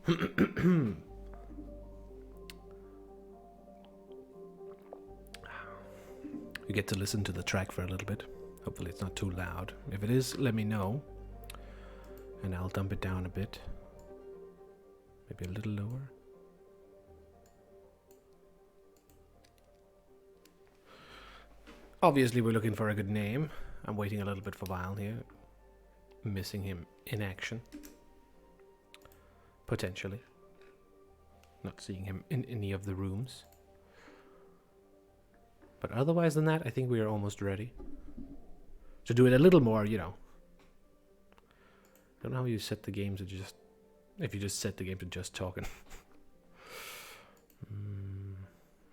You get to listen to the track for a little bit. Hopefully it's not too loud. If it is, let me know. And I'll dump it down a bit. Maybe a little lower. Obviously we're looking for a good name. I'm waiting a little bit for Vile here. Missing him in action. Potentially. Not seeing him in any of the rooms. But otherwise than that, I think we are almost ready. To do it a little more, you know. I don't know how you set the game to just... If you just set the game to just talking.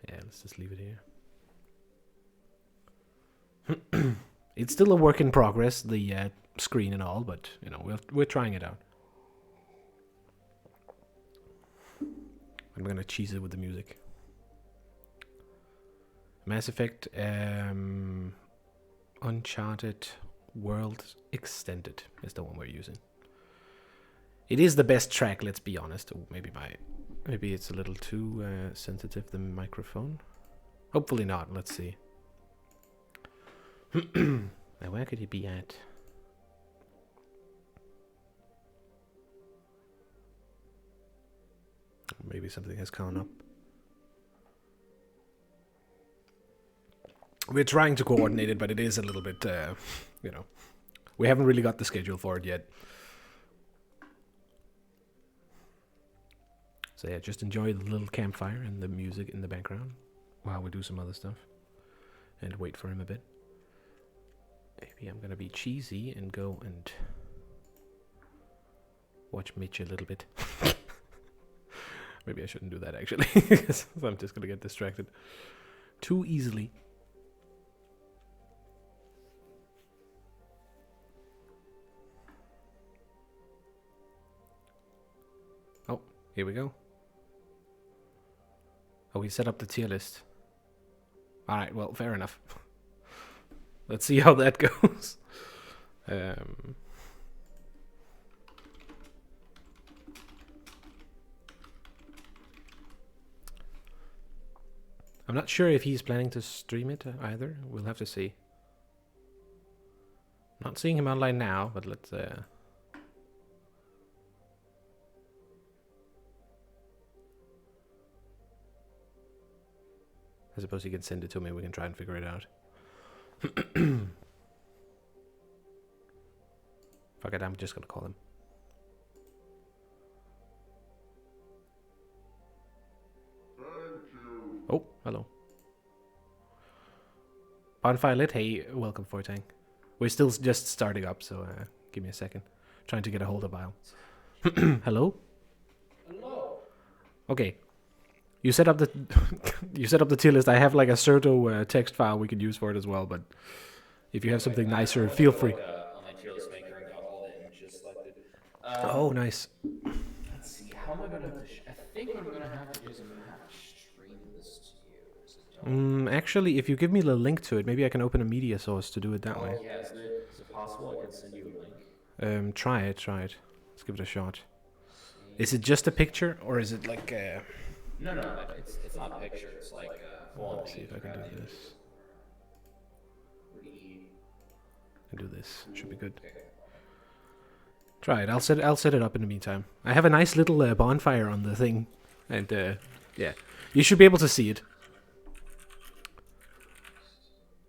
Yeah, let's just leave it here. It's still a work in progress, the screen and all, but, you know, we're trying it out. I'm gonna cheese it with the music. Mass Effect Uncharted World Extended is the one we're using. It is the best track, let's be honest. Or maybe it's a little too sensitive, the microphone. Hopefully not, let's see. Now where could he be at? Maybe something has come up. We're trying to coordinate it, but it is a little bit, you know, we haven't really got the schedule for it yet. So yeah, just enjoy the little campfire and the music in the background while we do some other stuff. And wait for him a bit. Maybe I'm gonna be cheesy and go and watch Mitch a little bit. Maybe I shouldn't do that actually, because I'm just gonna get distracted too easily. Oh, here we go. Oh, he set up the tier list. Alright, well, fair enough. Let's see how that goes. I'm not sure if he's planning to stream it either. We'll have to see. Not seeing him online now, but let's... I suppose he can send it to me. We can try and figure it out. Fuck it, I'm just gonna call him. Oh, hello. Bonfire lit. Hey, welcome, Fortang. We're still just starting up, so give me a second. Trying to get a hold of Vile. Hello? Hello. Okay. You set up the you set up the tier list. I have like a Certo text file we could use for it as well, but if you have something nicer, feel free. On my tier list maker and got all the images selected. Oh, nice. Let's see. How am I gonna have to? I think what I'm gonna have to do is I'm gonna have to stream this to you. Actually, if you give me the link to it, maybe I can open a media source to do it that way. Yeah. Is it possible I can send you a link? Try it. Let's give it a shot. Is it just a picture, or is it like a... No, it's not a picture. It's like full. Let's see if I can do this. I can do this. Should be good. Try it. I'll set it up in the meantime. I have a nice little bonfire on the thing, and yeah, you should be able to see it.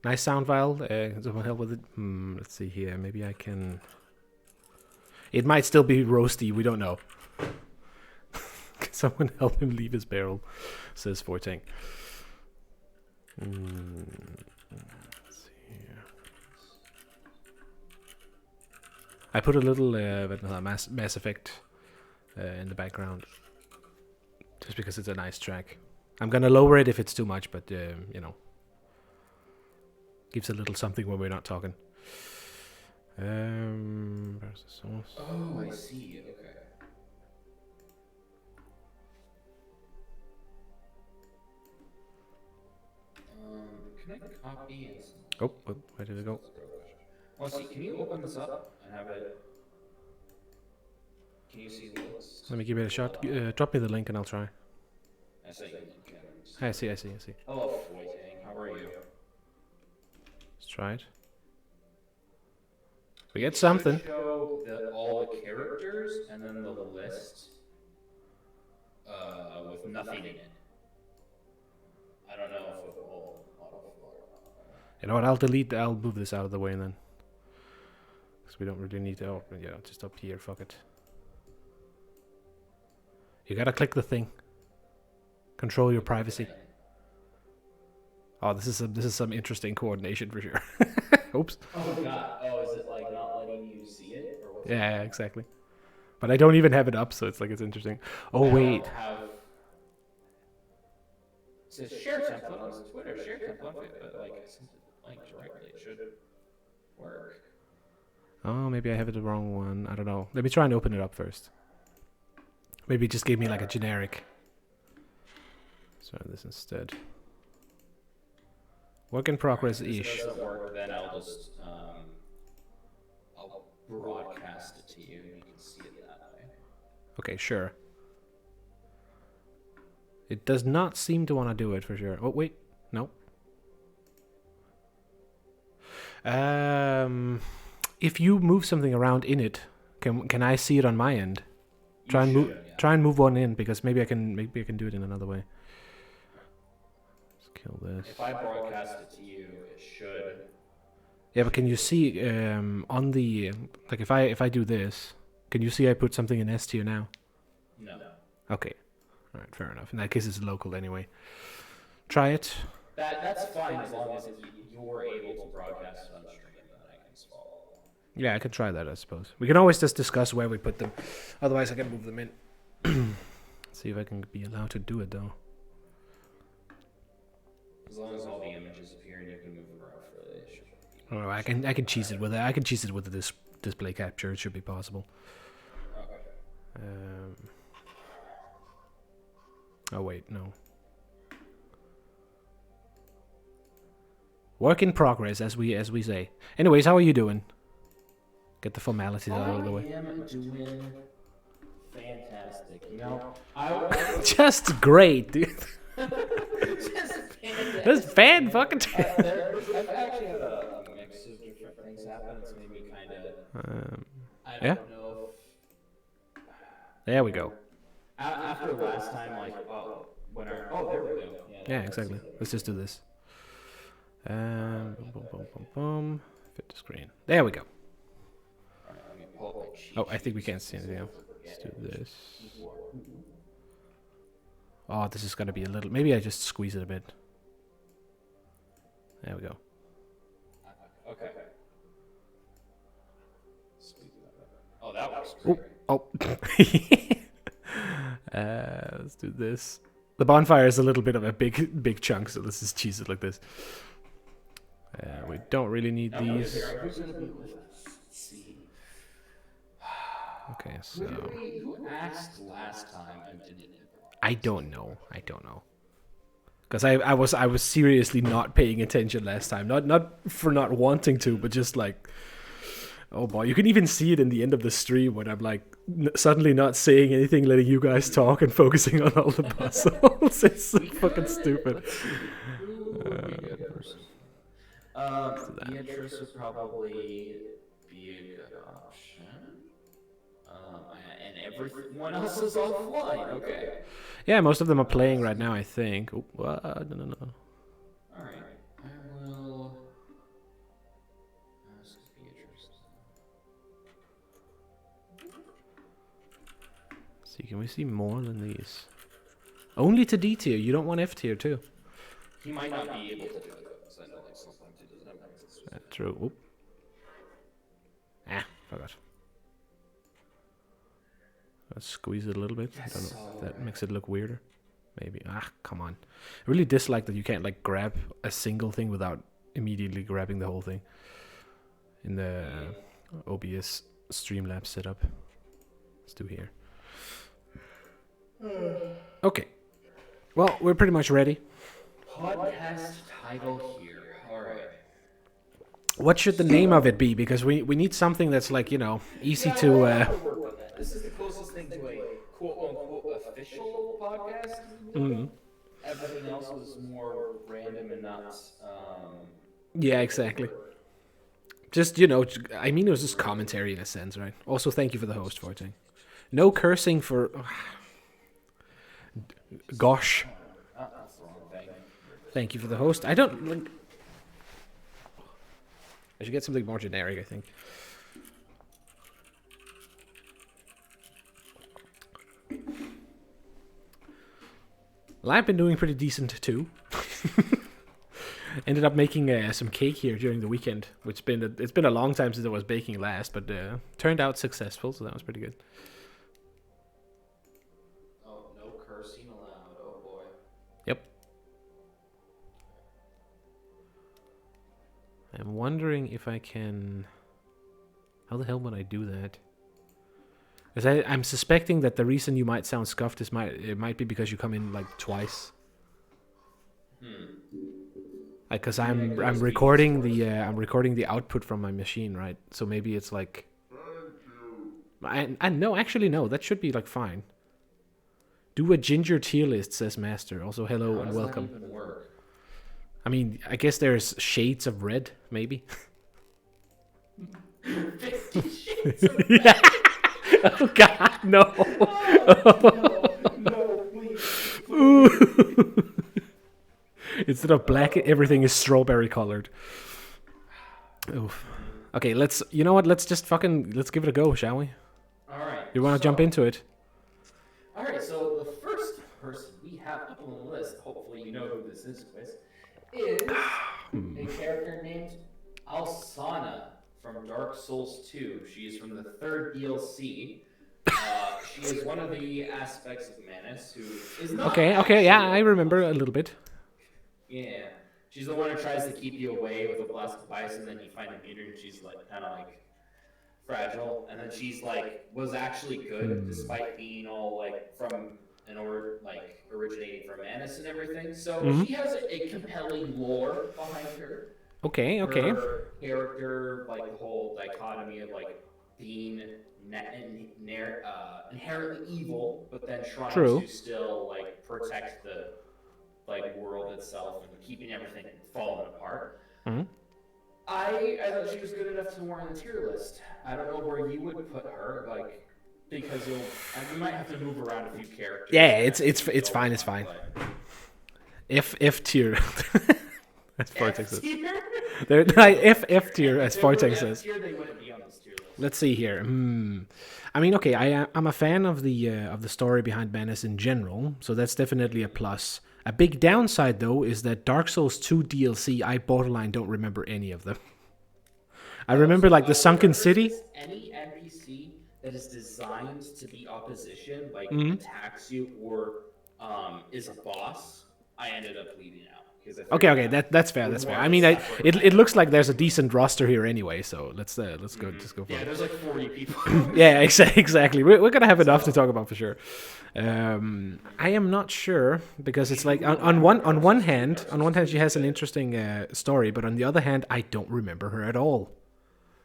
Nice sound file. Someone help with it. Let's see here. Maybe I can. It might still be roasty. We don't know. Someone help him leave his barrel, says Fortang. Let's see here. I put a little Mass Effect in the background, just because it's a nice track. I'm gonna lower it if it's too much, but you know, gives a little something when we're not talking. Where's the source? Oh, I see. Okay. Can I copy and... Oh, where did it go? Well, see, can you open this up and have it... Can you see the list? Let me give it a shot. Drop me the link and I'll try. I say you link. I see. Hello, Foytang. How are you? Let's try it. We get something. Show all the characters and then the list with nothing in it. I don't know if it will autofill or not. You know what? I'll move this out of the way then. Because we don't really need to. Oh, yeah, just up here. Fuck it. You gotta click the thing. Control your privacy. Oh, this is some interesting coordination for sure. Oops. Oh god. Oh, is it like not letting you see it? Or what's Yeah, exactly. But I don't even have it up, so it's like it's interesting. Oh wait. It says share template on Twitter, share template, but like since it's linked directly, it should work. Oh, maybe I have it the wrong one. I don't know. Let me try and open it up first. Maybe just give me like a generic. Let's try this instead. Work in progress ish. If it doesn't work, then I'll just I'll broadcast it to you and you can see it that way. Okay, sure. It does not seem to want to do it for sure. Oh wait, no. If you move something around in it, can I see it on my end? Try and move one in because maybe I can do it in another way. Let's kill this. If I broadcast it to you, it should. Yeah, but can you see on the like if I do this, can you see I put something in S tier now? No. Okay. All right, fair enough. In that case, it's local anyway. Try it. That's fine as long as you're able to broadcast it on stream, then I can just follow along. Yeah, I can try that, I suppose. We can always just discuss where we put them. Otherwise, I can move them in. See if I can be allowed to do it, though. As long as all the images appear and you can move them around freely, it should be. Oh, I can cheese it with it. I can cheese it with the display capture. It should be possible. Okay. Oh wait, no. Work in progress, as we say. Anyways, how are you doing? Get the formalities out of the way. I am doing fantastic. You know, Just great, dude. just fantastic. That's fan fucking. I've actually had a mix of different things happen. It's made me kind of. I don't know. There we go. After last time, like, there we go. Yeah, exactly. Let's just do this. Boom, boom, boom, boom, boom. Fit the screen. There we go. Oh, I think we can't see anything else. Let's do this. Oh, this is gonna be a little. Maybe I just squeeze it a bit. There we go. Okay. Oh, that was great. Oh. Let's do this. The bonfire is a little bit of a big chunk, so let's just cheese it like this. We don't really need these. Who's gonna be with us? Let's see. Okay, so Who asked last time and didn't? I don't know. Because I was seriously not paying attention last time. Not for not wanting to, but just like, oh boy, you can even see it in the end of the stream when I'm like suddenly not saying anything, letting you guys talk and focusing on all the puzzles. It's so fucking stupid. Beatrice would probably be a good option. And everyone else is offline. Okay. Yeah, most of them are playing right now, I think. Oh, no. Alright. I will ask Beatrice. See, can we see more than these? Only to D tier. You don't want F tier too. He might not be able to do it though, because I know like sometimes he doesn't have access to it. True. Oop. Forgot. Let's squeeze it a little bit. I don't know if that makes it look weirder. Maybe. Come on. I really dislike that you can't like grab a single thing without immediately grabbing the whole thing in the OBS Streamlabs setup. Let's do here. Okay. Well, we're pretty much ready. Podcast title here. Alright. What should the name of it be? Because we need something that's like, you know, easy to this is the closest thing to a quote unquote official podcast we've done. Mm-hmm. Everything else was more random and not Yeah, exactly. Just, you know, I mean, it was just commentary in a sense, right? Also, thank you for the host, Forte. No cursing for... Gosh. that's the wrong thing. Thank you for the host. I don't... Like, I should get something more generic, I think. Well, I've been doing pretty decent, too. Ended up making some cake here during the weekend, which it's been a long time since I was baking last, but turned out successful, so that was pretty good. Oh, no cursing allowed. Oh boy. Yep. I'm wondering if I can... How the hell would I do that? Because I'm suspecting that the reason you might sound scuffed is it might be because you come in like twice. Because I'm recording the output from my machine, right? So maybe it's like, I no, actually no, that should be like fine. Do a ginger tier list, says Master. Also, hello and welcome. How does that even work? I mean, I guess there's shades of red, maybe. 50 shades of red. Yeah. Oh God, no. No, please. Instead of black, everything is strawberry colored. Oof. Okay, you know what? Let's give it a go, shall we? All right. You want to jump into it? All right. So the first person we have up on the list, hopefully you know who this is, Quiz, is a character named Alsana from Dark Souls 2. She is from the third DLC. She is one of the aspects of Manus who is not. Okay, yeah, I remember a little bit. Yeah. She's the one who tries to keep you away with a blast of ice, and then you find a meter, and she's like kind of like fragile, and then she's like was actually good despite being all like from originating from Manus and everything. So she has a compelling lore behind her. Okay. Her character, like the whole dichotomy of like being inherently evil, but then trying to still like protect the like world itself and keeping everything falling apart. I thought she was good enough to warrant the tier list. I don't know where you would put her, like, because we might have to move around a few characters. Yeah, it's fine. It's fine. F tier. As Vortex says. F tier, as Vortex says. Let's see here. I mean, okay, I'm a fan of the story behind Manus in general, so that's definitely a plus. A big downside, though, is that Dark Souls 2 DLC, I borderline don't remember any of them. I remember, like, the Sunken City. Any NPC that is designed to be opposition, like, attacks you or is a boss, I ended up leaving out. Okay, that's fair. That's fair. I mean, it looks like there's a decent roster here anyway, so let's go for it. Yeah, there's like 40 people. Yeah, exactly. We're gonna have enough to talk about for sure. I am not sure because it's like on one hand she has an interesting story, but on the other hand I don't remember her at all.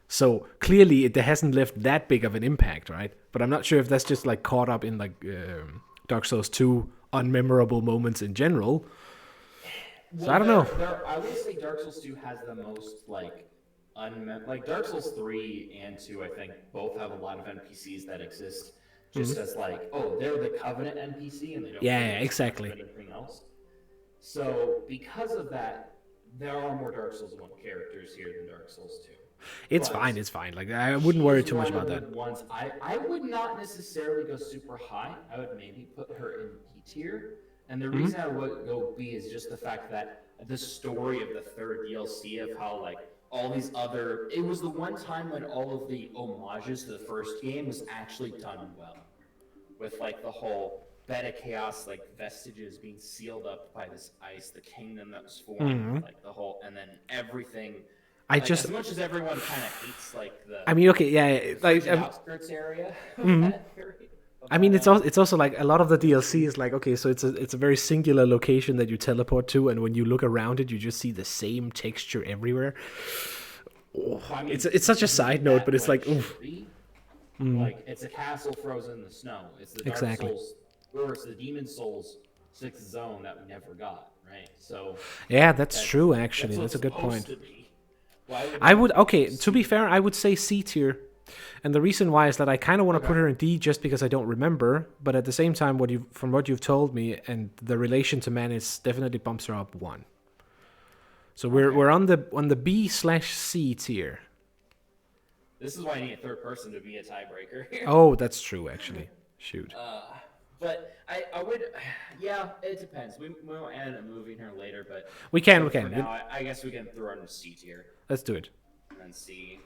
So clearly it hasn't left that big of an impact, right? But I'm not sure if that's just like caught up in like Dark Souls 2 unmemorable moments in general. So I don't know. I would say Dark Souls 2 has the most like Dark Souls 3 and 2. I think both have a lot of NPCs that exist just as like, oh, they're the Covenant NPC and they don't. Yeah, exactly. Anything else. So because of that, there are more Dark Souls 1 characters here than Dark Souls 2. It's fine. Like I wouldn't worry too much about that. I would not necessarily go super high. I would maybe put her in B tier. And the reason I would go B is just the fact that the story of the third DLC of how like all these other, it was the one time when all of the homages to the first game was actually done well, with like the whole Beta Chaos like vestiges being sealed up by this ice, the kingdom that was formed, like the whole, and then everything. As much as everyone kind of hates like the, I mean, okay, yeah, like outskirts area. Of that area. I mean, it's also like a lot of the DLC is like, okay, so it's a very singular location that you teleport to, and when you look around it, you just see the same texture everywhere. Oh, I mean, it's such a side note, but it's like, oof. Like it's a castle frozen in the snow. It's the Dark Exactly. Souls, or it's the Demon Souls sixth zone that we never got, right? So Yeah, that's that's true. Actually, that's what that's it's a good supposed point. to be. Why would I we would put her okay. in To be C? fair, I would say C tier, and the reason why is that I kind of want to Okay. put her in D just because I don't remember. But at the same time, from what you've told me and the relation to Manus definitely bumps her up one. So Okay. we're on the B/C tier. This is why I need a third person to be a tiebreaker here. Oh, that's true. Actually, shoot. Uh, but I would, yeah, it depends. We will end up moving her later, but We can, so we for can. now, I guess we can throw her in the C tier Let's do it. and then C.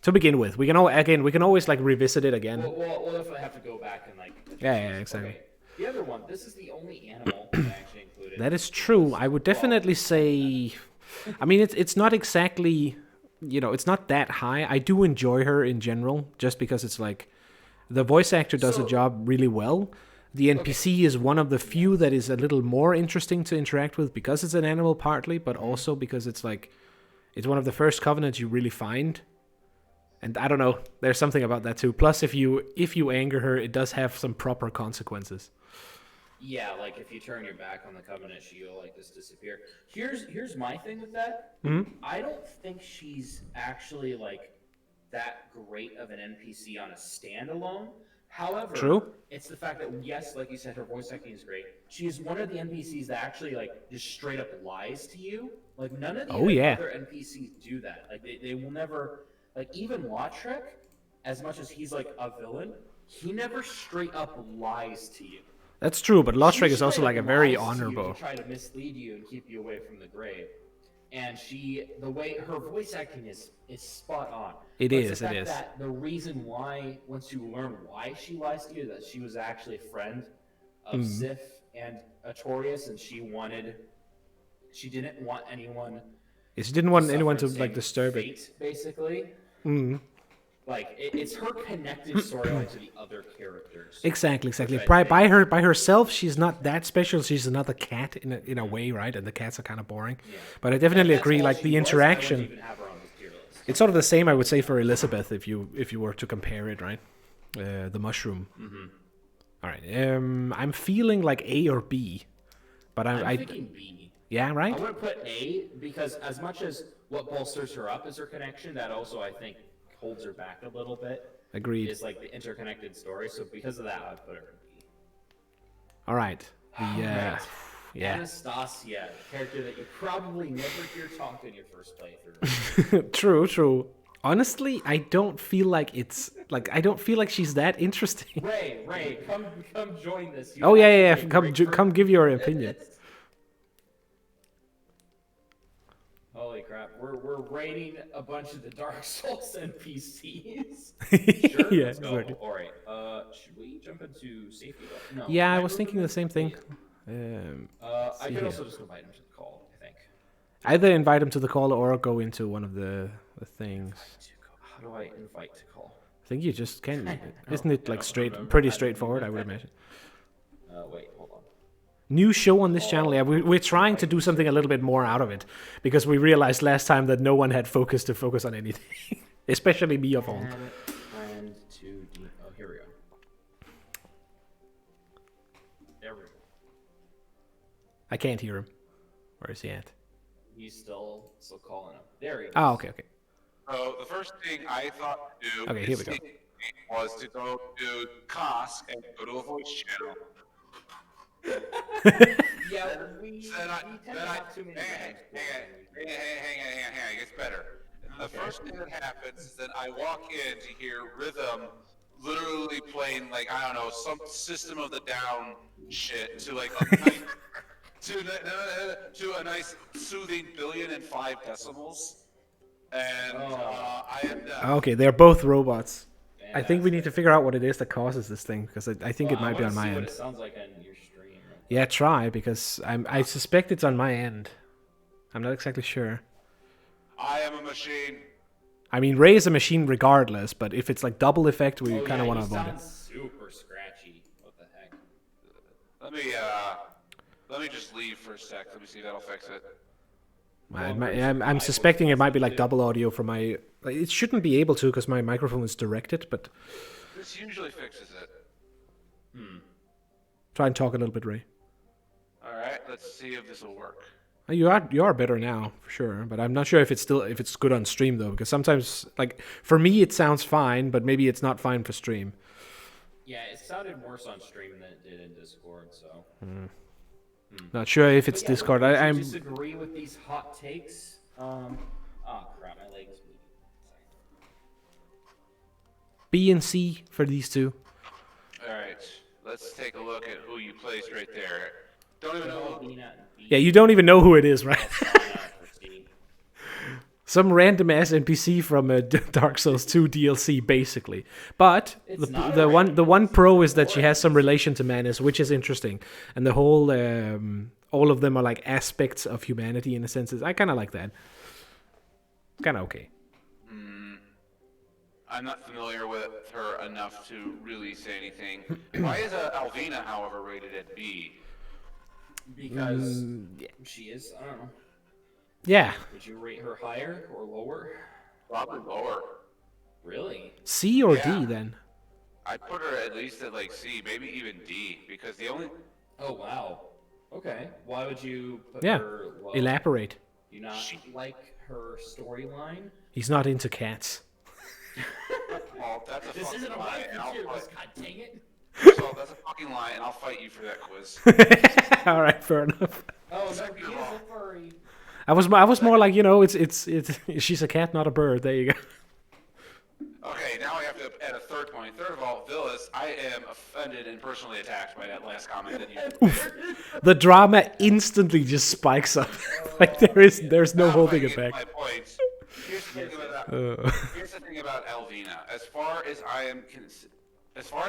To begin with, we can always like revisit it again. We'll definitely have to go back and like. Yeah, exactly. Okay. The other one. This is the only animal I actually included. That is true. I would definitely say. I mean, it's not exactly, it's not that high. I do enjoy her in general, just because it's like the voice actor does a job really well. The NPC is one of the few that is a little more interesting to interact with because it's an animal, partly, but also because it's like it's one of the first covenants you really find. And I don't know, there's something about that too. Plus, if you anger her, it does have some proper consequences. Yeah, like if you turn your back on the covenant, she'll like just disappear. Here's my thing with that. I don't think she's actually like that great of an NPC on a standalone. However, True. it's the fact that yes, like you said, her voice acting is great. She is one of the NPCs that actually like just straight up lies to you. Like none of the other NPCs do that. Like they will never, like even Lautrec, as much as he's like a villain, he never straight up lies to you. That's true, but Lautrec is She also like a straight up very lies to you honorable. to try to mislead you and keep you away from the grave. And the way her voice acting is spot on. It But is. it's the It fact is. that the reason why, once you learn why she lies to you, that she was actually a friend of Sif and Artorias, and she didn't want anyone. She didn't want suffer anyone the to same like disturb fate, basically. it. Like it's her connected storyline to the other characters. Exactly. Which I think- By herself, she's not that special. She's another cat in a way, right? And the cats are kind of boring. Yeah. But I definitely That's agree. all Like she the was, I interaction, wouldn't even have her on this tier list. it's sort of the same. I would say for Elizabeth, if you were to compare it, right? The mushroom. All right. I'm feeling like A or B, but I'm thinking B. yeah, right. I wouldn't put A because as much as what bolsters her up is her connection, that also I think holds her back a little bit. Agreed. Is like the interconnected story. So because of that, I would put her in B. All right. Yeah. Anastasia, a character that you probably never hear talk in your first playthrough. True. Honestly, I don't feel like she's that interesting. Ray, come join this. You Oh yeah. actually Come great come give your opinion. Holy crap! We're rating a bunch of the Dark Souls NPCs. Sure, Yeah, let's go. exactly. All right. Should we jump into safety? No. Yeah, I Can was go thinking to the same thing. I could also just invite him to the call. I think. Either invite him to the call or go into one of the things. How do I invite to call? I think you just can. Isn't it like remember. pretty I don't straightforward? I remember. would imagine. Wait, hold on. New show on this channel. Yeah, we're trying to do something a little bit more out of it because we realized last time that no one had focus on anything, especially me of all. Add friend to D. Oh, here we go. There we go. I can't hear him. Where is he at? He's still calling him. There he is. Oh, okay. So the first thing I thought to do Okay, here we go. was to go to Kosk and go to a voice channel. Yeah, we tend to have too many hang on, it gets better. The first thing that happens is that I walk in to hear Rhythm literally playing like, I don't know, some System of the Down shit to like a nice, to a nice soothing 1,000,005 decibels. And I end up... Okay, they're both robots. I think we need to figure out what it is that causes this thing because I think it might be on my What end. it sounds like on your stream. Yeah, try because I suspect it's on my end. I'm not exactly sure. I am a machine. I mean, Ray is a machine regardless, but if it's like double effect, we kind of want to avoid it. Super scratchy. What the heck? Let me just leave for a sec. Let me see if that'll fix it. I'm suspecting it might be like double audio from my. It shouldn't be able to because my microphone is directed, but This usually fixes it. try and talk a little bit, Ray. All right, let's see if this will work. You are better now for sure, but I'm not sure if it's good on stream though, because sometimes like for me it sounds fine, but maybe it's not fine for stream. Yeah, it sounded worse on stream than it did in Discord. So. Not sure if it's Discord. I I'm disagree with these hot takes. Oh crap, my leg's bleeding. B and C for these two. All right, let's take a look at who you placed right there. Don't even know. Yeah, you don't even know who it is, right? Some random ass NPC from Dark Souls 2 DLC, basically. But the one pro is that she has some relation to Manus, which is interesting, and the whole all of them are like aspects of humanity in a sense. I kind of like that. Kind of okay. I'm not familiar with her enough to really say anything. Why is Alvina, however, rated at B? Because she is. I don't know. Yeah. Would you rate her higher or lower? Probably lower. Really? C or D then? I'd put her at least at like C, maybe even D, because the only... Oh, wow. Okay. Why would you put Yeah. her low? Elaborate. Do you not like her storyline? He's not into cats. Oh, that's a This fucking isn't a lie, live and I'll review. fight... God dang it. So that's a fucking lie, and I'll fight you for that quiz. All right, fair enough. Oh, no, he is a furry. I was more like, you know, it's she's a cat, not a bird. There you go. Okay, now I have to add a third point. Third of all, Vileous, I am offended and personally attacked by that last comment that you made. The drama instantly just spikes up. Like there's no Now holding I it get back. my points. Here's the thing about Alvina. As far as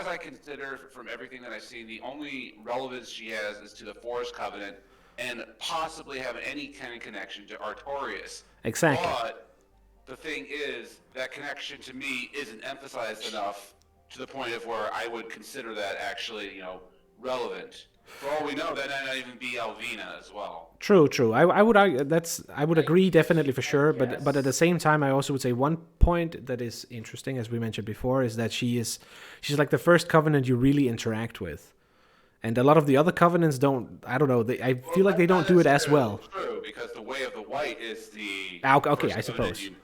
I consider from everything that I've seen, the only relevance she has is to the Forest Covenant and possibly have any kind of connection to Artorias. Exactly. But the thing is, that connection to me isn't emphasized enough to the point of where I would consider that actually, relevant. For all we know, that might not even be Alvina as well. True. I would argue I would agree definitely for sure, but at the same time I also would say one point that is interesting, as we mentioned before, is that she's like the first covenant you really interact with. And a lot of the other covenants don't. I don't know. I feel like they don't do it as well. True, because the Way of the White is the okay, first I suppose covenant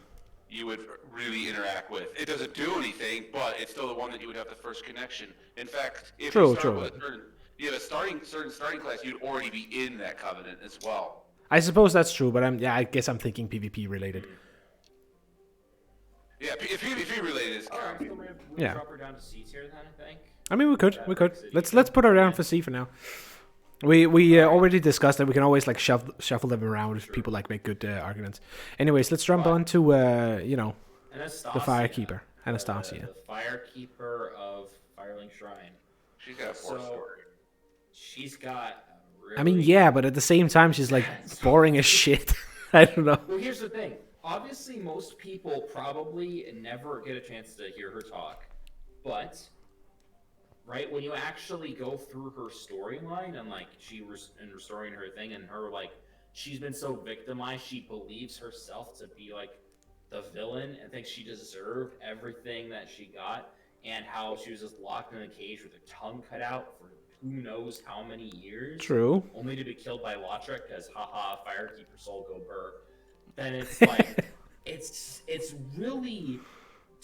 you would really interact with. It doesn't do anything, but it's still the one that you would have the first connection. In fact, if you start with you have a certain starting class, you'd already be in that covenant as well. I suppose that's true, but I guess I'm thinking PvP related. Yeah, if PvP related is So we drop her down to C tier then, I think. I mean, we could. Let's put her down for C for now. We already discussed that we can always like shuffle them around if people like make good arguments. Anyways, let's jump on to the Firekeeper, Anastasia. The Firekeeper of Firelink Shrine. She's got a story. She's got. I mean, yeah, but at the same time, she's like boring as shit. I don't know. Well, here's the thing. Obviously, most people probably never get a chance to hear her talk, but. Right, when you actually go through her storyline and like and restoring her thing and her like she's been so victimized she believes herself to be like the villain and thinks she deserved everything that she got, and how she was just locked in a cage with her tongue cut out for who knows how many years. True. Only to be killed by Lautrec because haha, Firekeeper soul go burr. Then it's like it's really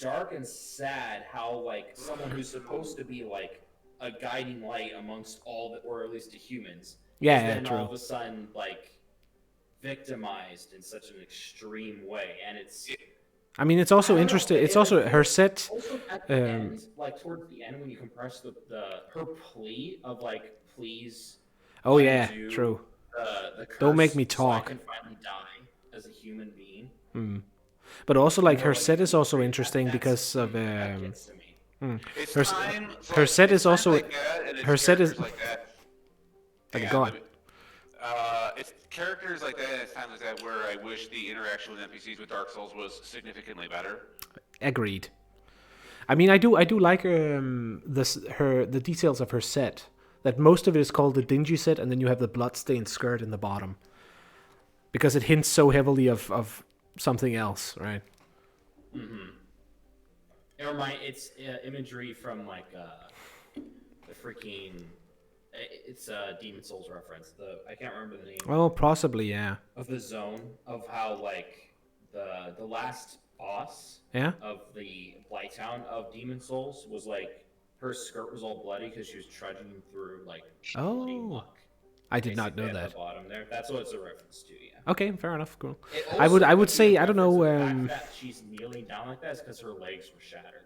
dark and sad how like someone who's supposed to be like a guiding light amongst all the, or at least to humans, is then true. all of a sudden like victimized in such an extreme way, and it's. I mean, it's also interesting. It's also her set. Also at the end, like towards the end, when you compress her plea of like, please. Oh yeah, true. The curse Don't make me talk. So I can finally die as a human being. But also, like, her set is also interesting because of her set is also her set is. Okay, go on. It's characters like that, and it's times like that where I wish the interaction with NPCs with Dark Souls was significantly better. Agreed. I mean, I do like the details of her set. That most of it is called the dingy set, and then you have the bloodstained skirt in the bottom. because it hints so heavily of something else, right? Mm-hmm. It's imagery from like the freaking. It's a Demon Souls reference. I can't remember the name. Oh, possibly, yeah. Of the zone of how like the last boss Yeah. of the Blighttown of Demon Souls was like her skirt was all bloody because she was trudging through like bloody muck. I did not know At that. the bottom there. That's what it's a reference to. Yeah. Okay, fair enough. Cool. I would say I don't know. The fact that she's kneeling down like that is because her legs were shattered.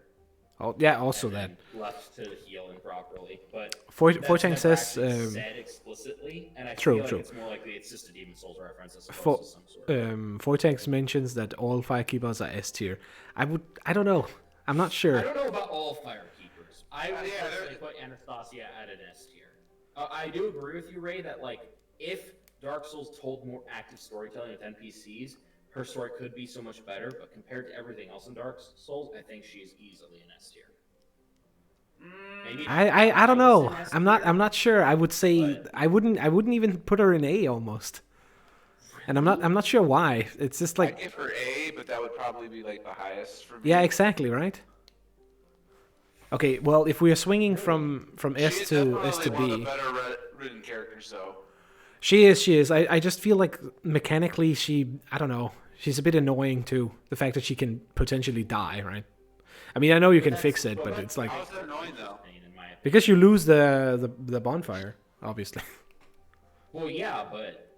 Oh yeah, also that left to heal improperly, but Fortank says said explicitly, and I true, feel like true. it's more likely it's just a Demon Souls reference as opposed to some sort of. Fortank mentions that all Firekeepers are S tier. I don't know. I'm not sure. I don't know about all Firekeepers. I would personally put Anastasia at an S tier. I do agree with you, Ray, that like if Dark Souls told more active storytelling with NPCs, her story could be so much better, but compared to everything else in Dark Souls, I think she's easily an S tier. Maybe I don't know. I'm not sure. I would say I wouldn't even put her in A almost. And I'm not sure why. It's just like I'd give her A, but that would probably be like the highest for me. Yeah, exactly, right? Okay, well, if we are swinging from S to B. One of the better written characters, though. She is. I just feel like mechanically I don't know. She's a bit annoying too. The fact that she can potentially die, right? I mean, I know you can fix it, but it's like How is that annoying though? because you lose the bonfire, obviously. Well, yeah, but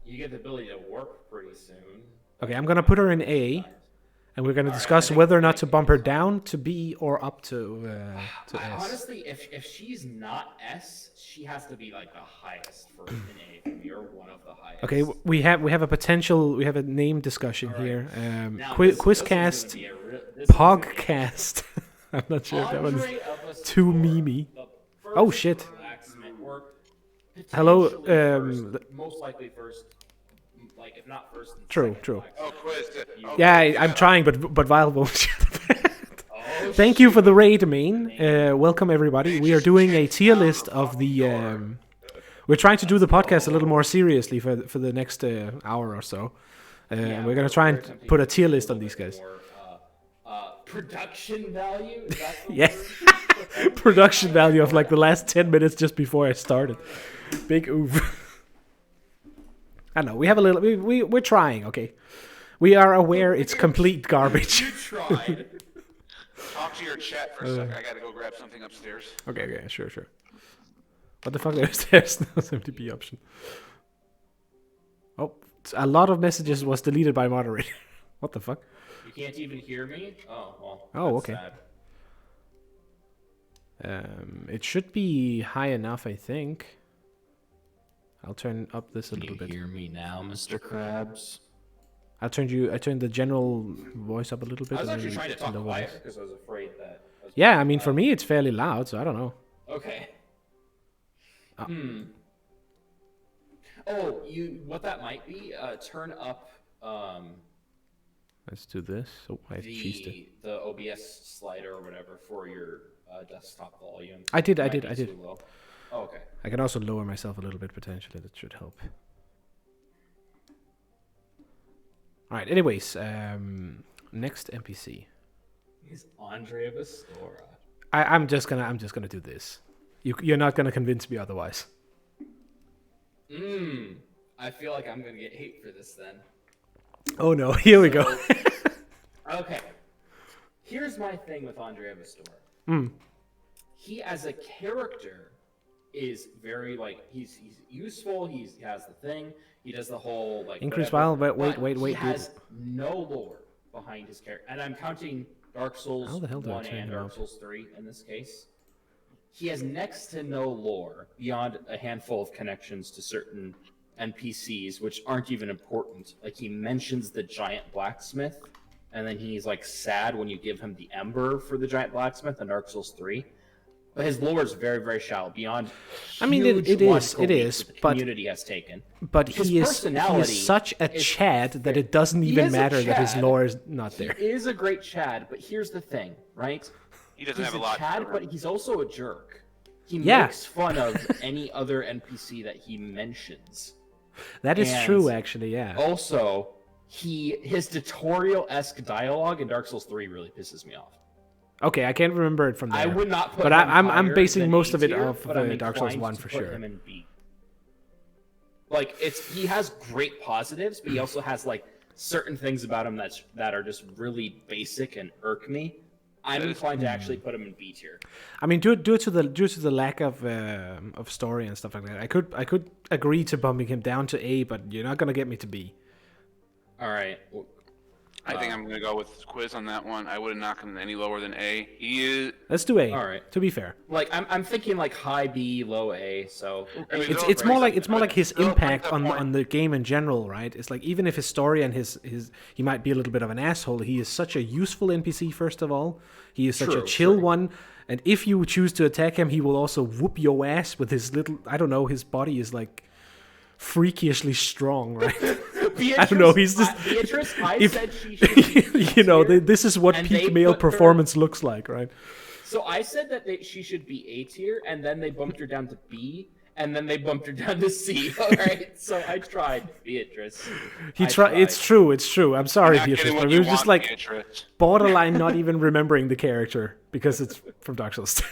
you get the ability to warp pretty soon. Okay, I'm gonna put her in A, and we're gonna discuss whether or not to bump her down to B or up to S. Honestly, if she's not S, she has to be like the highest for an A for me, or one of the highest. Okay, we have a name discussion here. QuisCast, Pogcast. I'm not sure if that one's too memey. Oh shit. Hello. Most likely first. Like if not first. True. Oh, Quiz. Yeah, I'm trying, but Vile won't. Thank you for the raid, main. Welcome everybody. We are doing a tier list of the. We're trying to do the podcast a little more seriously for the next hour or so. We're gonna try and put a tier list on these guys. Production value? Is that the Yeah. Production value of like the last 10 minutes just before I started. Big oof. I know, we have a little we're trying, okay. We are aware it's complete garbage. You tried. Talk to your chat for a second. I gotta go grab something upstairs. Okay, sure. What the fuck? There's no MTP option. Oh, a lot of messages was deleted by moderator. What the fuck? You can't even hear me? Oh, well. Oh, okay. Sad. It should be high enough, I think. I'll turn up this a little bit. Can you hear me now, Mr. Krabs? I turned the general voice up a little bit. I was actually trying to talk quiet because I was afraid that. Yeah, I mean, for me, it's fairly loud, so I don't know. Okay. Oh, what that might be? Turn up. Let's do this. Oh, I cheesed it. The OBS slider or whatever for your desktop volume. I did. Oh, okay. I can also lower myself a little bit potentially. That should help. All right. Anyways, next NPC is Andrea Vestora. I'm just gonna do this. You're not gonna convince me otherwise. I feel like I'm gonna get hate for this then. Oh no! Here we go. Okay. Here's my thing with Andrea Vestora. He as a character is very like he's useful. He has the thing. He does the whole like increase whatever, file. Wait. He has no lore behind his character, and I'm counting Dark Souls 1 and Dark Souls 3 in this case. He has next to no lore beyond a handful of connections to certain NPCs, which aren't even important. Like he mentions the giant blacksmith, and then he's like sad when you give him the ember for the giant blacksmith in Dark Souls 3. But his lore is very, very shallow beyond. I mean, it is, but community has taken. But he is such a Chad that it doesn't even matter that his lore is not there. He is a great Chad, but here's the thing, right? He doesn't have a lot. Chad, but he's also a jerk. He makes fun of any other NPC that he mentions. That is And true, actually. Yeah. Also, his tutorial-esque dialogue in Dark Souls 3 really pisses me off. Okay, I can't remember it from there. I would not put but him I'm higher basing than most A of it tier, off but I'm of Dark Souls inclined 1 to for put sure. him in B. Like he has great positives, but he also has like certain things about him that are just really basic and irk me. I'm inclined to actually put him in B tier. I mean, due to the lack of story and stuff like that, I could agree to bumping him down to A, but you're not gonna get me to B. All right. I think I'm going to go with Quiz on that one. I wouldn't knock him any lower than A. He is. Let's do A. All right. To be fair, Like I'm thinking like high B, low A. So I mean, it's more like his they'll impact put that on the game in general, right? It's like even if his story and his he might be a little bit of an asshole, he is such a useful NPC. First of all, he is such a chill one, and if you choose to attack him, he will also whoop your ass with his little. I don't know. His body is like freakishly strong, right? Beatrice, I don't know. He's just. Beatrice, I if- said she should be you know, tier, this is what and peak they male put her- performance looks like, right? So I said that she should be A tier, and then they bumped her down to B, and then they bumped her down to C. All right, so I tried, Beatrice. It's true. It's true. I'm sorry, Not Beatrice, getting but what we you were just want, like Beatrice. borderline not even remembering the character because it's from Dark Souls.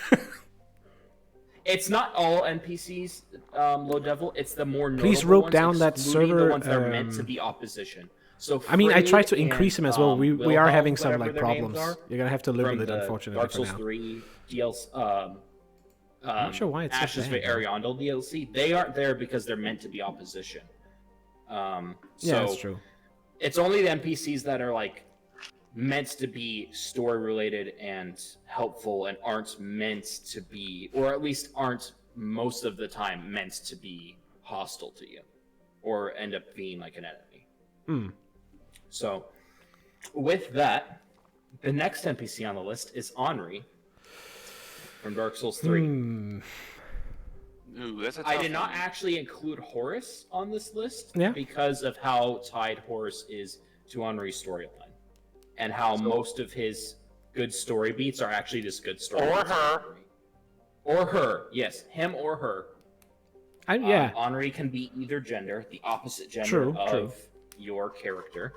It's not all NPCs, low devil. It's the more notable Please rope ones, down that excluding server, the ones that are meant to be opposition. So I mean, I Freyr tried to increase him and, as well. We are Wilhelm, having some whatever like their names problems. are, You're gonna have to live from with it, the unfortunately, Dark for Souls now. 3 DLC, I'm not sure why it's so Ashes of bad, though. Ariandel DLC. They aren't there because they're meant to be opposition. Yeah, So that's true. it's only the NPCs that are like meant to be story related and helpful and aren't meant to be, or at least aren't most of the time meant to be hostile to you or end up being like an enemy. Hmm. So with that, the next NPC on the list is Henri from Dark Souls 3. Hmm. Ooh, that's a tough I did not one. actually include Horus on this list Yeah. because of how tied Horus is to Henri's storyline and how most of his good story beats are actually just good story Or beats. her. Or her, yes, him or her. Yeah. Henri can be either gender, the opposite gender True, of true. your character.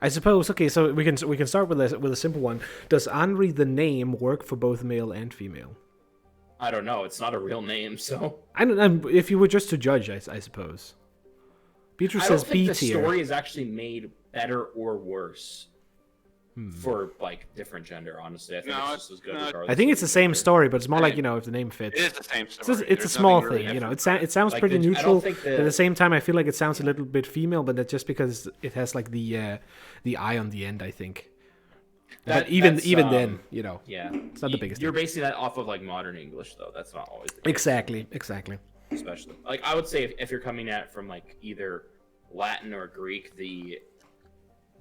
I suppose. Okay, so we can start with a simple one. Does Henri the name work for both male and female? I don't know. It's not a real name, so If you were just to judge, I suppose. Beatrice I don't says think B the tier. story is actually made better or worse for like different gender. Honestly, I think No, it's just as good. no, regardless I think of it's the same gender. story, but it's more like, if the name fits. It is the same It's story. a There's small nothing really thing, different. It sounds Like, pretty I don't neutral. think At the same time, I feel like it sounds a little bit female, but that's just because it has like the I on the end, I think. But even then, Yeah, it's not the biggest You're thing. basing that off of like modern English, though. That's not always the case, Exactly. especially. Like I would say if you're coming at it from like either Latin or Greek, the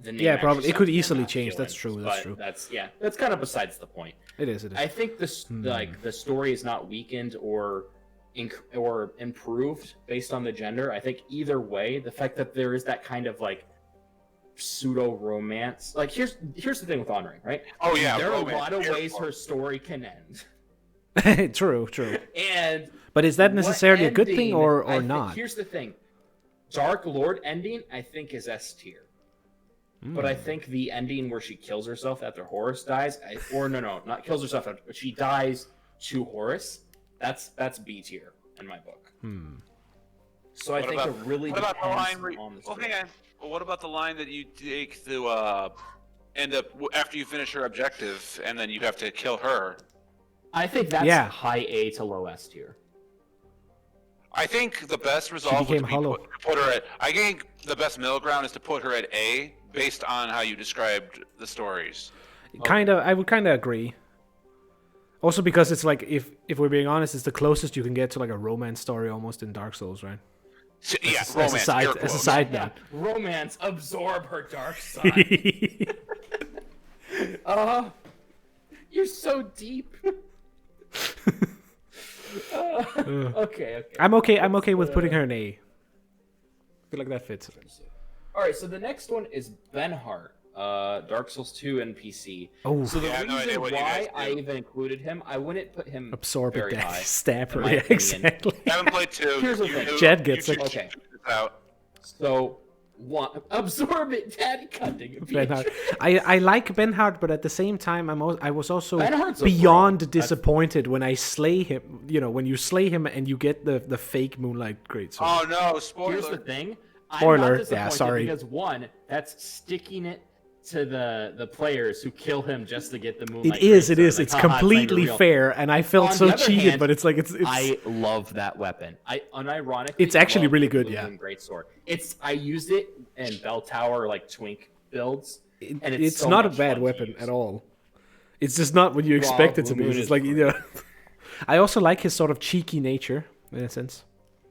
name Yeah, probably. actually It could sounds more easily change. masculine, That's true. That's but true. That's kind of besides the point. It is. I think this like the story is not weakened or improved based on the gender. I think either way, the fact that there is that kind of like pseudo romance. Like here's the thing with Henri, right? Oh yeah, There are a romance, lot of air ways quotes. her story can end. True. And But is that what necessarily a good thing ending- or I think- not? Here's the thing. Dark Lord ending, I think, is S tier. But I Hmm. think the ending where she kills herself after Horus dies, not kills herself, but she dies to Horus, that's B tier in my book. So I What think about- it really What about the line? depends on the Well, story. hang on. Well, what about the line that you take to end up after you finish her objective, and then you have to kill her? I think that's Yeah. high A to low S tier. I think the best resolve would became be hollow. put her at. I think the best middle ground is to put her at A, based on how you described the stories. I would kind of agree. Also, because it's like if we're being honest, it's the closest you can get to like a romance story almost in Dark Souls, right? So, yeah, As romance. a side, air as a quotes. side Yeah, note. romance, absorb her dark side. You're so deep. Okay. I'm okay with putting her in A. I feel like that fits. All right, so the next one is Benhart Dark Souls 2 NPC. Oh, So the Yeah, I have no idea reason what you guys why I do. even included him, I wouldn't put him absorb very it, high. stabber. in my Yeah, opinion. exactly. Haven't played 2. Here's the thing. Jed gets you it. Okay. this out. So, absorb it, daddy cutting. Benhard. I like Benhard, but at the same time, I was also Benhard's a beyond pro. disappointed when I slay him. You know, when you slay him and you get the fake Moonlight Greatsword. Oh no! Spoiler. Here's the thing. Spoiler. I'm not Yeah, disappointed sorry. Because one, that's sticking it to the players who kill him just to get the It Moonlight is. Greatsword. It is. Like, It's haha, not even completely real. fair, and I felt On so the other cheated. hand, But it's like it's. I love that weapon. I unironically. It's actually love really the good, Blue yeah. Moon Greatsword. I used it in Bell Tower like Twink builds, and It's so not a much bad fun to weapon use. at all. It's just not what you expect it to Blue be. Moon It's is like great. I also like his sort of cheeky nature in a sense.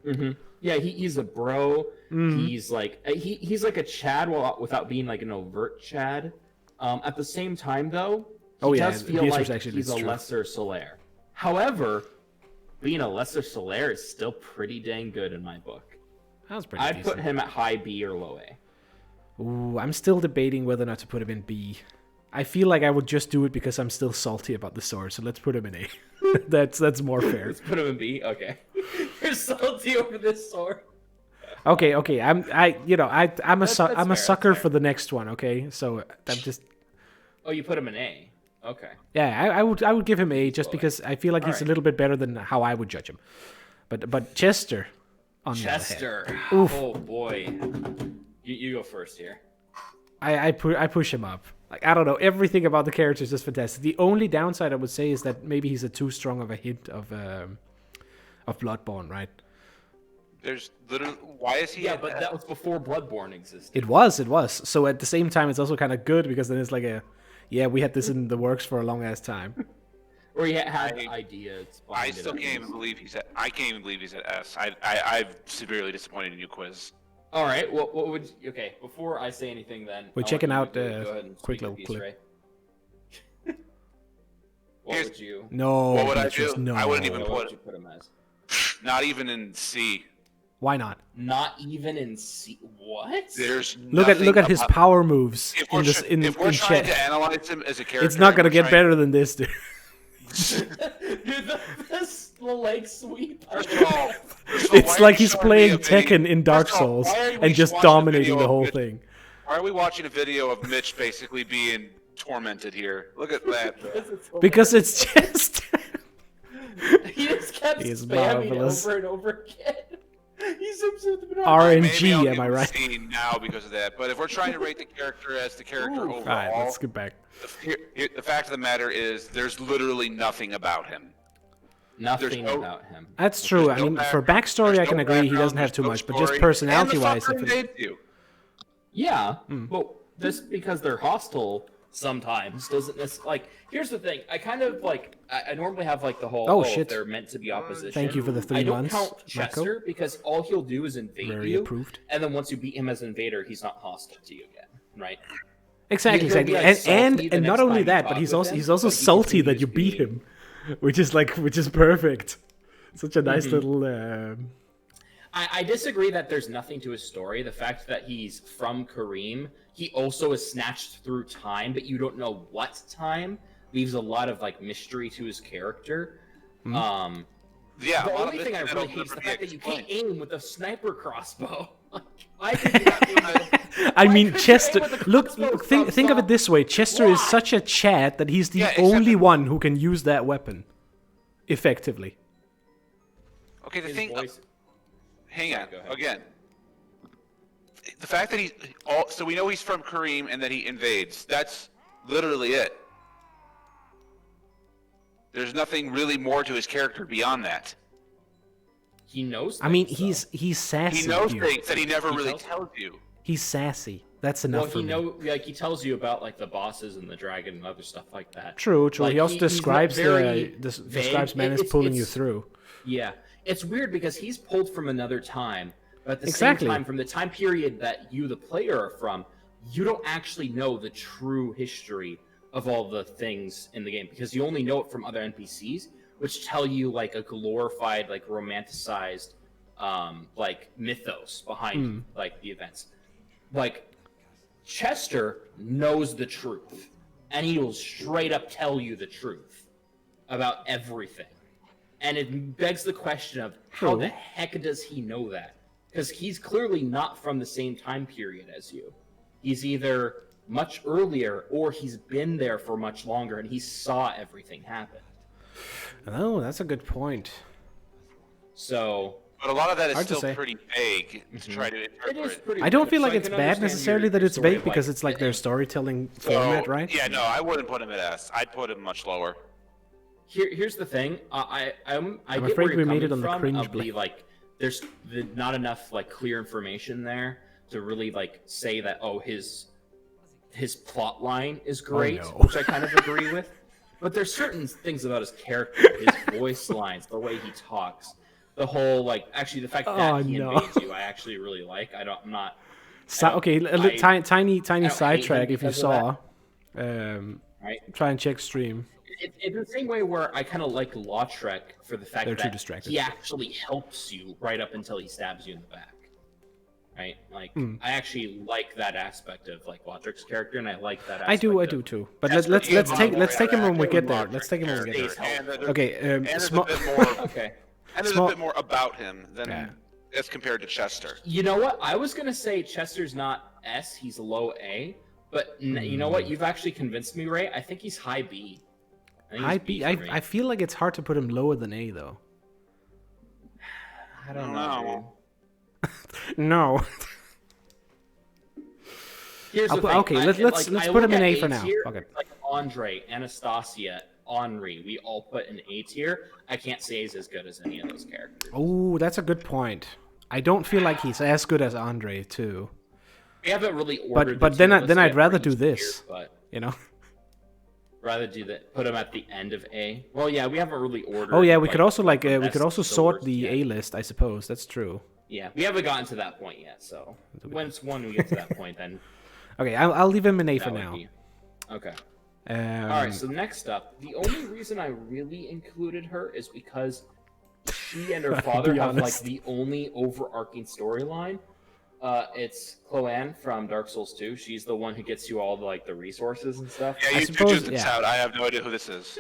Mm-hmm. Yeah, he's a bro. Mhm. He's like he's like a Chad without being like an overt Chad. At the same time, though, he does feel Beatrice like actually he's is a true. lesser Solaire. However, being a lesser Solaire is still pretty dang good in my book. That was pretty I'd decent. put him at high B or low A. Ooh, I'm still debating whether or not to put him in B. I feel like I would just do it because I'm still salty about the sword, so let's put him in A. that's more fair. Let's put him in B. Okay. You're salty over this sword. Okay. I'm a That's I'm a fair, sucker that's for the next one. Okay, so I'm just Oh, you put him in A. Okay. yeah. I would give him A just because I feel like he's a Alright. little bit better than how I would judge him. But Chester, on the other hand, Chester. Oof. Oh boy. You go first here. I push him up. Like, I don't know, everything about the character is just fantastic. The only downside I would say is that maybe he's a too strong of a hint of Bloodborne, right? There's literally. Why is he? Yeah, at but that was before Bloodborne existed. It was. So at the same time, it's also kind of good because then it's like we had this in the works for a long ass time. Or he had I- ideas. I behind it still at can't even least. believe he's at. I can't even believe he's at S. I'm severely disappointed in you, Quiz. All right. Well, what would okay? Before I say anything, then We're I checking want you out, to go ahead and quick speak your little piece, clip. Ray. What Here's- would you? No, What would I Beatrice, do? no. I wouldn't even- What would you put him as? Not even in C. Why not? Not even in C. What? There's Look at his about- power moves If we're, in this tr- in if we're trying chat. to analyze him as a character, It's not gonna we're get trying- better than this, dude. Dude, the leg sweep. First of all, why It's are like you he's showing me playing a video- Tekken in Dark First of all, Souls why are we and just watching a dominating video the of whole Mitch- thing. Why are we watching a video of Mitch basically being tormented here? Look at that. Because it's just he just kept He's spamming marvelous. over and over again. He zooms in the middle. RNG, Maybe I'll am give I him a right? C now because of that. But if we're trying to rate the character as the character overall, Alright, let's get back. the fact of the matter is there's literally nothing about him. Nothing no- about him. That's true. I no mean, for background, backstory, I there's can no agree he background, doesn't have there's too no much, but just story, personality-wise, and the if fucker it, invades you. Yeah, but just because they're hostile sometimes doesn't necessarily like. Here's the thing. I kind of like. I normally have like the whole. Oh, if shit. They're meant to be opposition. Thank you for the 3 I don't months, count Marco. Chester because all he'll do is invade Very you, approved. and then once you beat him as an invader, he's not hostile to you again, right? Exactly, He'll be, exactly. like, salty And the not next only time you that, talk but he's with also him, he's also but he salty that continues you beat being- him, which is perfect. Such a nice Mm-hmm. little. I disagree that there's nothing to his story. The fact that he's from Kareem, he also is snatched through time, but you don't know what time, leaves a lot of like mystery to his character. Hmm. Yeah, The a lot only of thing I this really that'll hate is the never fact be that you can't explained. aim with a sniper crossbow. Why could you not aim with I Why mean, couldn't you Chester. aim with a Look, crossbow think of it from this way: Chester is Why? such a Chad that he's the Yeah, except only that- one who can use that weapon effectively. Okay, the his thing. voice? Hang Sorry, on. go ahead. Again, the fact that so we know he's from Kareem and that he invades. That's literally it. There's nothing really more to his character beyond that. He knows. I mean, things, he's sassy. He knows dude. things that he never He really tells- tells you. He's sassy. That's though. enough Well, for he me. like he tells you about like the bosses and the dragon and other stuff like that. True. Like, he also he's not describes very describes vague. Manus It's- pulling you it's- through. Yeah, it's weird because he's pulled from another time, but at the Exactly. same time, from the time period that you, the player, are from, you don't actually know the true history of all the things in the game because you only know it from other NPCs, which tell you like a glorified, like romanticized, like mythos behind like the events. Like Chester knows the truth, and he will straight up tell you the truth about everything. And it begs the question of how the heck does he know that? Because he's clearly not from the same time period as you. He's either much earlier or he's been there for much longer and he saw everything happen. Oh, that's a good point. So, but a lot of that is hard to still say. pretty vague to try to interpret. I don't feel like it's bad necessarily that it's vague because it's like their storytelling format, right? Yeah, no, I wouldn't put him at S. I'd put him much lower. Here's the thing. I'm afraid we made it on the cringe blade. Like, there's not enough like clear information there to really like say that his plot line is great, which I kind of agree with. But there's certain things about his character, his voice lines, the way he talks, the whole like actually the fact that he invades you, I actually really like. I'm not. Tiny sidetrack if you saw. Right. Try and check stream. It's the same way where I kind of like Lautrec for the fact that he actually helps you right up until he stabs you in the back. Right? Like, I actually like that aspect of like Lautrec's character, and I like that aspect I do too. But let's take him when we get there. Let's take him when we get there. Okay, and there's a bit more, and there's a bit more about him than as compared to Chester. You know what? I was gonna say Chester's not S, he's low A, but you know what? You've actually convinced me, Ray. I think he's high B. High B. I feel like it's hard to put him lower than A though. I don't know. No. Here's the thing. Okay, let's put him in A for now. Okay. Like Andre, Anastasia, Henri, we all put in A tier. I can't say he's as good as any of those characters. Oh, that's a good point. I don't feel like he's as good as Andre too. We haven't really ordered. But then I'd rather do this. But you know. Rather do that. Put him at the end of A. Well, yeah, we haven't really ordered. Oh yeah, we could also sort the A list. I suppose that's true. Yeah, we haven't gotten to that point yet. So once we get to that point, then. Okay, I'll leave him in A for now. Okay. All right. So next up, the only reason I really included her is because she and her father have like the only overarching storyline. It's Chloanne from Dark Souls 2. She's the one who gets you all the resources and stuff. Yeah, you just this out. I have no idea who this is.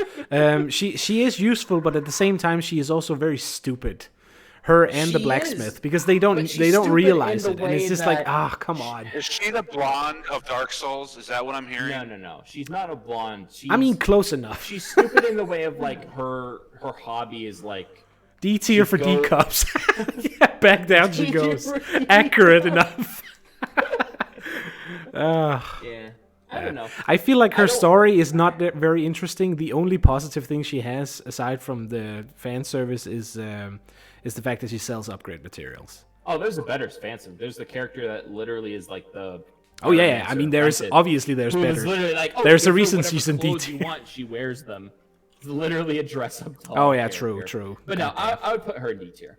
She is useful, but at the same time, she is also very stupid. Her and the blacksmith, because they don't realize it, and it's just like, come on. Is she the blonde of Dark Souls? Is that what I'm hearing? No. She's not a blonde. I mean, close enough. She's stupid in the way of like her hobby is like D tier for D cups. Yeah, back down she goes. Accurate enough. Yeah. I don't know. I feel like her story is not very interesting. The only positive thing she has, aside from the fan service, is the fact that she sells upgrade materials. Oh, there's a better fan service. There's the character that literally is like the. Oh yeah. I mean, there's better. Literally like, there's a reason she's in D tier. You want, she wears them. It's literally a dress-up doll. Oh yeah, true. But no, I would put her in D tier.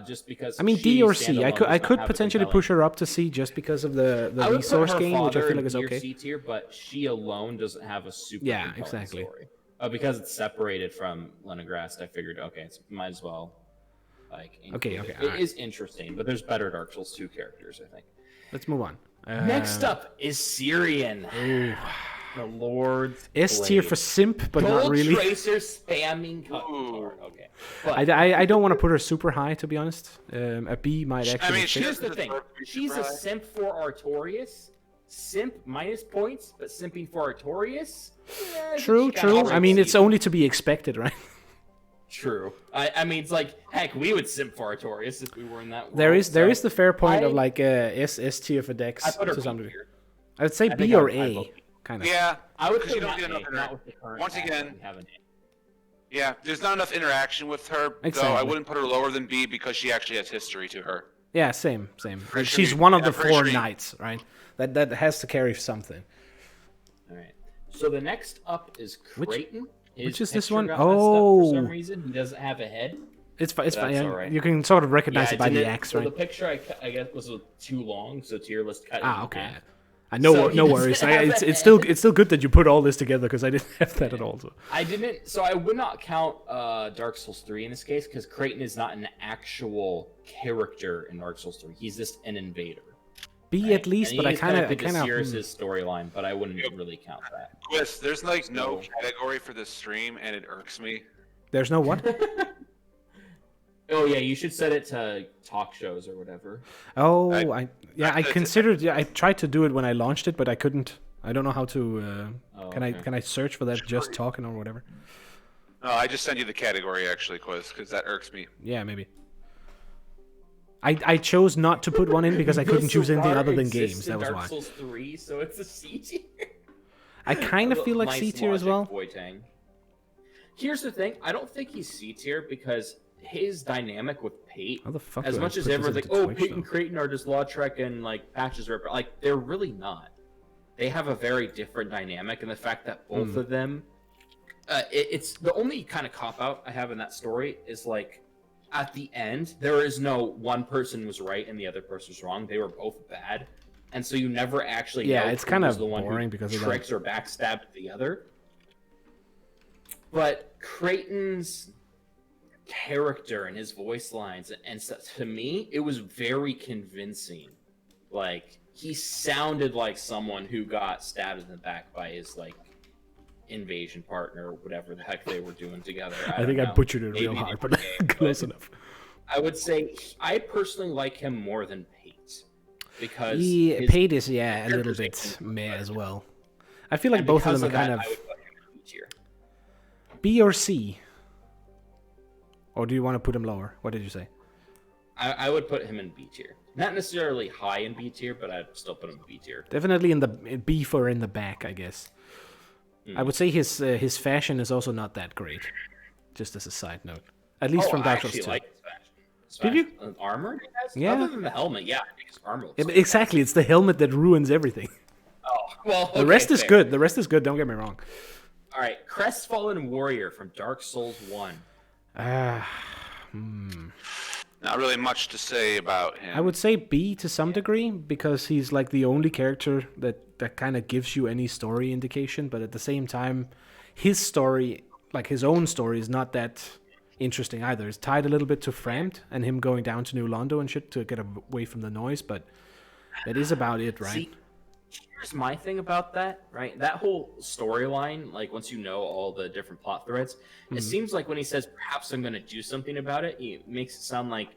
Just because. I mean, D or C. I could potentially push her up to C just because of the resource gain, which I feel like is okay. C tier, but she alone doesn't have a super exactly. Story. Because it's separated from Lenegrast, I figured might as well. Okay. It is interesting, but there's better Dark Souls 2 characters, I think. Let's move on. Next up is Syrian. The Lord's S tier for simp, but not really. Gold Tracer spamming cut card. Okay. But I don't want to put her super high, to be honest. A B might actually. I mean, here's the thing. She's a simp for Artorias. Simp minus points, but simping for Artorias. True. I mean, it's only to be expected, right? True. I mean, it's like, heck, we would simp for Artorias if we were in that world. There is the fair point of like S tier for Dex. I put her B tier. I would say B or A. Kind of. Yeah, I would say not enough once again. Yeah, there's not enough interaction with her. Exactly. Though I wouldn't put her lower than B because she actually has history to her. Yeah, same. She's one of the 4 knights, right? That has to carry something. All right. So the next up is Creighton. Which is this one? For some reason, he doesn't have a head. It's fine. Right. You can sort of recognize it by the axe, right? The picture I guess was too long, so tier list cut. Okay. No worries. It's still good that you put all this together because I didn't have that at all. So. I would not count Dark Souls 3 in this case because Creighton is not an actual character in Dark Souls 3. He's just an invader. B right? at least, And but I he's kind of Sears' storyline, but I wouldn't really count that. Quis, there's like no category for this stream, and it irks me. There's no what? Oh yeah, you should set it to talk shows or whatever. Oh, I considered. Yeah, I tried to do it when I launched it, but I couldn't. I don't know how to. Can I search for that? Just talking or whatever. No, I just send you the category actually, Quis, because that irks me. Yeah, maybe. I chose not to put one in because I couldn't choose anything other than games. That was Dark why. Souls 3, so it's a C tier. I kind of feel like C tier as well. Here's the thing: I don't think he's C tier because his dynamic with Pate, How the fuck as do I much as put this everyone's like, into "Oh, Twitch, Pate and though? Creighton are just Lautrec and like Patches Ripper," like they're really not. They have a very different dynamic, and the fact that both of them, it's the only kind of cop out I have in that story is like. At the end, there is no one person was right and the other person was wrong. They were both bad, and so you never actually know it's who kind was of the one boring who because of tricks or backstabbed the other. But Creighton's character and his voice lines and stuff, to me, it was very convincing. Like he sounded like someone who got stabbed in the back by his like invasion partner, whatever the heck they were doing together. I think I butchered it real hard, but close enough. I would say I personally like him more than Pate because Pate is a little bit meh as well. I feel like both of them are kind of I would put him in B tier. B or C. Or do you want to put him lower? What did you say? I would put him in B tier. Not necessarily high in B tier, but I'd still put him in B tier. Definitely in the B for in the back, I guess. I would say his fashion is also not that great. Just as a side note, at least from Dark Souls 2. I like his fashion. Did you? Armor? Yeah. Other than the helmet, yeah. I think his armor looks good. Exactly, it's the helmet that ruins everything. Oh, well, The rest is good. The rest is good. Don't get me wrong. All right, Crestfallen Warrior from Dark Souls 1. Not really much to say about him. I would say B to some degree because he's like the only character that kind of gives you any story indication, but at the same time, his story, like his own story, is not that interesting either. It's tied a little bit to Framed and him going down to New Londo and shit to get away from the noise, but that is about it, right? See, here's my thing about that, right? That whole storyline, like once you know all the different plot threads, it seems like when he says, perhaps I'm going to do something about it, it makes it sound like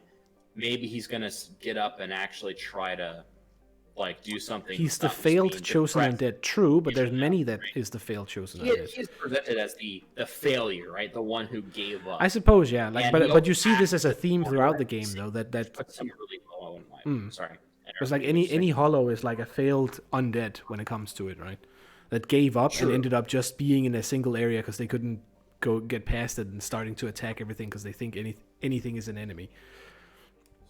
maybe he's going to get up and actually try to like do something. He's the failed chosen undead, true, but there's many that is the failed chosen undead. He is presented as the failure, right? The one who gave up. I suppose, yeah. Like, And but you see this as a theme throughout the game, though. That puts him really low in my. Sorry. it's like any hollow is like a failed undead when it comes to it, right? That gave up and ended up just being in a single area because they couldn't go get past it and starting to attack everything because they think anything is an enemy.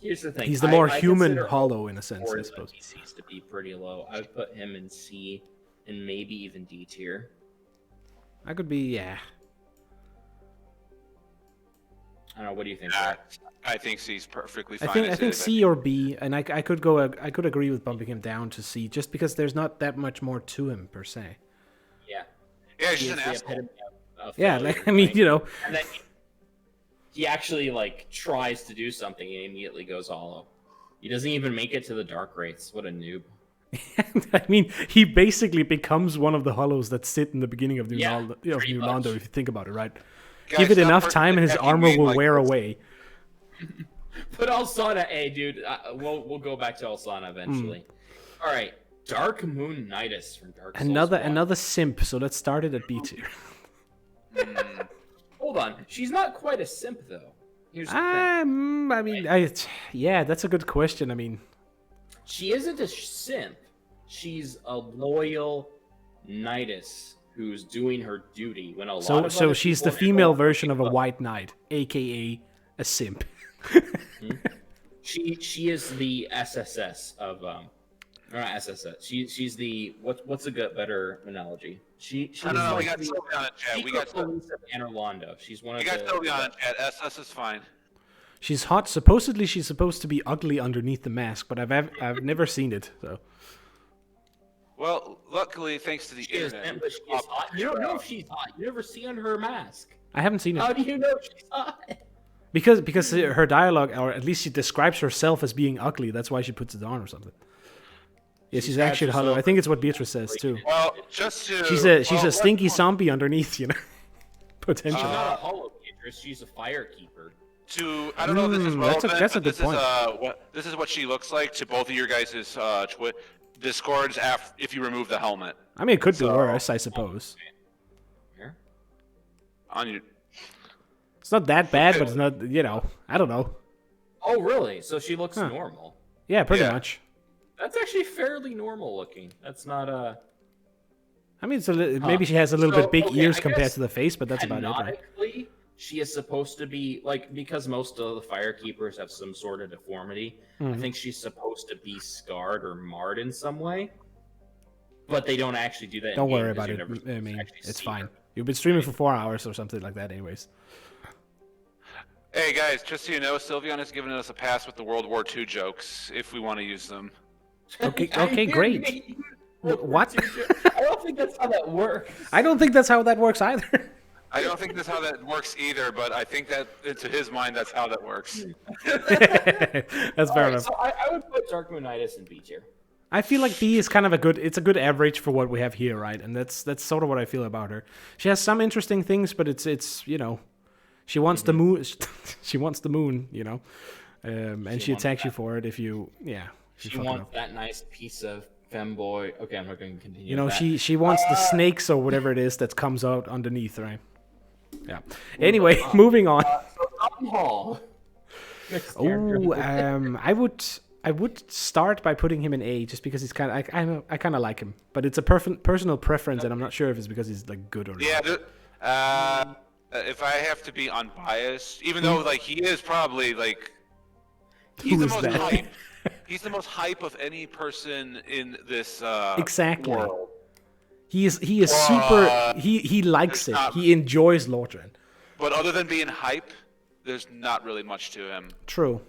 Here's the thing. He's the more human consider hollow in a sense, I Ford suppose. DCs to be pretty low. I would put him in C and maybe even D tier. I could be, yeah. I don't know. What do you think? I think C's perfectly fine. I think C or B, and I could agree with bumping him down to C just because there's not that much more to him per se. Yeah. Yeah, he's He just is an the asshole. epitome of Yeah, failure, like I mean, right? you know, And then he actually like tries to do something and immediately goes hollow. He doesn't even make it to the dark rates. What a noob. I mean, he basically becomes one of the hollows that sit in the beginning of New Londo, if you think about it, right? Guys, Give it stop enough time and his attacking armor me will like wear this. away. But Alsana, hey dude, we'll go back to Alsana eventually. All right, Dark Moon Nidus from Dark Souls 1. Another simp, so let's start it at B tier. Hold on, she's not quite a simp though. Here's the thing. I mean, that's a good question. I mean, She isn't a simp. She's a loyal Nidus who's doing her duty when a lot of so other she's the people female version of a white knight, aka a simp. She is the SSS of or not SSS. She's the what's a good better analogy? She's No, we like got the Sylvie on it, Chad. We secret got police of Anor Londo. She's one of we got the. Sylvie on it, Chad. SS is fine. She's hot. Supposedly, she's supposed to be ugly underneath the mask, but I've never seen it. So Well, luckily, thanks to the She is internet. simp, but she is hot. You don't know if she's hot. You never see on her mask. I haven't seen How it do you know she's hot? because her dialogue, or at least she describes herself as being ugly. That's why she puts it on or something. Yeah, she's actually hollow. I think it's what Beatrice says too. Well, just to She's a stinky zombie underneath, you know. Potentially. She's not a hollow Beatrice. She's a fire keeper. I don't know if this is relevant, that's a good point. This is what she looks like to both of your guys' discords if you remove the helmet. I mean, it could be worse, I suppose. Here? On your. It's not that bad, but it's not, you know, I don't know. Oh, really? So she looks normal. Yeah, pretty much. That's actually fairly normal looking. That's not a. I mean, maybe she has a little bit big ears I compared guess to the face, but that's about it, right? canonically, she is supposed to be like, because most of the fire keepers have some sort of deformity. I think she's supposed to be scarred or marred in some way, but they don't actually do that. Don't worry about it. I mean, it's fine. You've been streaming for 4 hours or something like that, anyways. Hey guys, just so you know, Sylveon has given us a pass with the World War II jokes if we want to use them. Okay, great. What? I don't think that's how that works. I don't think that's how that works either. I don't think that's how that works either, but I think that to his mind, that's how that works. That's fair enough. So I would put Dark Moonitis in B tier. I feel like B is kind of it's a good average for what we have here, right? And that's sort of what I feel about her. She has some interesting things, but it's you know, she wants the moon. She wants the moon, you know, and she attacks you for it if you, yeah. She wants that nice piece of femboy. Okay, I'm not going to continue. You know, she wants the snakes or whatever it is that comes out underneath, right? Yeah. Anyway, moving on. So Tom Hall. I would start by putting him in A just because he's kind of I kind of like him, but it's a personal preference, and I'm not sure if it's because he's like good or not. Yeah. If I have to be unbiased, even though like he is probably like he's the most hype. He's the most hype of any person in this exactly. world. He is super. He likes it. He enjoys Lordran. But other than being hype, there's not really much to him. True.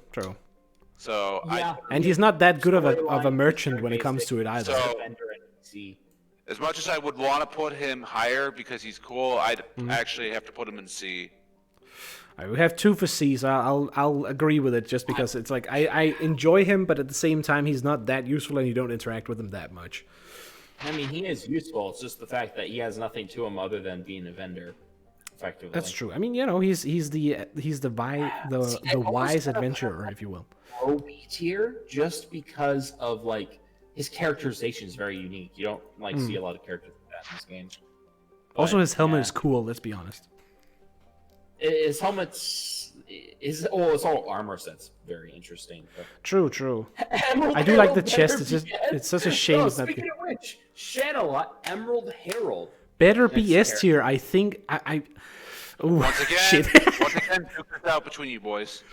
So yeah. And he's not that good of a merchant when it comes to it either. So, as much as I would want to put him higher because he's cool, I'd actually have to put him in C. Right, we have 2 for C, so I'll agree with it just because it's like I enjoy him, but at the same time he's not that useful and you don't interact with him that much. I mean, he is useful. It's just the fact that he has nothing to him other than being a vendor, effectively. That's true. I mean, you know, he's the wise adventurer, if you will. Low B tier, just because of like his characterization is very unique. You don't like see a lot of characters like that in this game. But, also, his helmet is cool. Let's be honest. His helmet's it's all armor sets. Very interesting. But... True. I do like the chest. It's such a shame that. Speaking of which, Shadowlot Emerald Herald. Better be S tier. I think Ooh, once again, shit. duke this out between you boys.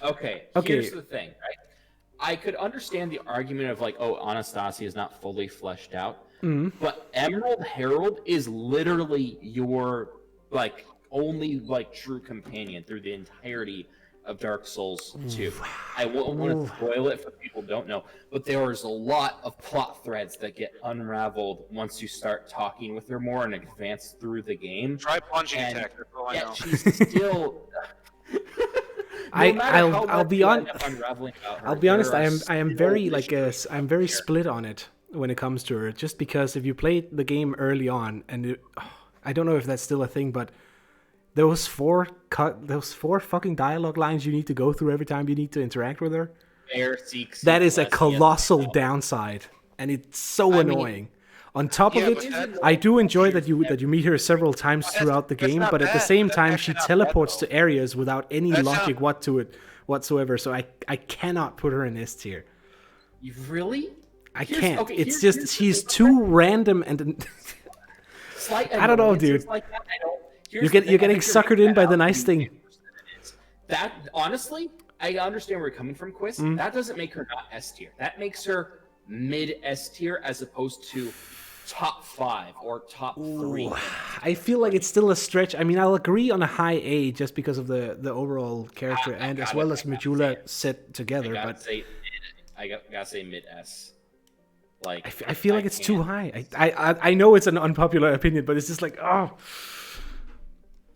Okay. Here's the thing, right? I could understand the argument of like, oh, Anastasia is not fully fleshed out, but Emerald Herald is literally your like only like true companion through the entirety of Dark Souls 2. I won't want to spoil it for people who don't know, but there is a lot of plot threads that get unraveled once you start talking with her more and advance through the game. Try punching attack. That's all I know. She's still. I'll be honest. I'll be honest. I am very I'm very split on it when it comes to her. Just because if you played the game early on, and I don't know if that's still a thing, but those four fucking dialogue lines you need to go through every time you need to interact with her. That is a colossal downside, and it's so annoying. On top of it, I do enjoy that you meet her several times throughout the game, but at the same time, she teleports to areas without any logic whatsoever. So I cannot put her in S tier. You really? I can't. Okay, it's just she's too random and. I don't know, dude. You're getting suckered in by the nice thing. That honestly, I understand where you're coming from, Quiz. That doesn't make her not S tier. That makes her mid S tier as opposed to top 5 or top 3. I feel like it's still a stretch. I mean, I'll agree on a high A just because of the overall character and as well as Majula set together. I gotta say mid S. Like I feel like it's too high. I know it's an unpopular opinion, but it's just like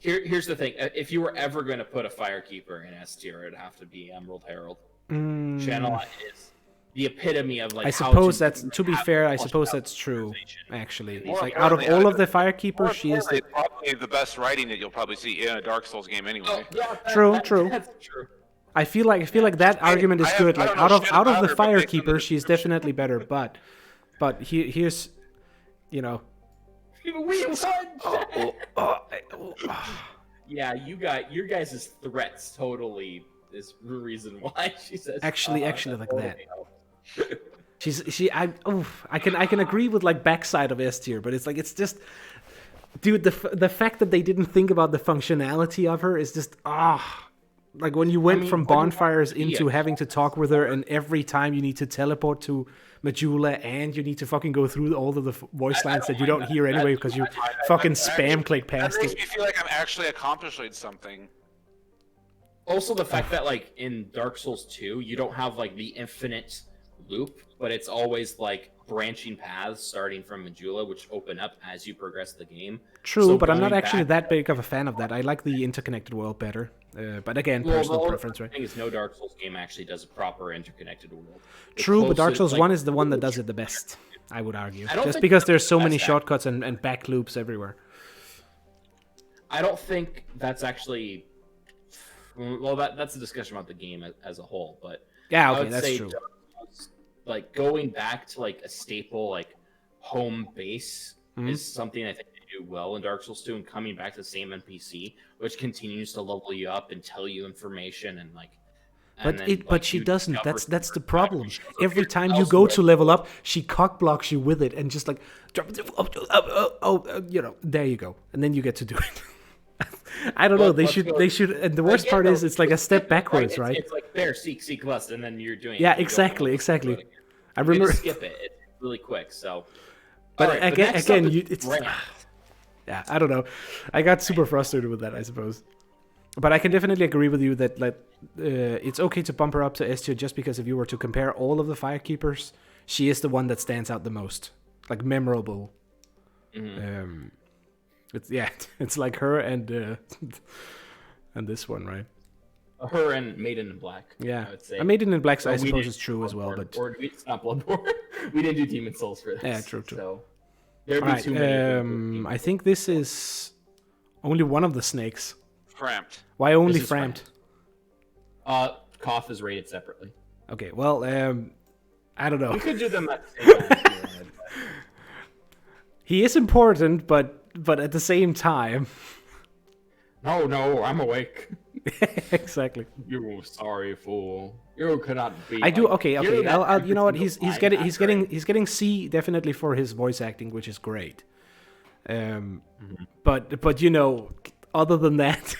Here's the thing: if you were ever going to put a Firekeeper in S tier, it'd have to be Emerald Herald. Channel is the epitome of like. I how suppose to that's to be fair. I suppose fleshed out that's true. characterization. Actually, And it's More like out of importantly, all of the Firekeepers, More she is importantly, the it's probably the best writing that you'll probably see in a Dark Souls game anyway. Oh, yeah, True. That's true. I feel like that argument is good. I Like don't know shit out of about the her, but based on the Firekeepers, she's description- definitely better. But here's, you know. We won. Oh, Yeah, your guys' threats totally is the reason why she says. Actually, like totally that. helps. I can agree with like backside of S tier, but it's just, dude, the fact that they didn't think about the functionality of her is just like when you went from bonfires into having to talk with her, and every time you need to teleport to Majula, and you need to fucking go through all of the voice lines that you don't hear anyway because you fucking spam click past That makes it. me feel like I'm actually accomplishing something. Also, the fact that like in Dark Souls 2, you don't have like the infinite loop, but it's always like branching paths starting from Majula, which open up as you progress the game. True, So but I'm not going actually back- that big of a fan of that. I like the interconnected world better. But again, personal preference, right? The thing is, no Dark Souls game actually does a proper interconnected world. The True, but Dark closest, Souls like, 1 is the one that does it the best, I would argue. I don't Just think because that's there's so the many best shortcuts and back loops everywhere. I don't think that's actually. Well, that's a discussion about the game as a whole, but Yeah, I okay, would that's say true. Dark Souls, like going back to like a staple like home base Mhm. is something I think they do well in Dark Souls 2, and coming back to the same NPC, which continues to level you up and tell you information and like. But she doesn't. That's the problem. shows up Every here time you go elsewhere. to level up, she cock blocks you with it and just like, you know, there you go, and then you get to do it. I don't know. Well, They let's should. go- They should. And the worst Again, part though, is, it's like a step backwards, It's, right? It's like there, seek lust, and then you're doing. Yeah, it. You don't exactly, wanna exactly. do it again. I You can remember. just skip it. It's really quick. So, But Alright, again, next up is it's Brand. yeah. I don't know. I got super frustrated with that, I suppose. But I can definitely agree with you that like it's okay to bump her up to S tier just because if you were to compare all of the Firekeepers, she is the one that stands out the most, like memorable. Mhm. It's like her and and this one, right? Her and Maiden in Black. Yeah, I would say. I Maiden in Black, I we suppose didn't is true as well, Bloodborne, but or it's not Bloodborne. We didn't do Demon Souls for this. Yeah, true. So there'd all be right. too many. I think this is only one of the snakes. Framped. Why only This is Framed? Koth is rated separately. Okay, well, I don't know. We could do them at the same time. if you wanted. He is important, but at the same time, No, I'm awake. exactly. You sorry fool. You cannot be. I do. like, Okay. you're that I'll, you know what? every He's single getting time he's after getting it. he's getting C definitely for his voice acting, which is great. But you know, other than that,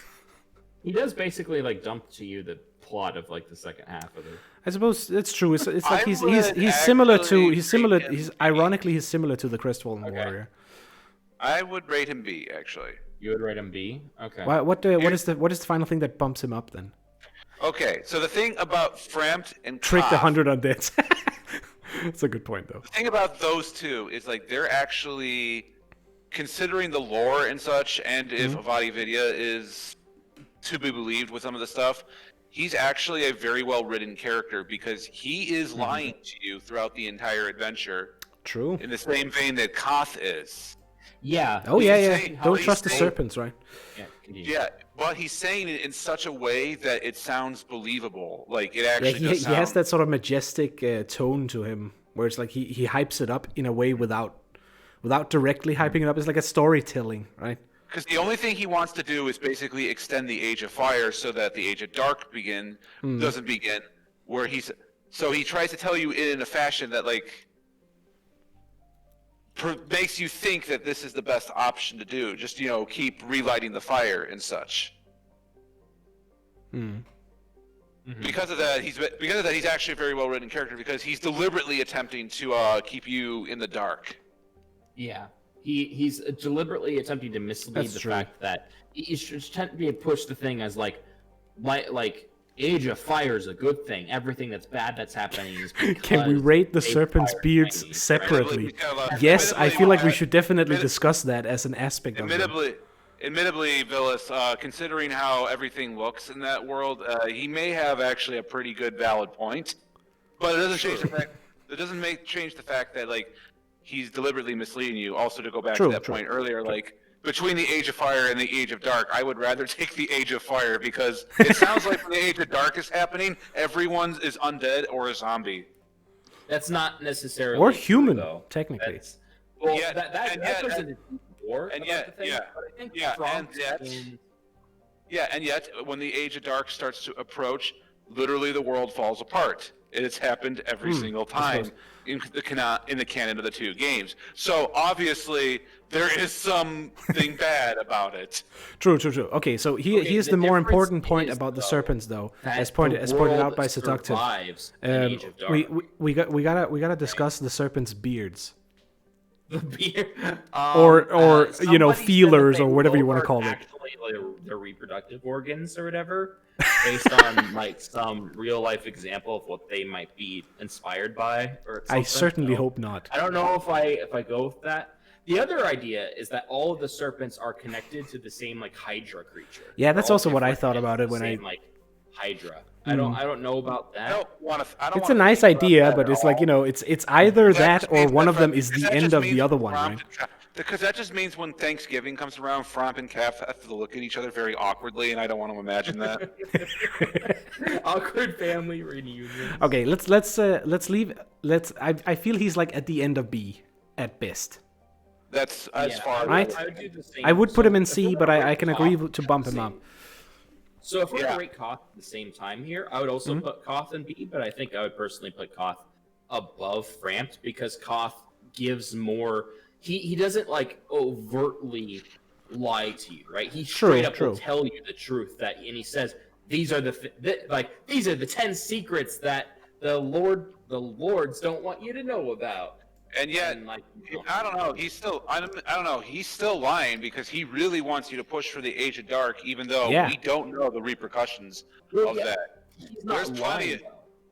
He does basically like dump to you the plot of like the second half of it. I suppose it's true. It's like I he's would similar to actually he's similar. rate him He's B. ironically he's similar to the Crestfallen Okay. Warrior. I would rate him B, actually. You would rate him B. Okay. What is the final thing that bumps him up then? Okay, so the thing about Framped and Trick the Koth- 100 undeads. That's a good point though. The thing about those two is like they're actually considering the lore and such, and if Avadi Vidya is to be believed with some of the stuff, he's actually a very well written character because he is lying to you throughout the entire adventure True. in the same vein that Koth is. Yeah. Oh He's yeah. saying how Don't he's trust the saying- serpents, right? Yeah. Continue. Yeah, but he's saying it in such a way that it sounds believable. Like it Yeah, actually he does sound... has that sort of majestic tone to him, where it's like he hypes it up in a way without directly hyping it up. It's like a storytelling, right? Because the only thing he wants to do is basically extend the Age of Fire so that the Age of Dark doesn't begin. Where so he tries to tell you in a fashion that like makes you think that this is the best option to do. Just keep relighting the fire and such. Because of that, he's actually a very well written character because he's deliberately attempting to keep you in the dark. Yeah. He's deliberately attempting to mislead That's the true. fact that he's trying to push the thing as like Age of Fire is a good thing. Everything that's bad that's happening is Can we because rate the Age of serpents' Fire is beards shiny, right? separately? Admittedly, Yes, I feel like we should definitely admit- discuss that as an aspect of it. Admittedly, Vileous, considering how everything looks in that world, he may have actually a pretty good valid point. But it doesn't change the fact. It doesn't change the fact that like he's deliberately misleading you. Also, to go back to that point earlier, like between the Age of Fire and the Age of Dark, I would rather take the Age of Fire because it sounds like when the Age of Dark is happening, everyone is undead or a zombie. That's not necessarily or human, true, though. technically. Well, Yeah, that goes into war. And about yet, the thing, yeah, but I think yeah, Trump and yet, when the Age of Dark starts to approach, literally the world falls apart. It's happened every single time in the canon of the two games. So obviously there is something bad about it. True. Okay, so here's the more important point about the serpents, though, as pointed out by Seductive. We gotta discuss the serpents' beards. The beard, or you know, feelers or whatever you want to call it. Actually, their reproductive organs or whatever, based on like some real life example of what they might be inspired by. Or something. I certainly hope not. I don't know if I go with that. The other idea is that all of the serpents are connected to the same like Hydra creature. Yeah, that's also what I thought about it when like Hydra. I don't know about that. It's a nice idea, but it's like, you know, it's either that or one of them is the end of the other one, right? Because that just means when Thanksgiving comes around, Fromp and Calf have to look at each other very awkwardly, and I don't want to imagine that. Awkward family reunion. Okay, let's leave. I feel he's like at the end of B at best. That's as far. Right? I would do the same. I would put him in C, but I can agree to bump him up. So if we're going to rate Koth at the same time here, I would also put Koth in B, but I think I would personally put Koth above Frampt because Koth gives more... He doesn't, like, overtly lie to you, right? He straight up will tell you the truth, and he says, these are these are the 10 secrets that the lords don't want you to know about. And yet, I don't know. I don't know. He's still lying because he really wants you to push for the Age of Dark, even though we don't know the repercussions of that. He's not lying.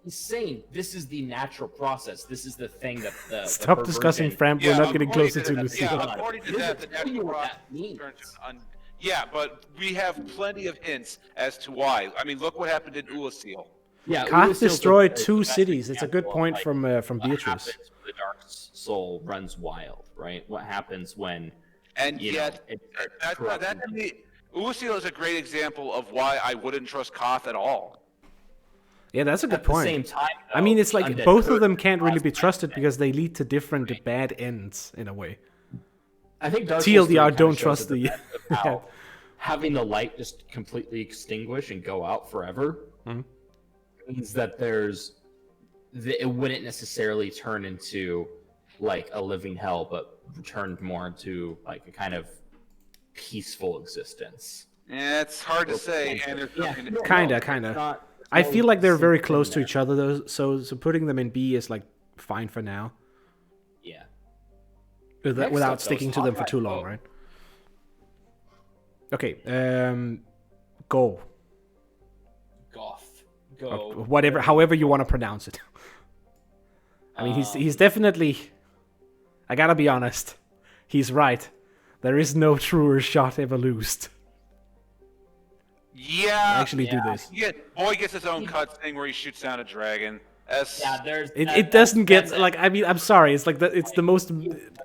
He's saying this is the natural process. This is the thing that the Stop discussing Frampt. We're not getting closer to Lucy. Yeah, according to that, the natural process turns yeah, but we have plenty of hints as to why. I mean, look what happened in Ulasil. Yeah, Koth destroyed 2 cities. It's a good point from Beatrice. The dark soul runs wild, right? What happens when? And yet, Ulasil is a great example of why I wouldn't trust Koth at all. Yeah, that's a good point. At the same time, though, I mean, it's like both of them can't really be trusted because they lead to different bad ends in a way. I think Dark TLDR, don't trust the having the light just completely extinguish and go out forever means that it wouldn't necessarily turn into like a living hell, but turned more into like a kind of peaceful existence. Yeah, it's hard to say. And Kinda. I feel like they're very close to each other, though. So putting them in B is like fine for now. Yeah. Without sticking to them for too long, right? Okay. Go. Goth. Go. Whatever, however you want to pronounce it. I mean, he's definitely. I gotta be honest. He's right. There is no truer shot ever loosed. Yeah. Actually, do this. Yeah, boy gets his own cutscene where he shoots down a dragon. It doesn't get like, I mean, I'm sorry. It's like it's the most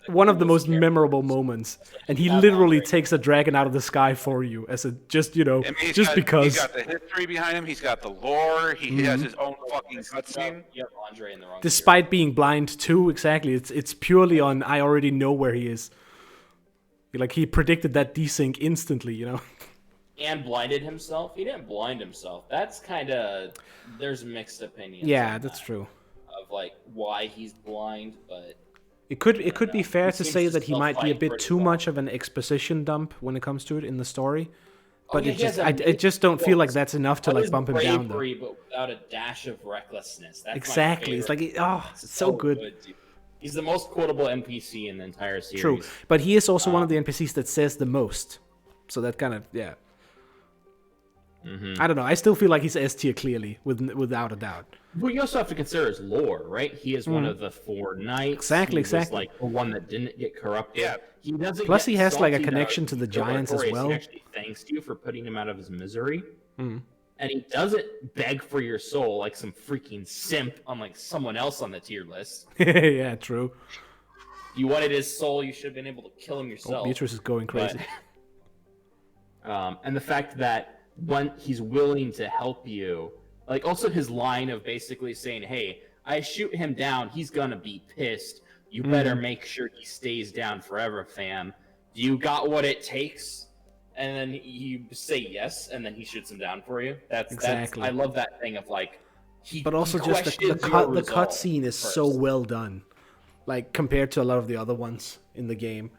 one of the most memorable moments, and he literally takes a dragon out of the sky for you as a just because. He's got the history behind him. He's got the lore. He has his own fucking cutscene. Andre in the wrong. Despite being blind too, exactly. It's purely on. I already know where he is. Like he predicted that desync instantly, you know. And blinded himself? He didn't blind himself. That's kind of... There's mixed opinions. Yeah, that's true. Of, like, why he's blind, but... It could be fair to say that he might be a bit too much of an exposition dump when it comes to it in the story. But I just don't feel like that's enough to, like, bump him down, though. But without a dash of recklessness. That's exactly. It's like, it's so good. He's the most quotable NPC in the entire series. True. But he is also one of the NPCs that says the most. So that kind of, yeah. I don't know. I still feel like he's S tier clearly, without a doubt. Well, you also have to consider his lore, right? He is one of the 4 knights. Exactly. Like the one that didn't get corrupted. Yeah. He doesn't. Plus, he has like a connection to the giants as well. He actually thanks you for putting him out of his misery. and he doesn't beg for your soul like some freaking simp on like someone else on the tier list. Yeah, true. You wanted his soul, you should have been able to kill him yourself. Oh, Beatrice is going crazy. But, and the fact that when he's willing to help you, like also his line of basically saying, "Hey, I shoot him down, he's gonna be pissed. You better make sure he stays down forever, fam. You got what it takes?" And then you say yes, and then he shoots him down for you. That's I love that thing of like but also just the cut scene is so well done, like compared to a lot of the other ones in the game.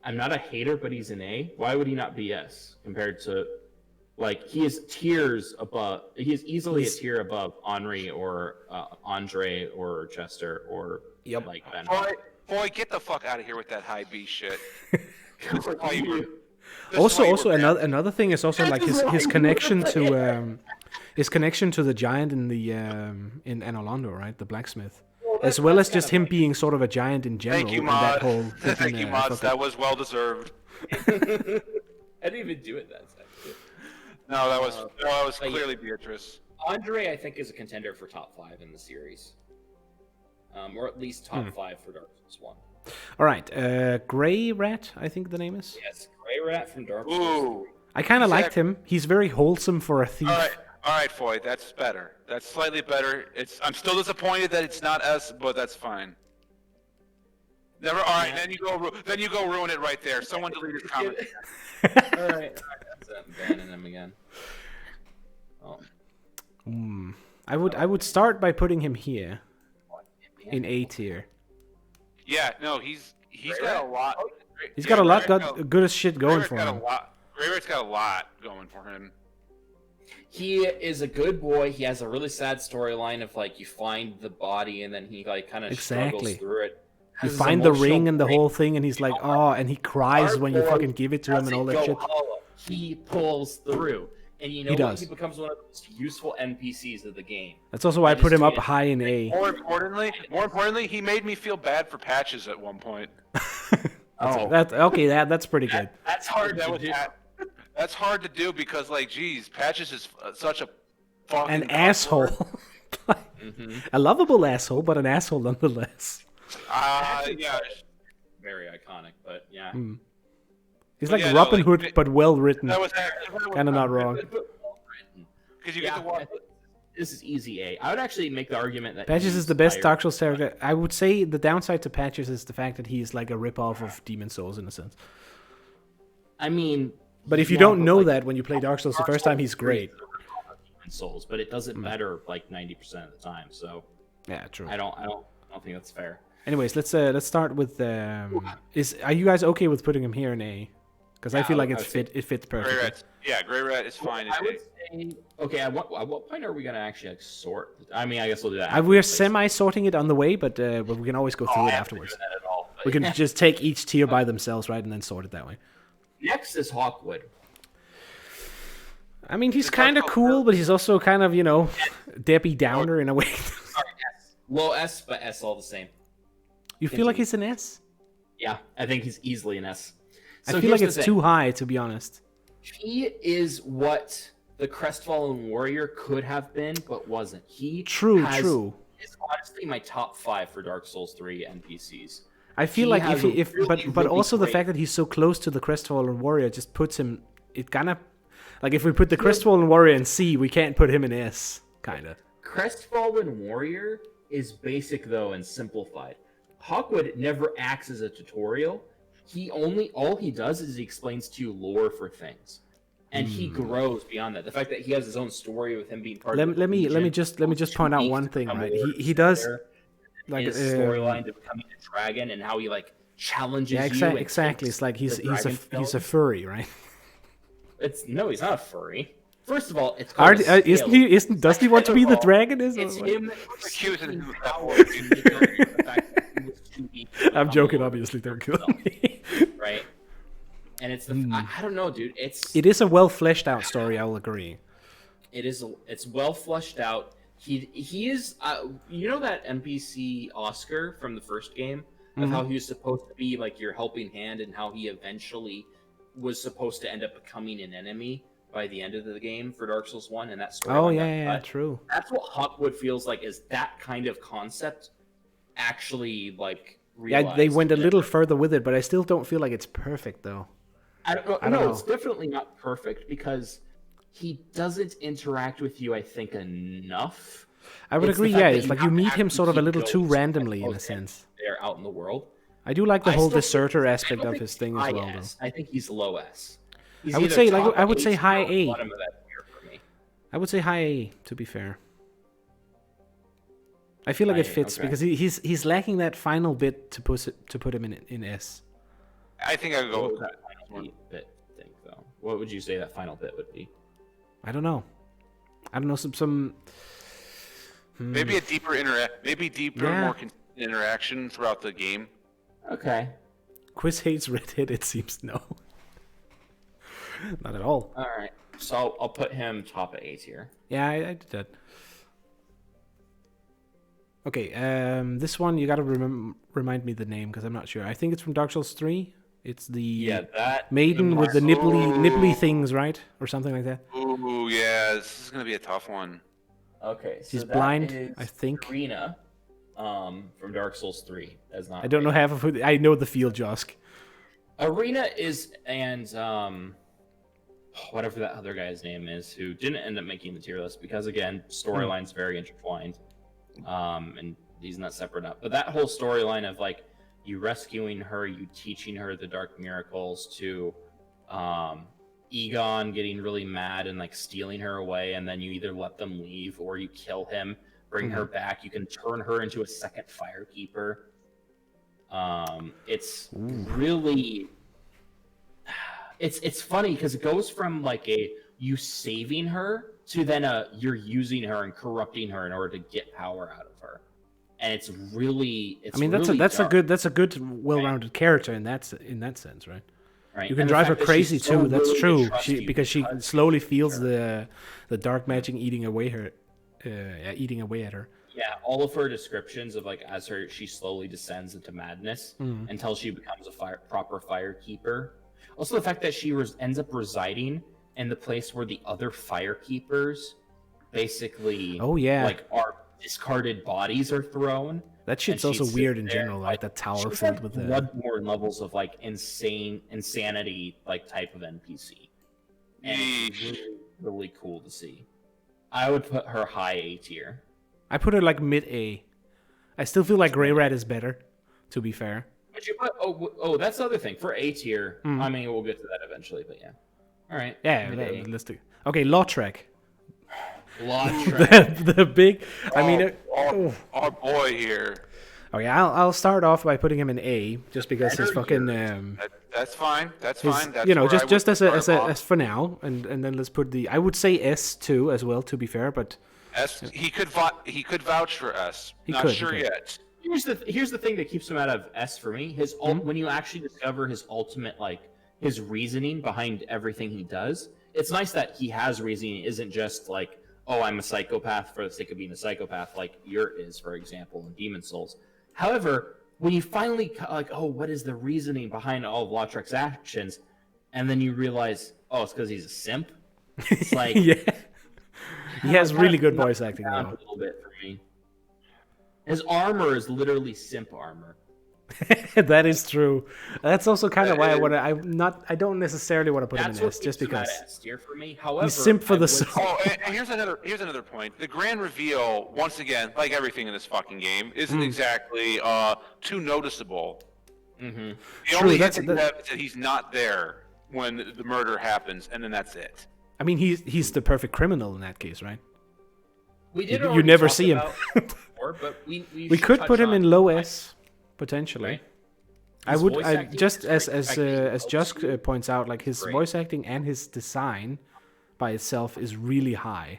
I'm not a hater, but he's an A. Why would he not be S compared to, like, he is tiers above. He is easily a tier above Henri or Andre or Chester or like Ben. Boy, get the fuck out of here with that high B shit. Also another thing is also like his connection to the giant in the in Anolondo, right? The blacksmith. As well as just him being sort of a giant in general. Thank you, Mod. Thank you, Mods. That was well deserved. I didn't even do it that time. No, that was clearly Beatrice. Andre, I think, is a contender for top 5 in the series, or at least top 5 for Dark Souls 1. All right, Grey Rat, I think the name is. Yes, Grey Rat from Dark Souls. Ooh, I kind of liked him. He's very wholesome for a thief. All right, Foy, that's better. That's slightly better. I'm still disappointed that it's not S, but that's fine. Never. All right, then you go ruin it right there. Someone delete his comment. All right, I'm banning him again. Oh. I would start by putting him here in A tier. Yeah, no, he's got a lot. He's got a lot good as shit going for him. Grey Rat's got a lot going for him. He is a good boy. He has a really sad storyline of like you find the body and then he like kind of struggles through it. You find the ring and the whole thing, and he's like, oh, and he cries when you fucking give it to him and all that shit. He pulls through, and you know what? He becomes one of the most useful NPCs of the game. That's also why I put him up high in A. More importantly, he made me feel bad for Patches at one point. That's pretty good. That's hard to do. That's hard to do because, like, geez, Patches is such a fucking an asshole. A lovable asshole, but an asshole nonetheless. Yeah. Very iconic, but yeah. He's like Robin Hood, but well written. Kind of not wrong. Because you get to watch. This is easy A. I would actually make the argument that Patches is the best Dark Souls character. I would say the downside to Patches is the fact that he's like a ripoff of Demon Souls in a sense. I mean, but if you don't know that when you play Dark Souls the first time, he's great. Demon Souls, but it doesn't matter like 90% of the time. So yeah, true. I don't think that's fair. Anyways, let's start with are you guys okay with putting him here in A? Because I feel like it fits perfectly. Grey Rat is fine. I would say, okay, at what point are we gonna actually like sort? I mean, I guess we'll do that. We're semi-sorting it on the way, but we can always go through it afterwards. We can just take each tier by themselves, right, and then sort it that way. Next is Hawkwood. I mean, he's kind of cool, but he's also kind of, Debbie Downer in a way. Sorry, S. Low S, but S all the same. You feel like he's an S? Yeah, I think he's easily an S. So I feel like it's too high, to be honest. He is what the Crestfallen Warrior could have been, but wasn't. True. Is honestly my top 5 for Dark Souls 3 NPCs. I feel like but also the fact that he's so close to the Crestfallen Warrior just puts him. It kind of like if we put the Crestfallen Warrior in C, we can't put him in S, kind of. Crestfallen Warrior is basic though and simplified. Hawkwood never acts as a tutorial. All he does is he explains to you lore for things, and he grows beyond that. The fact that he has his own story with him being part of the Legion, let me just point out one thing, right? He does like his storyline to becoming a dragon and how he like challenges you. Exactly. It's like he's a furry, right? He's not a furry. First of all, it's called doesn't he want to be the dragon? It's him accusing him I'm joking, obviously. Don't kill me. Right, and it's I don't know, dude. It is a well fleshed out story. I'll agree. It's well fleshed out. He is that NPC Oscar from the first game of how he was supposed to be like your helping hand and how he eventually was supposed to end up becoming an enemy by the end of the game for Dark Souls 1, and that story. Oh, yeah, true. That's what Hawkwood feels like, is that kind of concept actually, like, realized. Yeah, they went a little further with it, but I still don't feel like it's perfect, though. I don't know. It's definitely not perfect because he doesn't interact with you, I think, enough. I would agree, yeah. It's like you meet him sort of a little too randomly, in a sense. They're out in the world. I do like the whole deserter aspect of his thing as well, though. I think he's low S. I would say high A. I would say high A, to be fair. I feel like it fits because he's lacking that final bit to put him in S. I think I would go with that final bit thing, though. What would you say that final bit would be? I don't know. Some maybe a deeper more consistent interaction throughout the game. Okay. Quiz hates redhead, it seems. No. Not at all. Alright. So I'll put him top of A tier. Yeah, I did that. Okay, this one you gotta remind me the name because I'm not sure. I think it's from Dark Souls 3. It's the maiden with the nibbly things, right? Or something like that. Ooh, yeah, this is gonna be a tough one. Okay, so she's blind, I think. Irina, from Dark Souls 3. That's not. I don't know half of it. I know the field, Josk. Irina is, and whatever that other guy's name is, who didn't end up making the tier list because, again, storyline's very intertwined, and he's not separate up. But that whole storyline of, like, you rescuing her, you teaching her the dark miracles, to Egon getting really mad and, like, stealing her away, and then you either let them leave or you kill him, bring her back. You can turn her into a second Firekeeper. It's really... It's funny because it goes from, like, you saving her to then you're using her and corrupting her in order to get power out of her. And it's really, that's a good well-rounded character in that sense, right? Right. You can drive her crazy too. That's true. Because she slowly feels the dark magic eating away at her. Yeah, all of her descriptions of, like, she slowly descends into madness until she becomes a proper Firekeeper. Also, the fact that she ends up residing in the place where the other Firekeepers basically, like, our discarded bodies are thrown. That shit's also weird in general, like the tower filled with Bloodborne levels of, like, insanity, like, type of NPC. And it's really, really cool to see. I would put her high A tier. I put her like mid A. I still feel like Grey Rat is better, to be fair. Would you put, that's the other thing. For A tier, I mean, we'll get to that eventually, but yeah. All right. Yeah, let's do it. Okay, Lautrec. the big... Our boy here. Okay, I'll start off by putting him in A, just because his fucking... that's fine. That's fine. That's just as for now, and then let's put the... I would say S too, as well, to be fair, but... S. He could vouch for S. Not sure yet. Here's the thing that keeps him out of S for me. When you actually discover his ultimate, like, his reasoning behind everything he does, it's nice that he has reasoning. It isn't just like, oh, I'm a psychopath for the sake of being a psychopath, like Yurt is, for example, in Demon Souls. However, when you finally, like, oh, what is the reasoning behind all of Lautrec's actions, and then you realize, oh, it's because he's a simp. It's like, yeah, he has really good voice acting a little bit for me. His armor is literally simp armor. That is true. That's also kind of why I don't necessarily want to put him in S, just because for me. However, he's simp for the soul. Oh, and here's another point. The grand reveal, once again, like everything in this fucking game, isn't exactly too noticeable. Mm-hmm. The only hint is that he's not there when the murder happens, and then that's it. I mean, he's the perfect criminal in that case, right? You never see him. Before, but we could put him in low S. Potentially, right. I just as Jusk points out, like his voice acting and his design by itself is really high.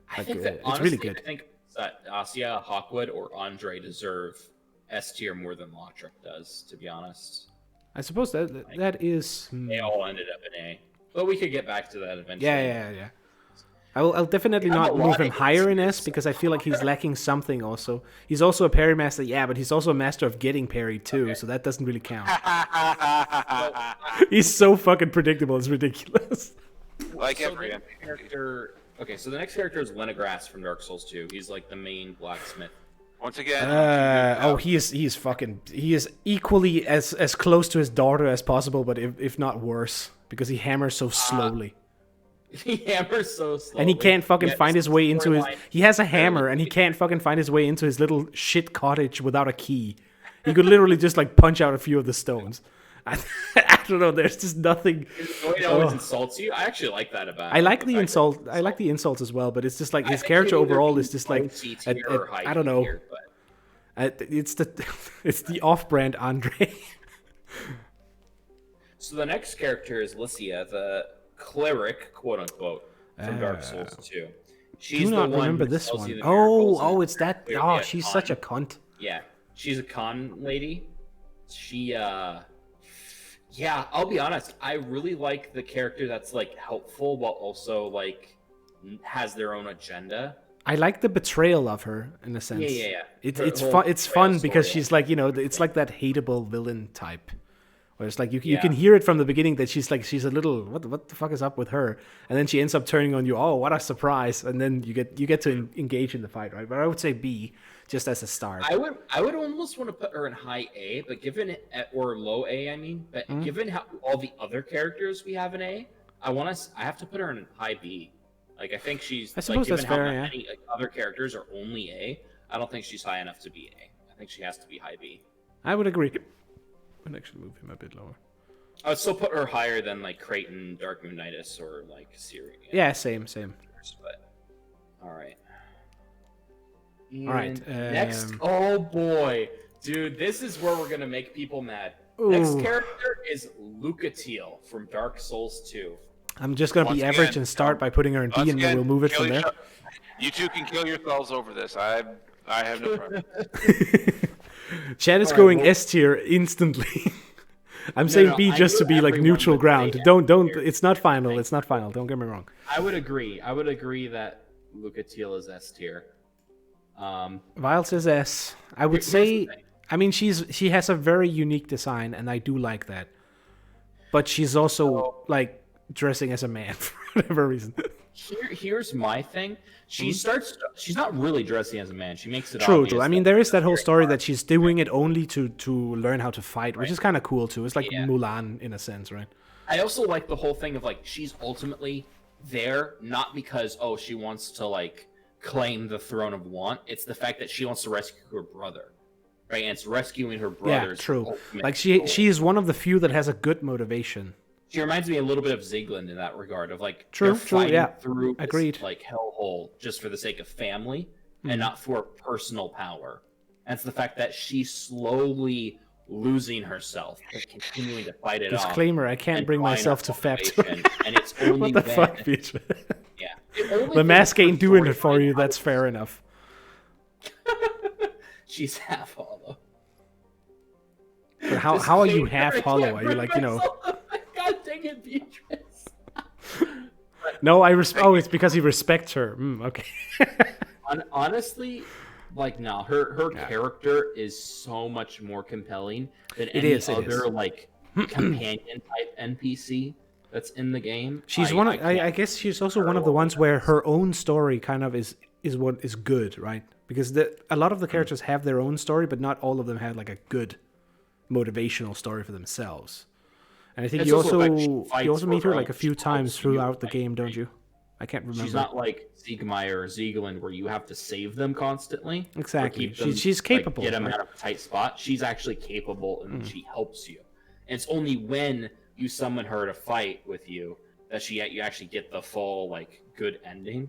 I think that, honestly, it's really good. I think that Asya, Hawkwood, or Andre deserve S tier more than Lautrec does. To be honest, I suppose that is. They all ended up in A, but we could get back to that eventually. Yeah. I'll definitely not move him higher in S because I feel like he's lacking something also. He's also a parry master, but he's also a master of getting parried too, so that doesn't really count. He's so fucking predictable, it's ridiculous. Like so every the NPC. next character. Okay, so the next character is Lenegras from Dark Souls 2. He's like the main blacksmith. Once again, he is equally as close to his daughter as possible, but if not worse, because he hammers so slowly. He hammers so slowly. And he can't fucking find his way into his... storyline- He has a hammer, and he can't fucking find his way into his little shit cottage without a key. He could literally just, like, punch out a few of the stones. I don't know, there's just nothing... The way he always insults you, I actually like that about him. I like the insult. I like the insults as well, but it's just like his character overall is just like... I don't know. It's the off-brand Andre. So the next character is Lycia, the cleric, quote unquote, from Dark Souls 2. She's Do not remember this one. Oh, it's that. Oh, she's such a cunt. Yeah, she's a con lady. She, yeah, I'll be honest. I really like the character that's like helpful, while also like has their own agenda. I like the betrayal of her in a sense. Yeah. It's fun. It's fun because she's like, it's like that hateable villain type. Where it's like you can hear it from the beginning that she's a little what the fuck is up with her, and then she ends up turning on you. Oh, what a surprise! And then you get to engage in the fight, right? But I would say B just as a start. I would almost want to put her in high A, but given or low A, I mean, but given how all the other characters we have in A, I have to put her in high B. Like I think she's. I suppose that's fair. Yeah. Many other characters are only A. I don't think she's high enough to be A. I think she has to be high B. I would agree. I'd actually move him a bit lower. I would still put her higher than like Creighton, Dark Moonitis, or like Siri. Yeah, same. But all right. All right. Next, oh boy, dude, this is where we're gonna make people mad. Ooh. Next character is Lucatiel from Dark Souls 2. I'm just gonna be average and start by putting her in B, and then we'll move it from there. You two can kill yourselves over this. I have no problem. Chad is going S tier instantly. I'm saying B just to be like neutral ground. Don't. It's not final. It's not final. Don't get me wrong. I would agree that Lucatiel is S tier. Vile says S. I would say. I mean, she has a very unique design, and I do like that. But she's also like dressing as a man for whatever reason. Here's my thing. She's not really dressing as a man. She makes it true. obvious. I mean, there is that whole story that she's doing it only to learn how to fight, which is kind of cool too. It's like Mulan in a sense, right? I also like the whole thing of like she's ultimately there not because she wants to like claim the throne of Want. It's the fact that she wants to rescue her brother, right? And it's rescuing her brother's. Yeah, true. Like she is one of the few that has a good motivation. She reminds me a little bit of Zieglin in that regard of like true, yeah, through agreed. This, like hellhole just for the sake of family and not for personal power. And it's the fact that she's slowly losing herself but continuing to fight it off. Disclaimer: I can't bring myself to FEP. And it's only what the fuck, bitch? Yeah, the mask ain't doing it for you. That's fair enough. She's half hollow. But how are you half hollow? Are you like God dang it, Beatrice. No, it's because he respects her. Okay. Honestly, like no, her character is so much more compelling than other like companion type NPC that's in the game. She's I guess she's also one of the ones where her own story kind of is what is good, right? Because a lot of the characters have their own story, but not all of them have like a good motivational story for themselves. And I think you also meet her like a few times throughout the game, don't you? I can't remember. She's not like Siegmeyer or Zieglin where you have to save them constantly. Exactly. She's capable. Get them out of a tight spot. She's actually capable and she helps you. And it's only when you summon her to fight with you that you actually get the full like good ending.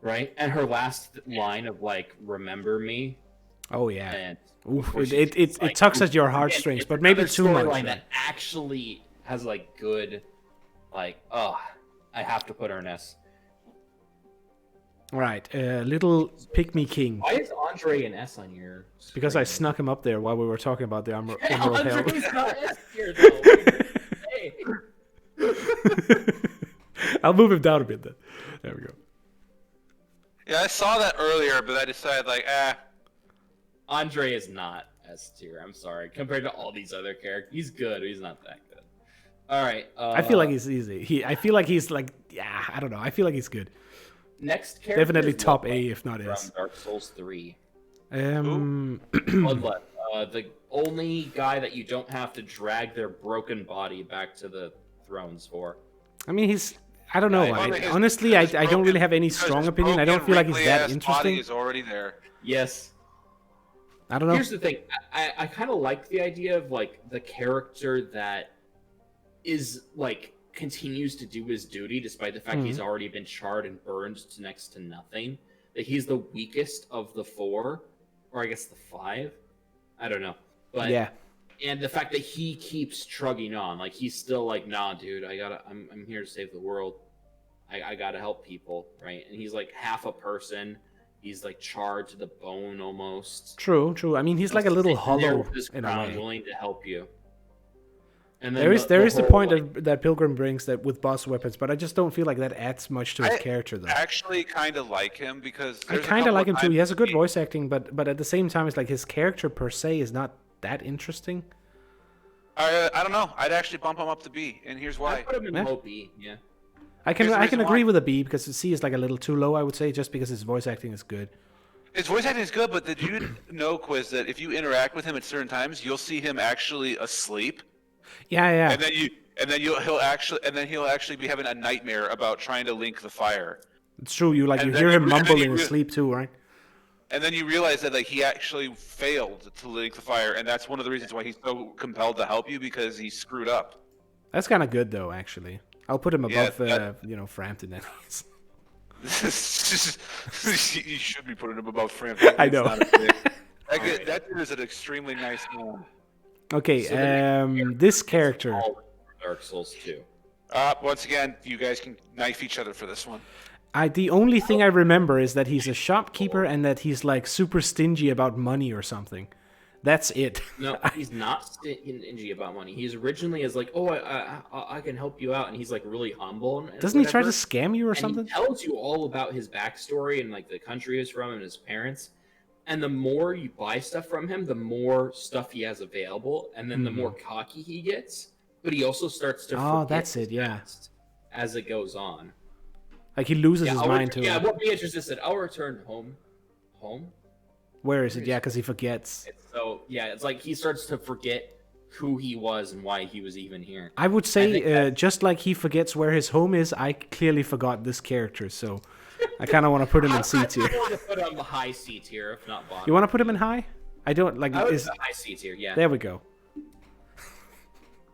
Right? And her last line of like remember me. Oh yeah. And it tugs at your heartstrings, but maybe too much. Line that actually has like good, like I have to put her in S. Right, little pigmy king. Why is Andre an S on your screen? Because I snuck him up there while we were talking about the Emerald Hill. Andre's not S here though. Hey. I'll move him down a bit then. There we go. Yeah, I saw that earlier, but I decided Andre is not S tier. I'm sorry. Compared to all these other characters, he's good. He's not that good. All right. I feel like he's easy. I feel like he's like, yeah, I don't know. I feel like he's good. Next character Definitely is top Bloodlust A, if not from S. Dark Souls 3. Um, Bloodlust, the only guy that you don't have to drag their broken body back to the thrones for. I mean, he's. I don't know. Honestly, I don't really have any strong opinion. I don't feel like he's that interesting. Body is already there. Yes. I don't know. Here's the thing. I kind of like the idea of like the character that is like continues to do his duty despite the fact he's already been charred and burned to next to nothing. That he's the weakest of the 4, or I guess the 5. I don't know. But yeah. And the fact that he keeps trugging on, like he's still like, nah, dude, I'm here to save the world. I gotta help people, right? And he's like half a person. He's like charred to the bone almost. True. I mean, he's like a little hollow in a way. Willing to help you. And then there is the point that Pilgrim brings that with boss weapons, but I just don't feel like that adds much to his character, though. I actually kind of like him because I kind of like him too. He has a good voice acting, but at the same time, it's like his character per se is not that interesting. I don't know. I'd actually bump him up to B, and here's why. I'd put him in low B. Yeah. I can agree with a B because C is like a little too low, I would say, just because his voice acting is good. His voice acting is good, but did you know, Quiz, that if you interact with him at certain times, you'll see him actually asleep? Yeah. And then he'll actually be having a nightmare about trying to link the fire. It's true. You hear him mumble in his sleep too, right? And then you realize that like he actually failed to link the fire, and that's one of the reasons why he's so compelled to help you, because he screwed up. That's kind of good, though. Actually, I'll put him above, Frampton. You should be putting him above Frampton. I know. That dude is an extremely nice man. Okay, so this character. Dark Souls 2. Once again, you guys can knife each other for this one. The only thing I remember is that he's a shopkeeper and that he's like super stingy about money or something. That's it. No, he's not stingy about money. He's originally as like, oh, I can help you out, and he's like really humble. And doesn't he try to scam you or something? He tells you all about his backstory and like the country he's from and his parents. And the more you buy stuff from him, the more stuff he has available, and then the more cocky he gets. But he also starts to forget that's it, yeah. as it goes on. Like he loses his mind to it. Yeah, what Beatrice just said, I'll return home. Where is it? Yeah, because he forgets. It's like he starts to forget who he was and why he was even here. I would say, just like he forgets where his home is, I clearly forgot this character, so I kind of want to put him in C tier. I want to put him high C tier, if not bottom. You want to put him in high? I don't like. I would put high C tier, yeah. There we go.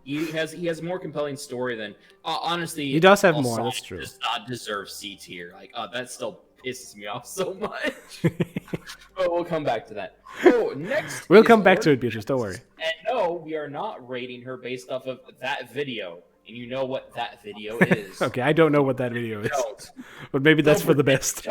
He has more compelling story than honestly. He does have more. That's true. Does not deserve C tier. Like, that still pisses me off so much. But we'll come back to that. Oh, next. We'll come back to it, Beatrice. Don't worry. And no, we are not rating her based off of that video. And you know what that video is. Okay, I don't know what that video is. But maybe that's for the best.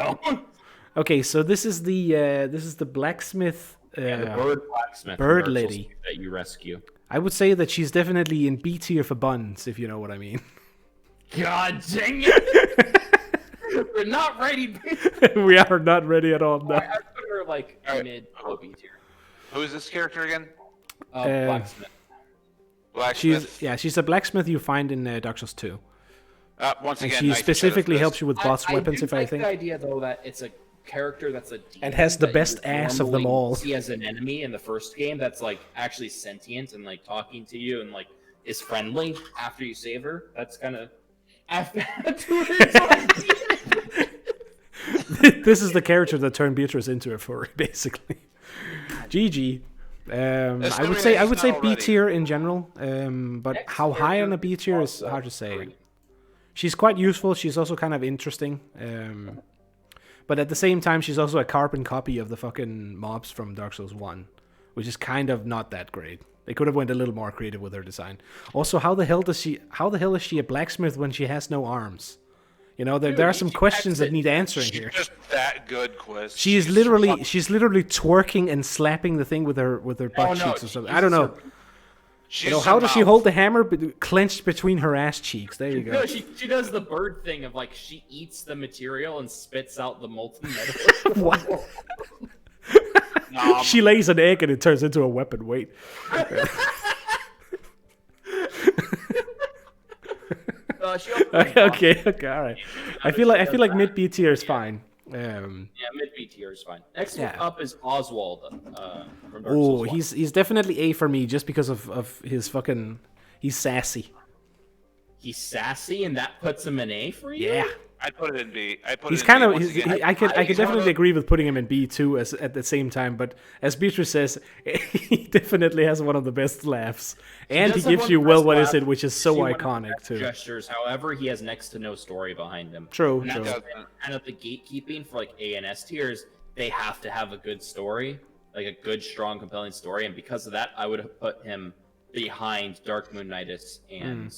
Okay, so this is the blacksmith. The blacksmith. Bird lady that you rescue. I would say that she's definitely in B tier for buns, if you know what I mean. God dang it! We're not ready. We are not ready at all. No. I put her like mid B tier. Who is this character again? Blacksmith. She's a blacksmith you find in Dark Souls 2. Once and again, she specifically helps you with boss weapons, if I think. The idea though that it's a character that's a demon and has the best ass of them all. See as an enemy in the first game that's like actually sentient and like talking to you and like is friendly after you save her. That's kind of This is the character that turned Beatrice into a furry, basically. GG. I would say B tier in general, but how high on a B tier is hard to say. She's quite useful. She's also kind of interesting. But at the same time, she's also a carbon copy of the fucking mobs from Dark Souls 1, which is kind of not that great. They could have went a little more creative with her design. Also, how the hell is she a blacksmith when she has no arms? You know, there are some questions that need answering here. She's just that good, Quiz. She's literally twerking and slapping the thing with her butt cheeks or something. I don't know. How does she hold the hammer clenched between her ass cheeks? There you go. No, she does the bird thing of like she eats the material and spits out the molten metal. What? She lays an egg and it turns into a weapon. Wait. She upgrades Okay, all right. I feel like mid B tier is fine. Yeah, mid B tier is fine. Next Yeah. one up is Oswald from Dark Oh, Souls 1. he's definitely A for me just because of his fucking. He's sassy. He's sassy, and that puts him in A for you? Yeah. I'd put it in B. He's kind of. I could he's one of definitely those- agree with putting him in B too, as at the same time. But as Beatrice says, he definitely has one of the best laughs, and he does have gives one you of the well, best what is laughs. it, which is so See one of the iconic best too. Gestures. However, he has next to no story behind him. True, And true. that's kind of the gatekeeping for like A and S tiers. They have to have a good story, like a good, strong, compelling story, and because of that, I would have put him behind Dark Moon Knightus and.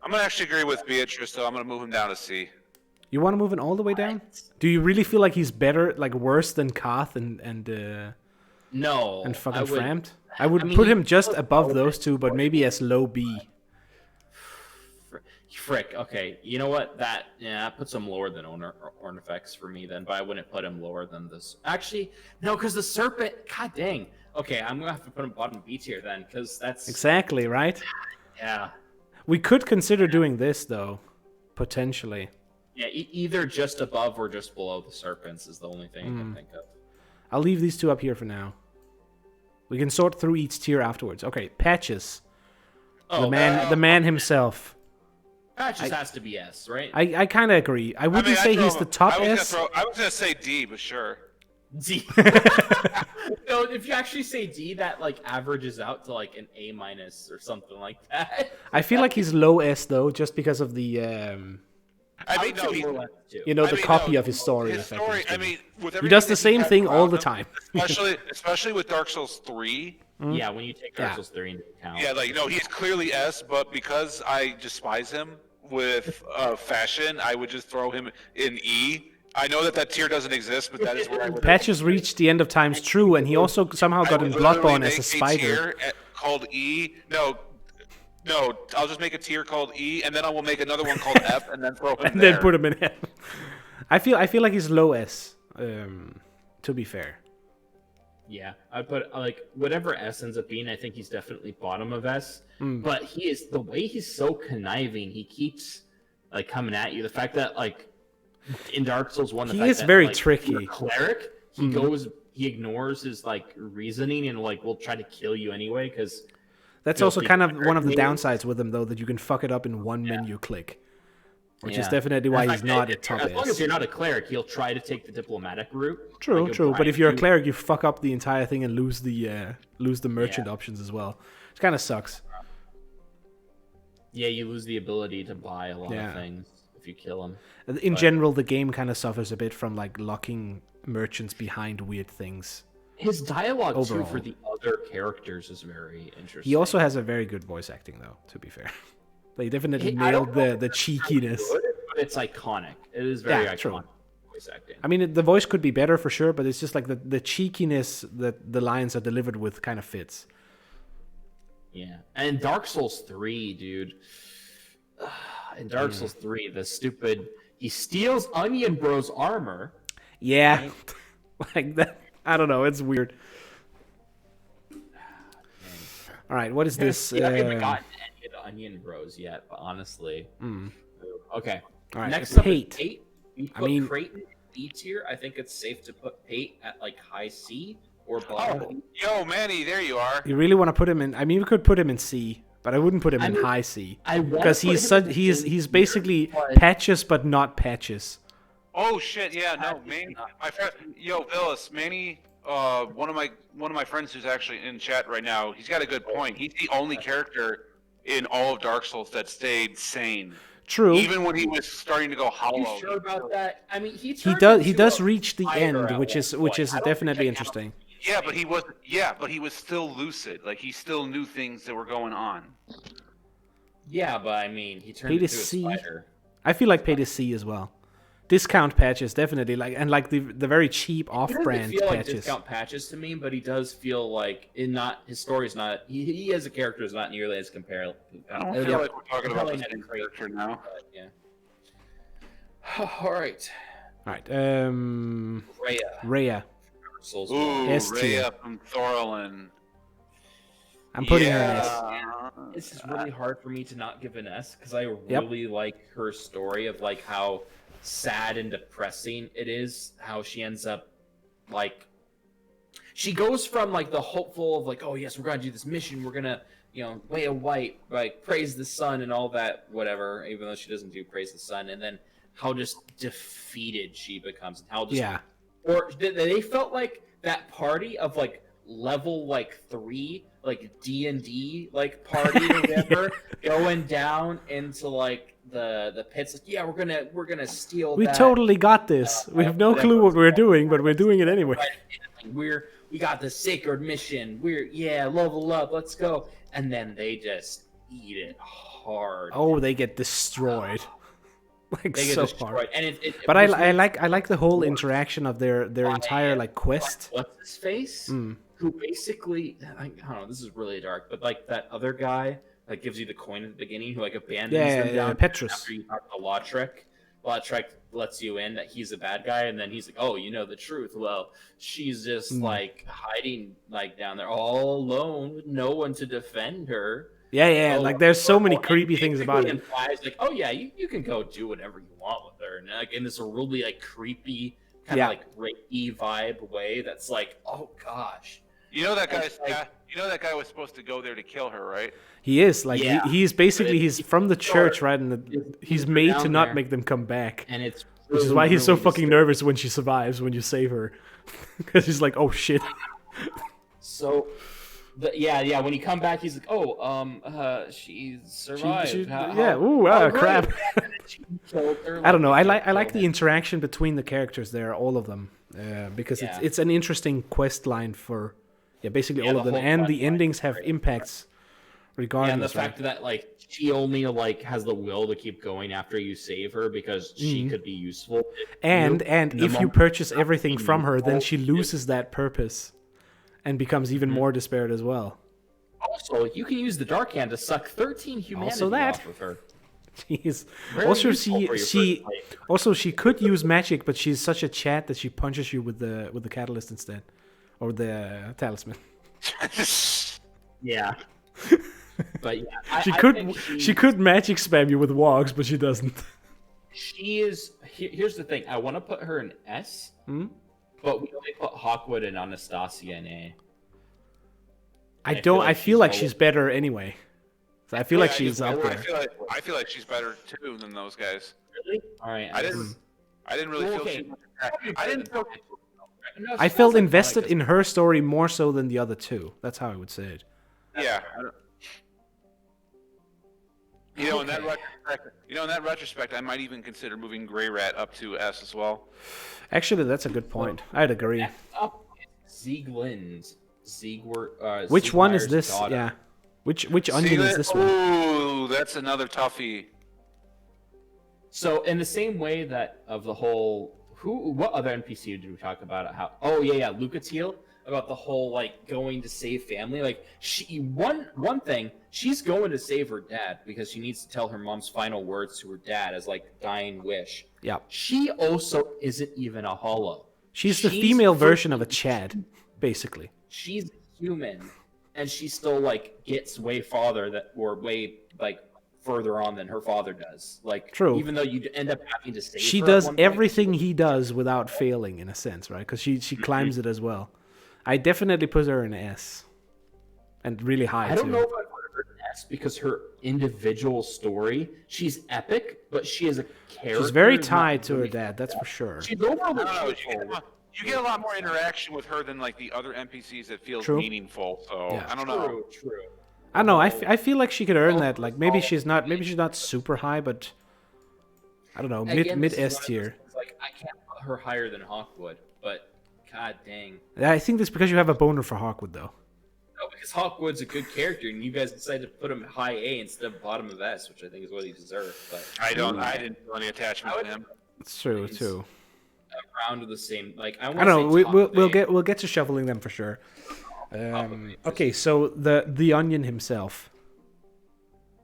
I'm gonna actually agree with Beatrice, though. I'm gonna move him down to C. You want to move it all the way down? Do you really feel like he's better, like worse than Koth and No. fucking I would, Framed? I would mean, put he him just was above lower those two, but maybe as low B. Frick. Okay. You know what? That puts him lower than Ornifex for me then, but I wouldn't put him lower than this. Actually, no, because the Serpent. God dang. Okay, I'm gonna have to put him bottom B tier then, because that's Exactly, right? yeah. We could consider doing this though, potentially. Yeah, either just above or just below the Serpents is the only thing I can think of. I'll leave these two up here for now. We can sort through each tier afterwards. Okay, Patches. Oh, The man himself. Patches has to be S, right? I kind of agree. I wouldn't say he's the top S. I was gonna say D, but sure. D. No, if you actually say D, that like averages out to like an A minus or something like that. I feel like he's low S though, just because of the I mean, no, he's, the copy of his story. His story. effectively. I mean, with He everything does the that same has thing all around the him, time. especially with Dark Souls 3. Yeah, when you take Dark Souls 3 into account. Yeah, like no, he's clearly S, but because I despise him with fashion, I would just throw him in E. I know that tier doesn't exist, but that is where I would. Patches reached the end of times true, and he also somehow got in Bloodborne as a spider. Tier called E. No, I'll just make a tier called E, and then I will make another one called F, and then throw him And there. then put him in F. I feel like he's low S. To be fair. Yeah, I'd put like whatever S ends up being. I think he's definitely bottom of S. But he is the way he's so conniving. He keeps like coming at you. The fact that like in Dark Souls 1, He is very tricky. you're a cleric. He ignores his like reasoning and like will try to kill you anyway because. That's also kind of one of the downsides with him, though, that you can fuck it up in one menu click. Which is definitely why he's not a top As long as S. you're not a clearic, he'll try to take the diplomatic route. True, Like, true. he'll But if bribe you're a you. cleric, you fuck up the entire thing and lose the merchant options as well. It kind of sucks. Yeah, you lose the ability to buy a lot Yeah. of things if you kill him. In general, the game kind of suffers a bit from like locking merchants behind weird things. His dialogue Overall. too for the other characters is very interesting. He also has a very good voice acting, though. To be fair, they definitely I don't nailed know if the it's cheekiness. good, but it's iconic. It is very Yeah, iconic true. voice acting. I mean, the voice could be better for sure, but it's just like the cheekiness that the lines are delivered with kind of fits. Yeah, and Dark Souls 3, dude. In Dark Souls 3, the stupid he steals Onion Bro's armor. Yeah, like that. I don't know. It's weird. All right, what is this? I haven't gotten any of the Onion Bros yet, but honestly. Okay. All right, Next up Pate. is Pate. We put Creighton B tier. I think it's safe to put Pate at like high C or bottom. Yo, Manny, there you are. You really want to put him in? I mean, we could put him in C, but I wouldn't put him in high C because he's basically Patches, but not Patches. Oh shit, yeah, no, Manny, my friend, yo, Vileous, Manny, one of my friends who's actually in chat right now, he's got a good point. He's the only character in all of Dark Souls that stayed sane. True. Even when he was starting to go hollow. Are you sure about that? I mean, he does reach the end, which is definitely interesting. Yeah, but he was still lucid. Like he still knew things that were going on. Yeah, but I mean, he turned Pate into a is C. spider. I feel like Pate is C as well. Discount Patches definitely like the very cheap off-brand He doesn't feel Patches. like discount Patches to me, but he does feel like his story is not. He as a character is not nearly as comparable. I don't feel like we're talking about the same character now. Yeah. All right. All right. Rhea. Rhea. Souls Ooh, S tier. Rhea from Thorlin. I'm putting her in S. This is really hard for me to not give an S because I really like her story of like how sad and depressing it is. How she ends up like she goes from like the hopeful of like, oh yes, we're gonna do this mission, we're gonna lay a white, like praise the sun and all that, whatever. Even though she doesn't do praise the sun, and then how just defeated she becomes, and how just or they felt like that party of like level like 3 like D&D like party or whatever going down into like the pits. Like, yeah, we're gonna steal. We totally got this. We have no clue what we're doing, but we're doing it anyway. We got the sacred mission. Level up. Let's go. And then they just eat it hard. Oh, they get destroyed. Like they get so destroyed. hard. And but I like the whole interaction of their entire like quest. What's his face? Who basically, I don't know, this is really dark, but like that other guy that gives you the coin at the beginning who like abandons them down Petrus. after you talk to Lautrec. Lautrec lets you in that he's a bad guy, and then he's like, oh, you know the truth. Well, she's just like hiding like down there all alone with no one to defend her. Yeah, like there's so many creepy things about it. Implies like, oh yeah, you can go do whatever you want with her, and like in this really like creepy kind of like rapey vibe way that's like, oh gosh. You know that guy was supposed to go there to kill her, right? He is like he's basically he's from the church, right? And he's made to not make them come back, and it's which is why he's so fucking nervous when she survives, when you save her, because he's like, oh shit. So, when you come back, he's like, oh, she survived. Crap. I don't know. I like the interaction between the characters there, all of them, because it's an interesting quest line for. Yeah, basically all of them, and the endings have impacts regardless. And the fact that like she only like has the will to keep going after you save her because she could be useful. And if you purchase everything from her, then she loses that purpose and becomes even more despaired as well. Also, you can use the Dark Hand to suck 13 humanity off of her. Jeez. Also, she could use magic, but she's such a chat that she punches you with the catalyst instead. Or the talisman. Yeah. But yeah. She could magic spam you with wogs, but she doesn't. She is... Here's the thing. I want to put her in S, but we only put Hawkwood and Anastasia in A. I feel like she's better anyway. So I feel like she's up there. I feel like she's better too than those guys. Really? All right. I didn't really feel she... I didn't feel... I felt invested in her story more so than the other two. That's how I would say it. Yeah. In that retrospect, I might even consider moving Grey Rat up to S as well. Actually, that's a good point. I'd agree. Next up is Sieglind's. Which one is this? Daughter. Yeah. Which onion is this one? Ooh, that's another toughie. So in the same way that of the whole... What other NPC did we talk about? Lucatiel, about the whole like going to save family. Like one thing, she's going to save her dad because she needs to tell her mom's final words to her dad as like dying wish. Yeah. She also isn't even a hollow. She's the female version of a Chad, basically. She's human, and she still like gets way further on than her father does. Like, true. Even though you end up having to save she her does everything he does without failing, in a sense, right? Because she climbs it as well. I definitely put her in S, and really high. I don't know if I put her in S because her individual story, she's epic, but she is a character. She's very tied to her dad, that's for sure. She's overly you get a lot more interaction with her than like the other NPCs that feels meaningful. So I don't know. True. I don't know. I feel like she could earn that. Like maybe she's not super high, but I don't know, mid S tier. Like I can't put her higher than Hawkwood, but god dang. I think that's because you have a boner for Hawkwood, though. No, because Hawkwood's a good character, and you guys decided to put him high A instead of bottom of S, which I think is what he deserved. But I didn't feel any attachment to him. It's true too. Around the same, like I don't know. We'll get to shuffling them for sure. Okay, so the Onion himself.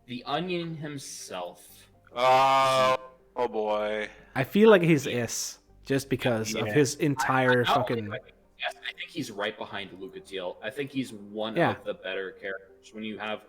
The Onion himself. Oh boy. I feel like he's S just because of his entire fucking. Yes, I think he's right behind Lucatiel. I think he's one Yeah. of the better characters when you have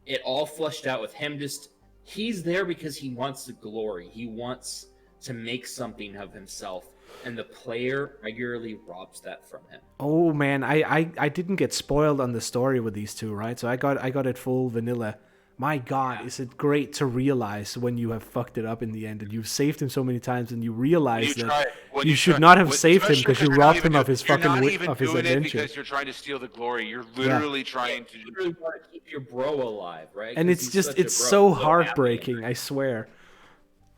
it all fleshed out with him. Just he's there because he wants the glory. He wants to make something of himself, and the player regularly robs that from him. Oh man, I didn't get spoiled on the story with these two, right? So I got it full vanilla. My God, is it great to realize when you have fucked it up in the end, and you've saved him so many times, and you realize that you should not have saved him because you robbed him of his fucking of his adventure. Because you're trying to steal the glory. You're literally trying to. You really want to keep your bro alive, right? And it's just it's so heartbreaking. I swear.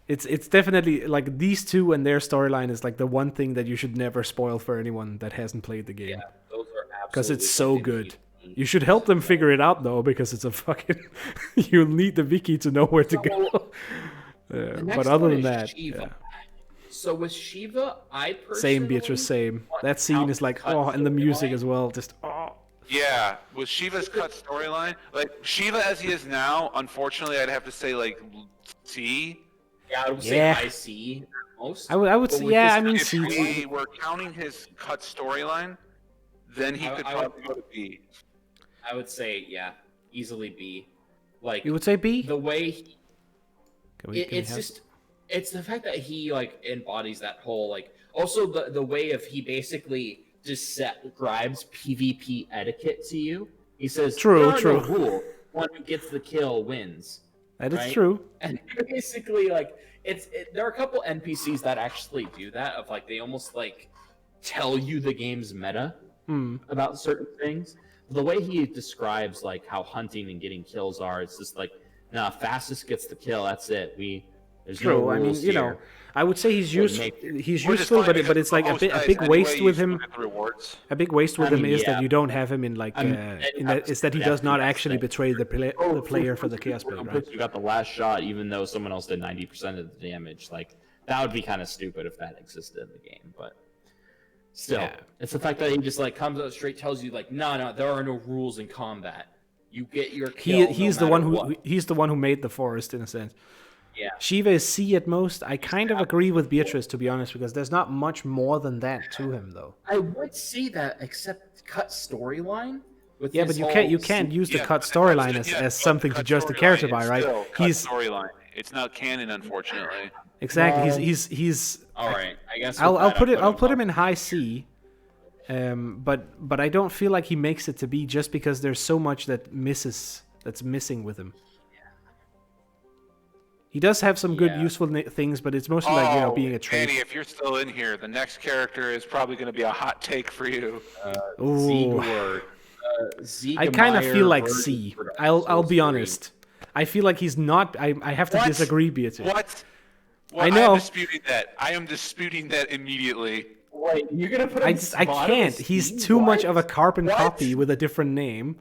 It's definitely like these two and their storyline is like the one thing that you should never spoil for anyone that hasn't played the game. Yeah, those are absolutely because it's so good. You should help them figure it out though, because it's a fucking. You'll need the wiki to know where to go. But other than that, yeah. So with Shiva, I personally same Beatrice, same. That scene is like and the music as well, just Yeah, with Shiva's cut storyline, like Shiva as he is now, unfortunately, I'd have to say like C. Yeah, I would say I see most. I would say, yeah, I mean, if we were counting his cut storyline, then he could probably go to B. I would say, yeah, easily B. Like you would say B? The way it's the fact that he like embodies that whole like also the way of he basically describes PvP etiquette to you. He says, true. No rule. One who gets the kill wins. That is true. And basically, like, there are a couple NPCs that actually do that. Of like, they almost like tell you the game's meta about certain things. The way he describes like how hunting and getting kills are, it's just like, nah, fastest gets the kill. That's it. There's true. No I mean, you know, I would say he's useful. He's useful, but it's like a big waste with him. A big waste with him is that you don't have him in like is that he does not actually betray the player for the chaos blade, right? You got the last shot, even though someone else did 90% of the damage. Like that would be kind of stupid if that existed in the game, but still, it's the fact that he just like comes out straight, tells you like, no, there are no rules in combat. You get your kill. He's the one who made the forest in a sense. Yeah. Shiva is C at most. I kind of agree with Beatrice, to be honest, because there's not much more than that to him, though. I would see that, except cut storyline. But you can't use the cut storyline as something to judge the character by, right? He's storyline. It's not canon, unfortunately. Exactly. He's. All right. I guess I'll put him in high C. But I don't feel like he makes it to B just because there's so much that's missing with him. He does have some good, useful things, but it's mostly like, being a trait. Danny, if you're still in here, the next character is probably going to be a hot take for you. I kind of feel like C. I'll be honest. I feel like he's not. I have to disagree, Beatrice. What? I know. I am disputing that immediately. Wait, you're gonna put him I can't. He's too much of a carbon copy with a different name.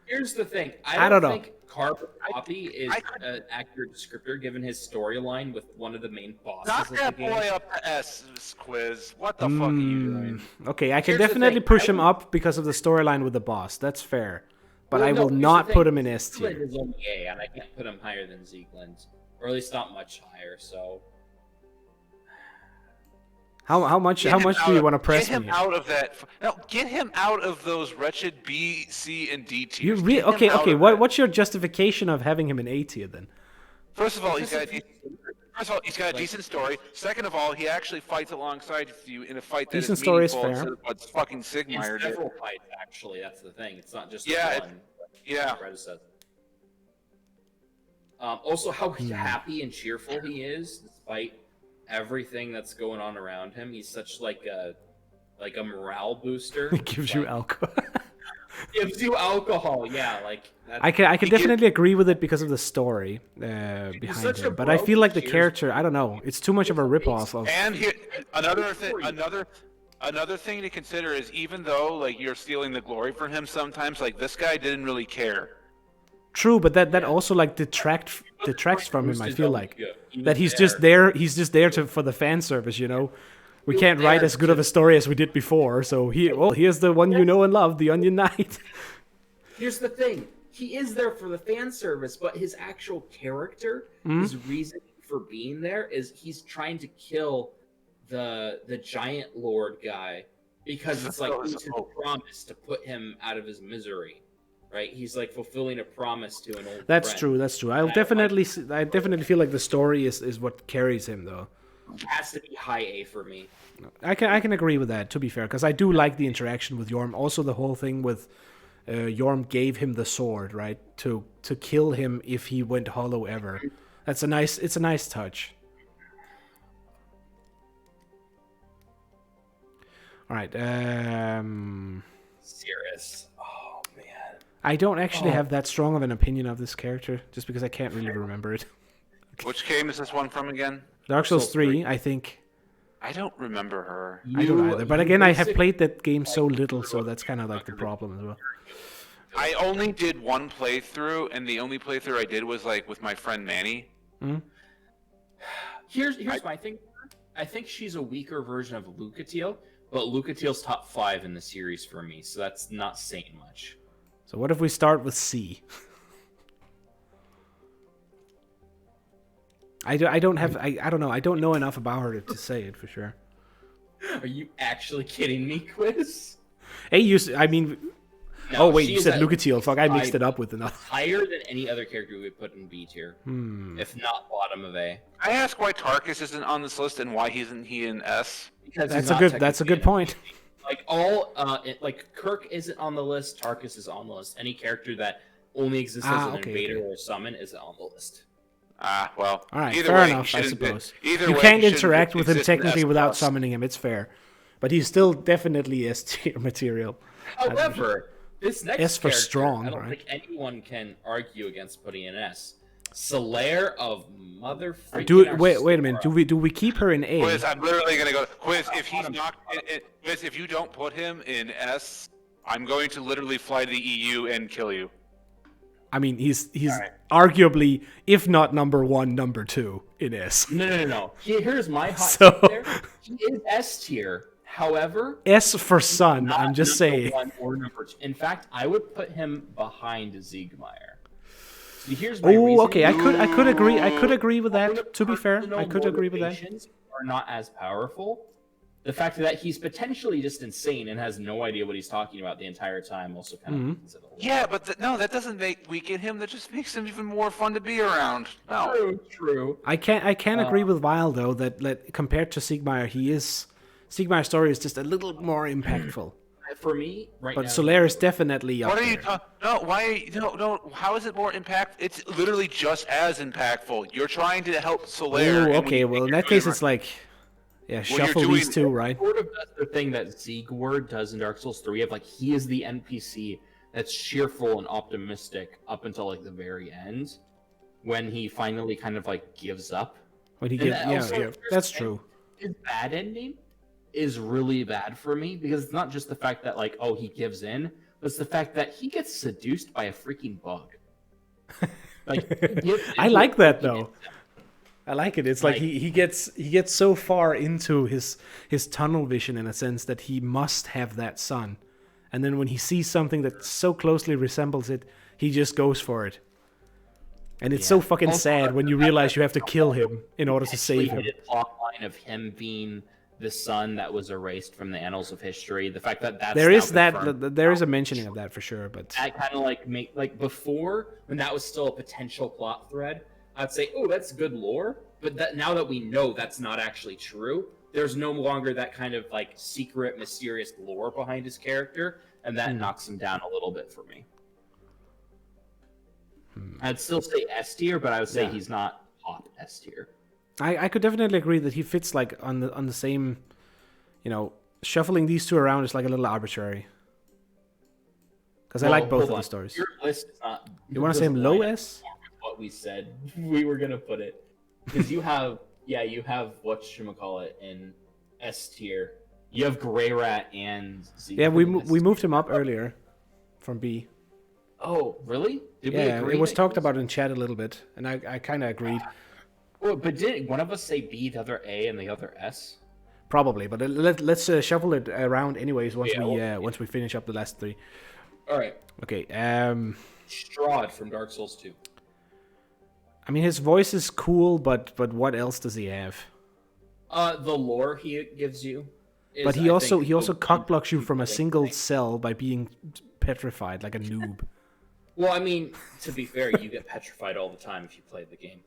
Here's the thing. I don't know. Carbon copy is an accurate descriptor given his storyline with one of the main bosses. Knock that boy up to S, Quiz. What the fuck are you doing? Okay, I can definitely push him up because of the storyline with the boss. That's fair. But I will not put him in S tier. Zealand is only A, and I can't put him higher than Zealand. Or at least not much higher, so... How much do you want to press him me? Out of that. No, get him out of those wretched B, C, and D tiers. Okay. What's your justification of having him in A tier then? First of all, he's got a decent story. Second of all, he actually fights alongside you in a fight that decent is story is meaningful fair. instead of what fucking Sigmar did. Several fights, actually. That's the thing. It's not just one. Yeah. Also, how happy and cheerful he is, despite everything that's going on around him. He's such like a morale booster. It gives you alcohol. Gives you alcohol, yeah. Like I can definitely agree with it because of the story behind him. But I feel like the character, I don't know, it's too much of a ripoff of. And here, another thing to consider is even though like you're stealing the glory from him sometimes, like this guy didn't really care. True, but that also like detracts from him. I feel like that he's just there for the fan service. You know, we can't write as good of a story as we did before. So here's the one you know and love, the Onion Knight. Here's the thing: he is there for the fan service, but his actual character, his reason for being there, is he's trying to kill the giant lord guy Because it's like it's his promise to put him out of his misery, right? He's like fulfilling a promise to an old That's friend. true. That's true. I definitely feel like the story is what carries him, though. It has to be high A for me. I can agree with that, to be fair, because I do like the interaction with Yorm. Also, the whole thing with Yorm gave him the sword, right, to kill him if he went hollow ever. It's a nice touch. All right. Serious. Oh man. I don't actually have that strong of an opinion of this character, just because I can't really remember it. Which game is this one from again? Dark Souls 3, I think. I don't remember her. I don't either. But again, I have played that game so little, so that's kind of like the problem as well. I only did one playthrough, and the only playthrough I did was like with my friend Manny. Mm-hmm. Here's my thing. I think she's a weaker version of Lucatiel, but Lucatiel's top 5 in the series for me, so that's not saying much. So what if we start with C? I don't know. I don't know enough about her to say it for sure. Are you actually kidding me, Quiz? Hey, you You said Lucatiel. Fuck, I mixed it up with another. Higher than any other character we would put in B tier, if not bottom of A. I ask why Tarkus isn't on this list and why isn't he in S? Because that's a good point. Like Kirk isn't on the list. Tarkus is on the list. Any character that only exists as an invader or a summon isn't on the list. Well. All right, either fair way, enough, I suppose. You way, can't he interact with him exist in technically S+. without summoning him. It's fair, but he's still definitely S tier material. However, this next S for character, strong, I don't right? think anyone can argue against putting in S. Slayer of Mother Freaking Wait a minute. Do we keep her in A? Quiz, I'm literally gonna go. Quiz, if he's not, Quiz, if you don't put him in S, I'm going to literally fly to the EU and kill you. I mean, he's right. arguably, if not number 1, number 2 in S. No. Here's my hot So- take there. He is S tier. However, S for Sun. not I'm just number saying. 1 or number 2. In fact, I would put him behind Siegmeyer. So here's my Oh, reasoning. okay. I could agree. I could agree with that. To be fair, I could agree with that. Motivations are not as powerful. The fact that he's potentially just insane and has no idea what he's talking about the entire time also kind of makes it a little. Yeah, but that doesn't weaken him. That just makes him even more fun to be around. No. True. I can agree with Vile though that compared to Siegmeyer's story is just a little more impactful. For me, right But now, Solaire is definitely up What are there. you talking? No, why? No. How is it more impact? It's literally just as impactful. You're trying to help Solaire. Oh, okay. Well, in that case, it's like, shuffle these two, right? Sort of does the thing that Siegward does in Dark Souls 3 of like he is the NPC that's cheerful and optimistic up until like the very end, when he finally kind of like gives up. When he gets, that's true. His bad ending is really bad for me because it's not just the fact that like he gives in, but it's the fact that he gets seduced by a freaking bug. Like I like that though. I like it. It's like he gets so far into his tunnel vision in a sense that he must have that sun, and then when he sees something that so closely resembles it, he just goes for it. And it's so fucking sad when you realize you have to kill him in order to save him. The plot line of him being the son that was erased from the annals of history. The fact that there is a mentioning of that for sure, but that kind of like before when that was still a potential plot thread, I'd say, oh, that's good lore. But now that we know that's not actually true, there's no longer that kind of like secret, mysterious lore behind his character, and that knocks him down a little bit for me. I'd still say S tier, but I would say he's not top S tier. I could definitely agree that he fits like on the same, shuffling these two around is like a little arbitrary. Because I like both of the stories. Your list is not. You want to say him low S? What we said we were gonna put it, because you have whatchamacallit in S tier. You have Grey Rat and Zeke. Yeah, we moved him up earlier from B. Oh, really? Did we Yeah, agree it was talked about in chat a little bit, and I kind of agreed. Well, but did one of us say B, the other A, and the other S? Probably, but let's shuffle it around anyways once we finish up the last three. All right. Okay. Strahd from Dark Souls 2. I mean, his voice is cool, but what else does he have? The lore he gives you But he also cockblocks you from a single thing. cell by being petrified like a noob. Well, I mean, to be fair, you get petrified all the time if you play the game.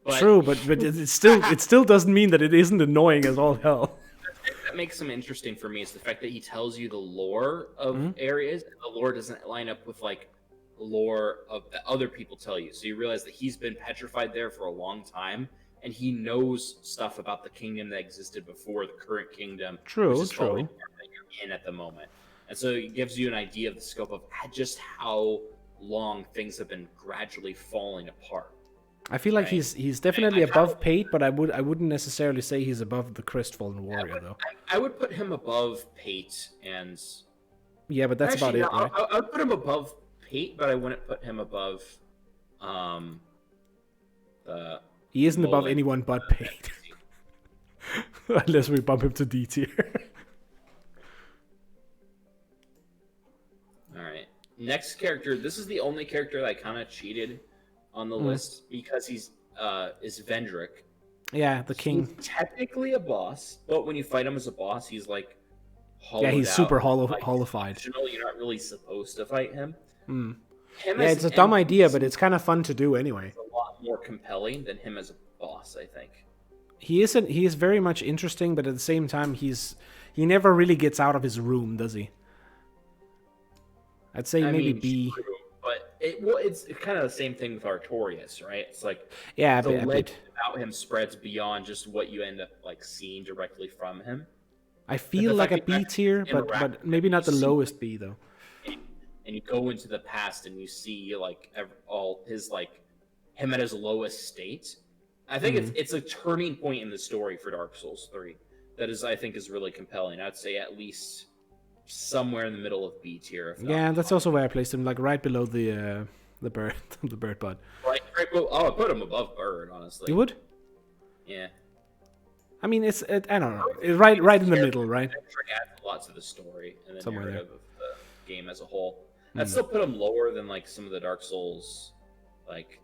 But True, but it still doesn't mean that it isn't annoying as all hell. The thing that makes him interesting for me is the fact that he tells you the lore of areas, and the lore doesn't line up with like lore of that other people tell you. So you realize that he's been petrified there for a long time, and he knows stuff about the kingdom that existed before the current kingdom. True. That you're in at the moment, and so it gives you an idea of the scope of just how long things have been gradually falling apart. I feel like he's definitely above Pate, but I wouldn't necessarily say he's above the Crestfallen Warrior though. I would put him above Pate and. Yeah, but that's actually, about it, right? I would put him above Pate, but I wouldn't put him above. He isn't above anyone but Pate, unless we bump him to D tier. All right, next character. This is the only character that I kind of cheated on the list because he's is Vendrick. Yeah, the king. He's technically a boss, but when you fight him as a boss, he's like yeah, he's super hollified. You're not really supposed to fight him. Yeah, it's a dumb idea, but it's kind of fun to do anyway. It's a lot more compelling than him as a boss, I think. He is very much interesting, but at the same time, he never really gets out of his room, does he? I'd say maybe B. True, but it's kind of the same thing with Artorias, right? It's like yeah, the legend about him spreads beyond just what you end up like seeing directly from him. I feel like a B tier, but maybe not the lowest B though. And you go into the past and you see like all his like him at his lowest state. I think it's a turning point in the story for Dark Souls 3 that is I think is really compelling. I'd say at least somewhere in the middle of B tier. Yeah, that's also where I placed him, like right below the bird, the bird bud. Right. Oh, I put him above bird, honestly. You would? Yeah. I mean, I don't know. Right in the middle, right? Adds a lot to the story and the Somewhere narrative of the game as a whole. I'd still put him lower than like some of the Dark Souls, like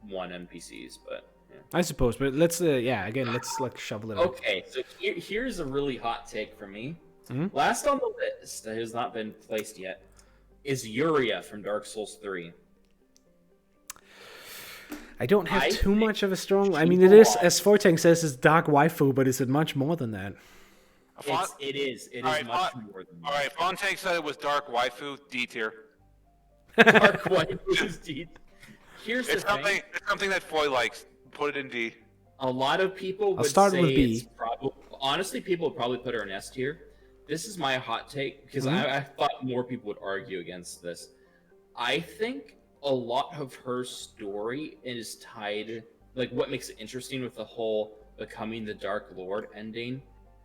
1 NPCs, but yeah. I suppose. But let's let's like shovel it. Okay, so here's a really hot take for me. Last on the list that has not been placed yet is Yuria from Dark Souls 3. I don't have too much of a strong. I mean, it is, as Fortang says, it's dark waifu, but is it much more than that? It is much more than that. All right, Fontank said it was dark waifu, D tier. Dark waifu is D. Here's the thing. It's something that Foy likes. Put it in D. A lot of people would start say with B. Honestly, people would probably put her in S tier. This is my hot take because I thought more people would argue against this. I think a lot of her story is tied, like what makes it interesting with the whole becoming the Dark Lord ending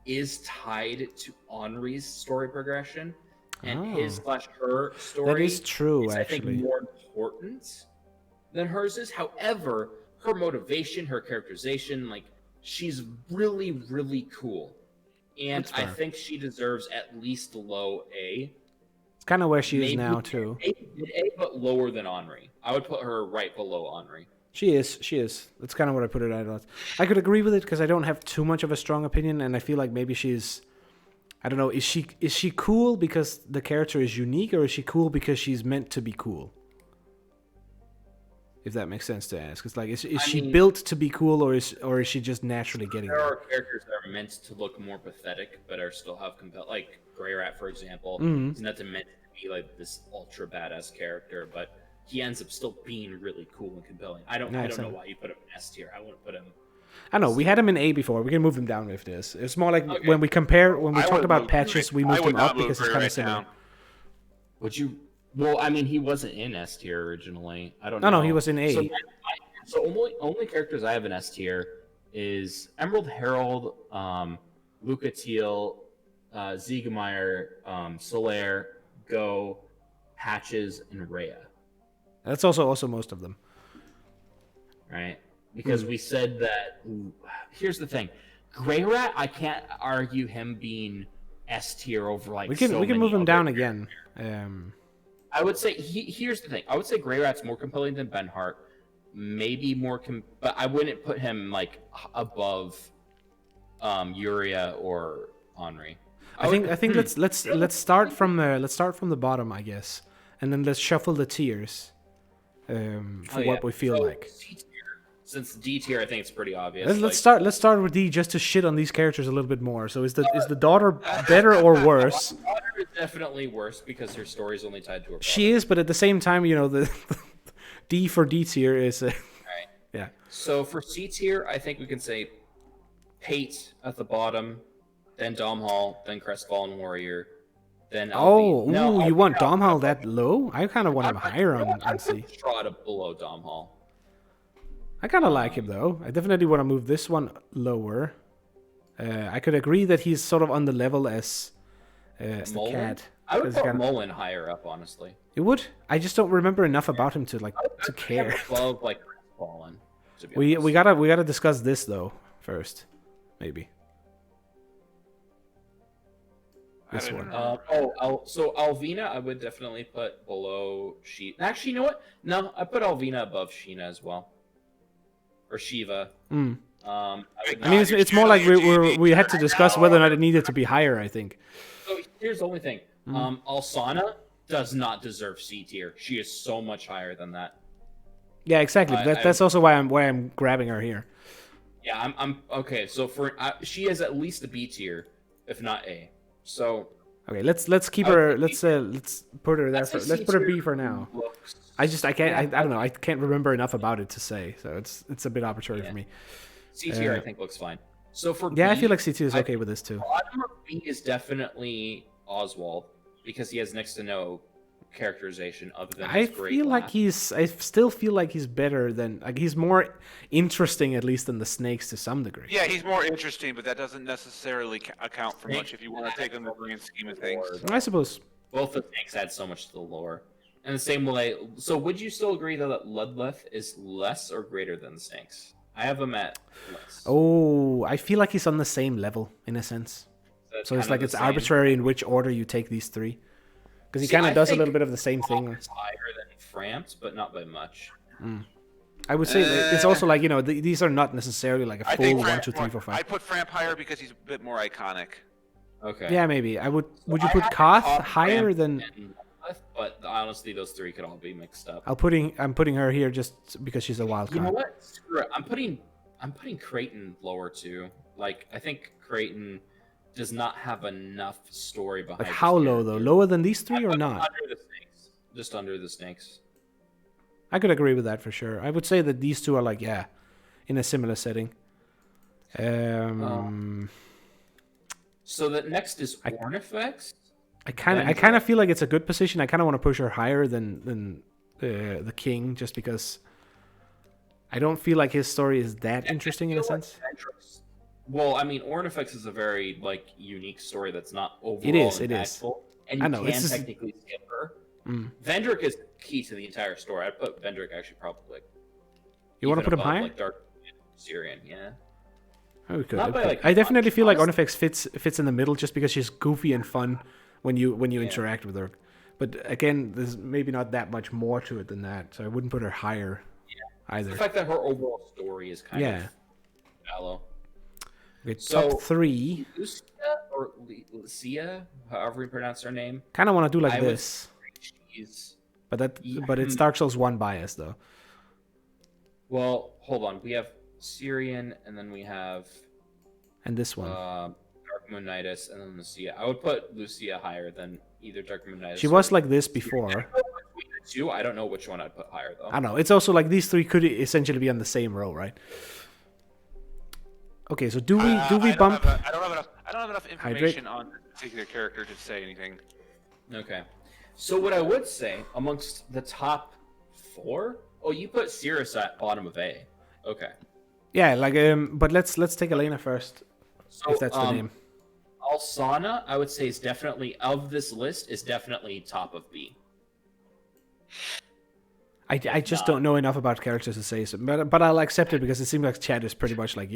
is tied to Henri's story progression and his/her story. That is true, is, actually. I think more important than hers is. However, her motivation, her characterization, like she's really, really cool. And I think she deserves at least low A. It's kind of where she is now, too. A, but lower than Henri. I would put her right below Henri. She is. That's kind of what I put it at. I could agree with it because I don't have too much of a strong opinion, and I feel like maybe she's... I don't know, is she cool because the character is unique, or is she cool because she's meant to be cool? If that makes sense to ask. It's like, is she built to be cool, or is she just naturally getting there? There are characters that are meant to look more pathetic, but still have like Grey Rat, for example. He's not meant to be like this ultra badass character, but he ends up still being really cool and compelling. I don't know why you put him in S tier. I wouldn't put him. I know we had him in A before. We can move him down with this. It's more like when we talked about patches, we moved him up because it's kind of similar. Would you? Well, I mean, he wasn't in S tier originally. I don't know. No, he was in A. So only characters I have in S tier is Emerald Herald, Lucatiel, Ziegemeyer, Solaire, Go, Patches, and Rhea. That's also most of them. Right? Because we said that... Here's the thing. Grey Rat, I can't argue him being S tier over like we can move him down again. I would say here's the thing. I would say Grey Rat's more compelling than Benhart. Maybe more, but I wouldn't put him like above Yuria or Henri. I think let's start from the bottom, I guess, and then let's shuffle the tiers for what we feel like. C tier. Since D tier, I think it's pretty obvious. Let's start with D just to shit on these characters a little bit more. So is the daughter better or worse? The daughter is definitely worse because her story is only tied to her brother. She is, but at the same time, the D for D tier is Right. yeah. So for C tier, I think we can say Pate at the bottom, then Domhall, then Crestfallen Warrior, then Alvina. You want Domhall that low? I kind of want him higher on C. Strata below Domhall. I kind of like him though. I definitely want to move this one lower. I could agree that he's sort of on the level as the cat. I would put Mullen higher up, honestly. You would? I just don't remember enough about him to care. Above like Crestfallen. We gotta discuss this though first, maybe. This one. So Alvina, I would definitely put below Sheena. Actually, you know what? No, I put Alvina above Sheena as well, or Shiva. Mm. I mean, it's more like we had to discuss whether or not it needed to be higher. I think. So here's the only thing. Alsana does not deserve C tier. She is so much higher than that. Yeah, exactly. That's also why I'm grabbing her here. Yeah, I'm okay. So she is at least a B tier, if not A. So okay, let's keep her. Let's put her there. Let's put her B for now. I don't know. I can't remember enough about it to say, so it's a bit arbitrary for me. C tier I think looks fine. So for B, I feel like C tier is okay with this too. Bottom of B is definitely Oswald because he has next to no characterization other than his great laugh. I still feel like he's better than he's more interesting at least than the snakes to some degree. Yeah, he's more interesting, but that doesn't necessarily account for much if you want to take in the grand scheme of things. I suppose both the snakes add so much to the lore. And the same way, so would you still agree that Ludleth is less or greater than the snakes? I have him at less. Oh, I feel like he's on the same level in a sense. So it's like it's arbitrary in which order you take these three. Because he kind of does a little bit of the same thing. It's higher than Frampt, but not by much. I would say it's also like, these are not necessarily like a full 1, 2, 3, 4, 5. I put Frampt higher because he's a bit more iconic. Okay. Yeah, maybe. Would you put Koth higher than... But honestly, those three could all be mixed up. I'm putting her here just because she's a wild card. You know what? Screw it. I'm putting Creighton lower too. Like, I think Creighton does not have enough story behind. Like how low though? Lower than these three or not? Under the snakes. Just under the snakes. I could agree with that for sure. I would say that these two are like in a similar setting. So the next is Ornifex. I kind of feel like it's a good position. I kind of want to push her higher than the king, just because I don't feel like his story is that interesting in a sense. Well, I mean, Ornifex is a very unique story that's not overall impactful. And you can technically skip her. Vendrick is key to the entire story. I'd put Vendrick actually probably. You want to put him higher? Dark Syrian, yeah. Okay. I definitely feel like Ornifex fits in the middle just because she's goofy and fun when you interact with her. But again, there's maybe not that much more to it than that, so I wouldn't put her higher either. The fact that her overall story is kind of shallow. Okay, top 3. Lucia or Lucia, however you pronounce her name. Kind of want to do like this. But Yeah. it's Dark Souls 1 bias though. Well, hold on. We have Syrian, and then we have... And this one. Dark Moonitis, and then Lucia. I would put Lucia higher than either Dark Moonitis. She was like this before. I don't know which one I'd put higher, though. I know. It's also like these three could essentially be on the same row, right? Okay, so do we bump... I don't have enough information on a particular character to say anything. Okay. So what I would say, amongst the top 4... Oh, you put Cirrus at bottom of A. Okay. Yeah, but let's take Elena first, if that's the name. Alsana, I would say, is definitely, of this list, is definitely top of B. I just don't know enough about characters to say so, but I'll accept it because it seems like Chad is pretty much like,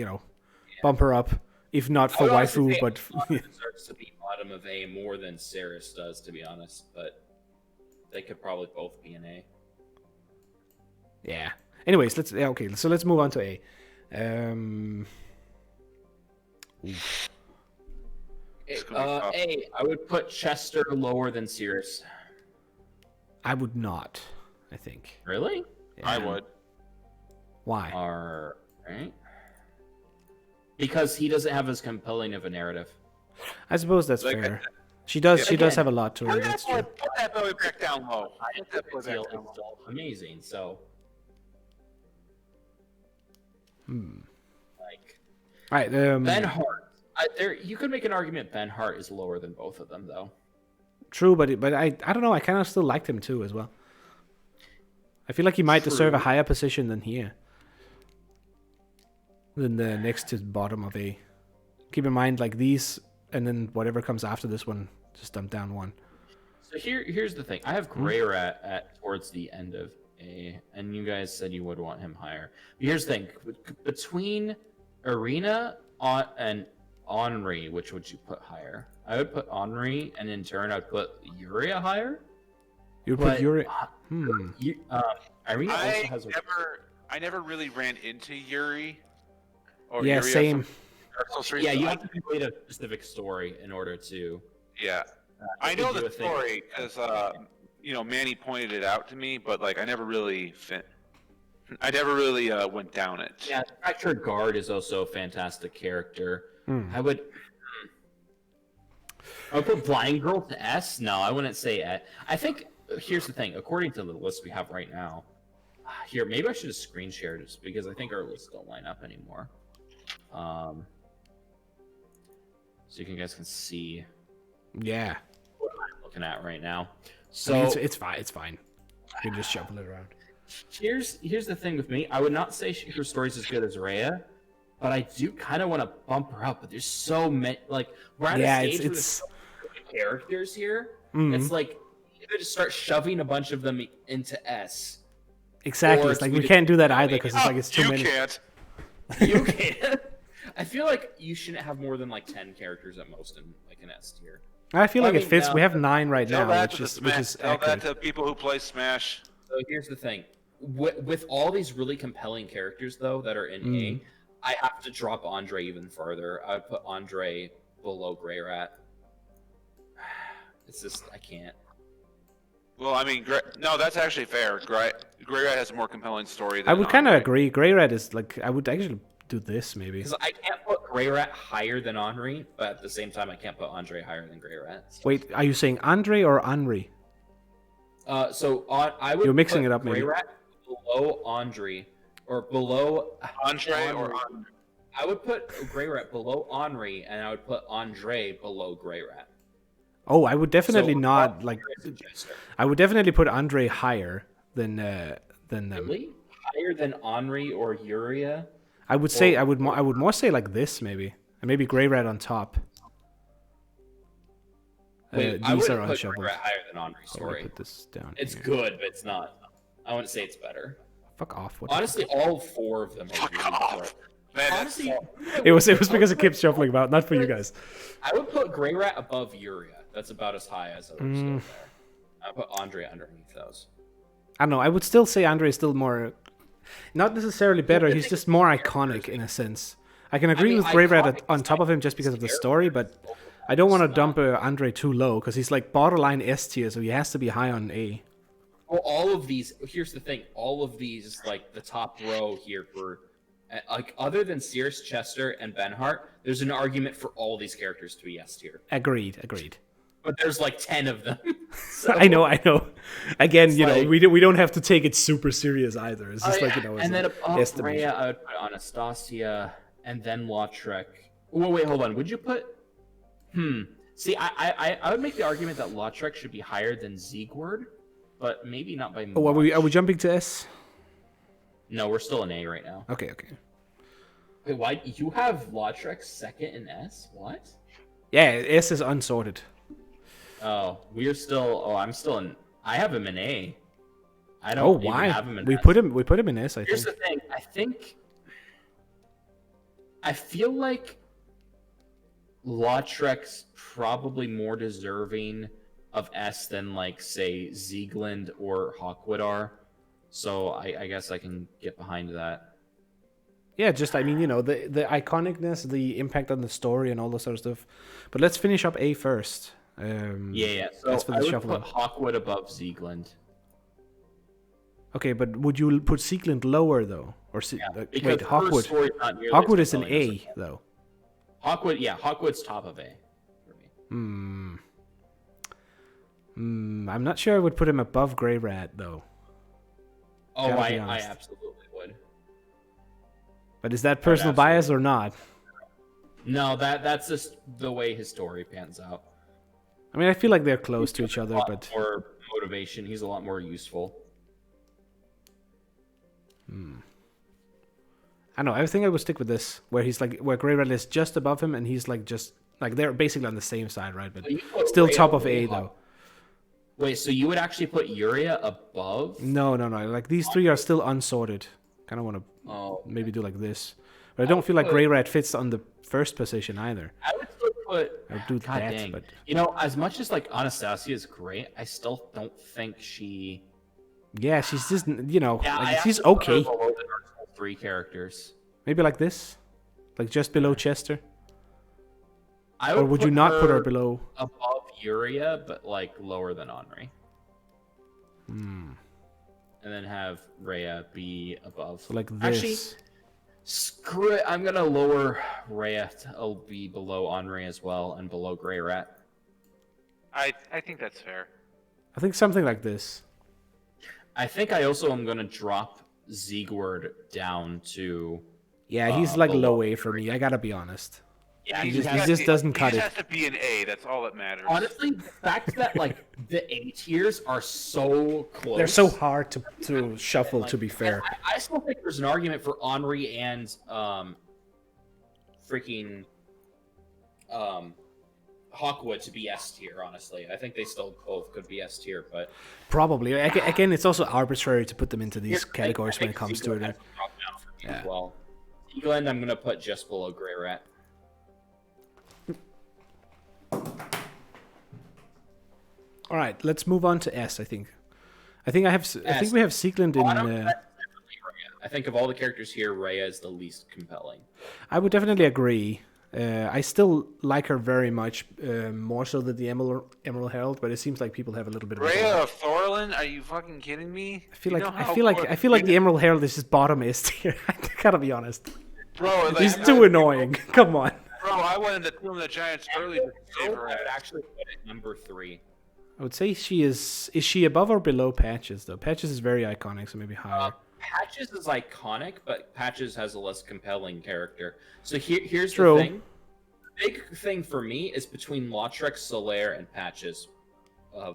bump her up, if not for waifu, but... deserves to be bottom of A more than Cirrus does, to be honest, but they could probably both be an A. Yeah. Anyways, let's move on to A. It's gonna be tough. A. I would put Chester lower than Sears. I would not. I think. Really? Yeah. I would. Why? All right. Because he doesn't have as compelling of a narrative. I suppose that's Like, fair. She does. yeah, She does again, have a lot to her. That's true. Put that boy back down low. I Put that boy back feel down it's low. still amazing. So, like All right. Ben Hart. You could make an argument Ben Hart is lower than both of them, though. True, but I don't know. I kind of still liked him too as well. I feel like he might deserve a higher position than here. Than the next to bottom of A. Keep in mind, like these, and then whatever comes after this one, just dump down one. So here's the thing. I have Grey Rat at towards the end of A, and you guys said you would want him higher. But here's the thing. Between Arena and Henri, which would you put higher? I would put Henri, and in turn, I'd put Uria higher. You put your. Irina also has I never really ran into Yuri. Or Yeah, Yuri same. from Dark Souls 3, Yeah, so you have to complete a specific story in order to. Yeah, I know do the a thing. story because Manny pointed it out to me, but like I never really went down it. Yeah, Fractured Guard is also a fantastic character. I would put Blind Girl to S. No, I wouldn't say S. I think here's the thing. According to the list we have right now, here maybe I should have screen shared this because I think our lists don't line up anymore. So you guys can see Yeah. what I'm looking at right now. So I mean, it's fine. It's fine. You can just shuffle it around. here's the thing with me. I would not say her story's as good as Rhea, but I do kind of want to bump her up. But there's so many, like we're at a stage where there's so many characters here. It's like you could just start shoving a bunch of them into S. Exactly. Or It's like we we just- can't do that either because it's like it's too You many. can't. You can. I feel like you shouldn't have more than like 10 characters at most in like an S tier. I feel like I it mean, fits. now- We have 9 right Tell now, that which to the is Smash. Tell that accurate. to people who play Smash. So here's the thing. With all these really compelling characters though that are in A, I have to drop Andre even further. I would put Andre below Grey Rat. It's just I can't. Well, I mean, no, that's actually fair. Grey Rat has a more compelling story. Than I would kind of Andre. agree. Grey Rat is like I would actually do this maybe. Because I can't put Grey Rat higher than Henri, but at the same time I can't put Andre higher than Grey Rat. So, Wait, are you saying Andre or Henri? I would You're mixing put it up, Grey maybe. Rat below Andre or below Andre or Henri. I would put Grey Rat below Henri, and I would put Andre below Grey Rat. Oh, I would definitely So, not like. I would definitely put Andre higher than Really? Higher than Henri or Uria? I would say I would more say like this maybe, and maybe Grey Rat on top. Wait, I These would are put Grey unshuffled. Rat higher than Henri's So I'll story. put this down. It's here. good, but it's not. I wouldn't say it's better. Fuck off. What Honestly, all 4 of them are really off. good. Man, that's Honestly, it was because it kept shuffling about, not for you guys. I would put Grey Rat above Uria. That's about as high as I would go there. I put Andre underneath those. I don't know. I would still say Andre is still more, not necessarily better. He's just more iconic in a sense. I can agree mean, with Grey Rat iconic on top of him just because of the story, but I don't want to dump Andre too low because he's like borderline S tier, so he has to be high on A. Well, all of these. Here's the thing. All of these, like the top row here, for like other than Sears, Chester, and Benhart, there's an argument for all these characters to be S tier. Agreed. But there's like 10 of them. So, I know. Again, It's you know, like- we don't have to take it super serious either. It's just like, you know, it's and then an above estimation. Rhea, I would put Anastasia, and then Lautrec. Oh wait, hold on. Would you put? See, I would make the argument that Lautrec should be higher than Siegward, but maybe not by much. Oh, are we jumping to S? No, we're still in A right now. Okay. Wait, why you have Lautrec second in S? What? Yeah, S is unsorted. Oh, we're still. Oh, I'm still in. I have him in A. I don't. Oh, even why? have him in We S. put him in S. I Here's think. the thing. I feel like Lautrec's probably more deserving of S than, like, say, Ziegland or Hawkwood are. So I guess I can get behind that. Yeah, just I mean, the iconicness, the impact on the story, and all that sort of stuff. But let's finish up A first. Yeah. So That's for the I would shuffling. put Hawkwood above Ziegland. Okay, but would you put Seekland lower though, or Because wait, her Hawkwood? story's not nearly Hawkwood as is an compelling as A though. Hawkwood's top of A for me. I'm not sure I would put him above Grey Rat though. Oh, Gotta be I honest. absolutely would. But is that personal bias or not? No, that's just the way his story pans out. I mean, I feel like they're close to each other, but more motivation. He's a lot more useful. I don't know. I think I would stick with this, where Grey Rat is just above him, and he's just they're basically on the same side, right? But still top of A though. Wait, so you would actually put Uria above? No. Like these three are still unsorted. Kind of want to maybe do like this, but I don't feel like Grey Rat fits on the first position either. I would still put. I would do God that, dang. but As much as like Anastasia is great, I still don't think she. yeah, she's just I she's actually put her okay. below the Dark Souls 3 characters. Maybe like this, like just below Chester. I Or would you not put her below? above Uria, but like lower than Henri? And then have Rhea be above. So like this. Actually, screw it. I'm gonna lower Rhea to be below Henri as well and below Grey Rat. I think that's fair. I think something like this. I think I also am gonna drop Siegward down to. Yeah, he's like below low A for me. I gotta be honest. Yeah, He just doesn't cut He it. just has to be an A. That's all that matters. Honestly, the fact that like the A tiers are so close. They're so hard to shuffle. To be fair, I still think there's an argument for Henri and freaking Hawkwood to be S tier. Honestly, I think they still both could be S tier, but probably. Again, it's also arbitrary to put them into these categories when it comes to it. Drop down for me as well. England, I'm gonna put just below Grey Rat. All right, let's move on to S. I think we have Seekland in. I think of all the characters here, Rhea is the least compelling. I would definitely agree. I still like her very much, more so than the Emerald Herald, but it seems like people have a little bit of. Rhea of Thorlin? Are you fucking kidding me? I feel like the Emerald Herald is just bottom S tier. I gotta be honest. Bro, like, He's too annoying. Come on. Bro, I went into Tomb of the Giants early to save her I would ass. actually put it number 3. I would say she is. Is she above or below Patches though? Patches is very iconic, so maybe higher. Patches is iconic, but Patches has a less compelling character. So here's True. the thing. The big thing for me is between Lautrec, Solaire, and Patches,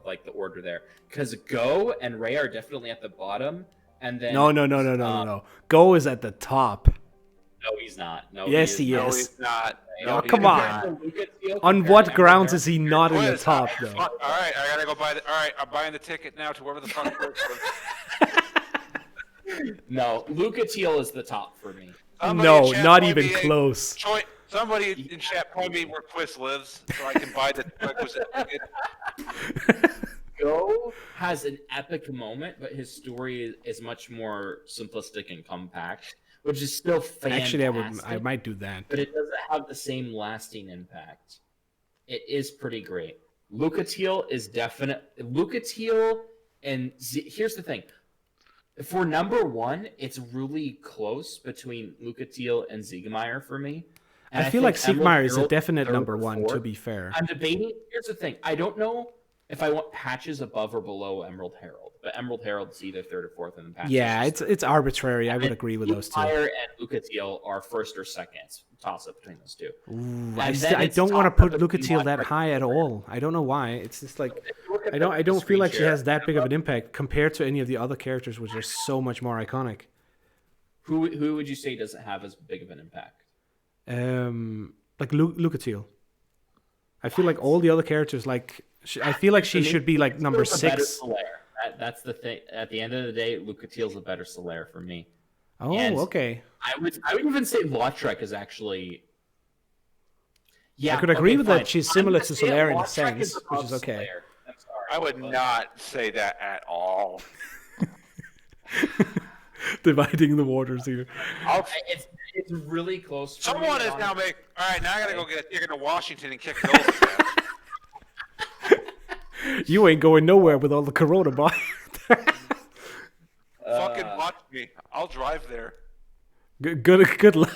like the order there. Because Go and Ray are definitely at the bottom, and then No. Go is at the top. No, he's not. No, Yes, he No, is. he's not. No, No, come he's on. not. On what grounds is he not in the Quiz, top all though? right, I gotta go buy the. All right, I'm buying the ticket now to wherever the fuck. No, Luca Teal is the top for me. Somebody No, in chat not point even me a- close. Somebody in chat point me where Quiz lives so I can buy the requisite ticket. Go has an epic moment, but his story is much more simplistic and compact, which is still fantastic. Actually, I might do that. But it doesn't have the same lasting impact. It is pretty great. Luca Teal is definite. Luca Teal and here's the thing. For number 1, it's really close between Luca Teal and Siegmeyer for me. And I feel like think Siegmeyer is a Emerald definite Herald number are 1, to fourth. be fair. I'm debating. Here's the thing. I don't know if I want Patches above or below Emerald Herald, but Emerald Herald is either 3rd or 4th, and then Patches. Yeah, is it's arbitrary. I would agree with those two. Fire and Luca Teal are 1st or 2nd. Toss up between those two. Ooh, And then I it's don't want to top put of Luca the Teal that Lautrec. high at all. I don't know why. It's just like If you look at I the don't feel screen like she share, has that big of an impact compared to any of the other characters, which are so much more iconic. Who would you say doesn't have as big of an impact? Like Luca Teal. I feel like all the other characters, like I feel like she should be like number Teal's a better 6. Solaire. That's the thing. At the end of the day, Luca Teal's a better Solaire for me. Oh, And okay. I would even say Lautrec is actually. Yeah, I could agree okay, with fine. that. She's I'm similar gonna to say Solaire in a Lautrec sense, which above is okay. Solaire. I'm sorry. I would but- not say that at all. Dividing the waters here. It's it's really close. For Someone me, is now honestly. making. All right, now I gotta go get a ticket to Washington and kick Bill's ass. You ain't going nowhere with all the corona boy. Fucking watch me. I'll drive there. Good luck.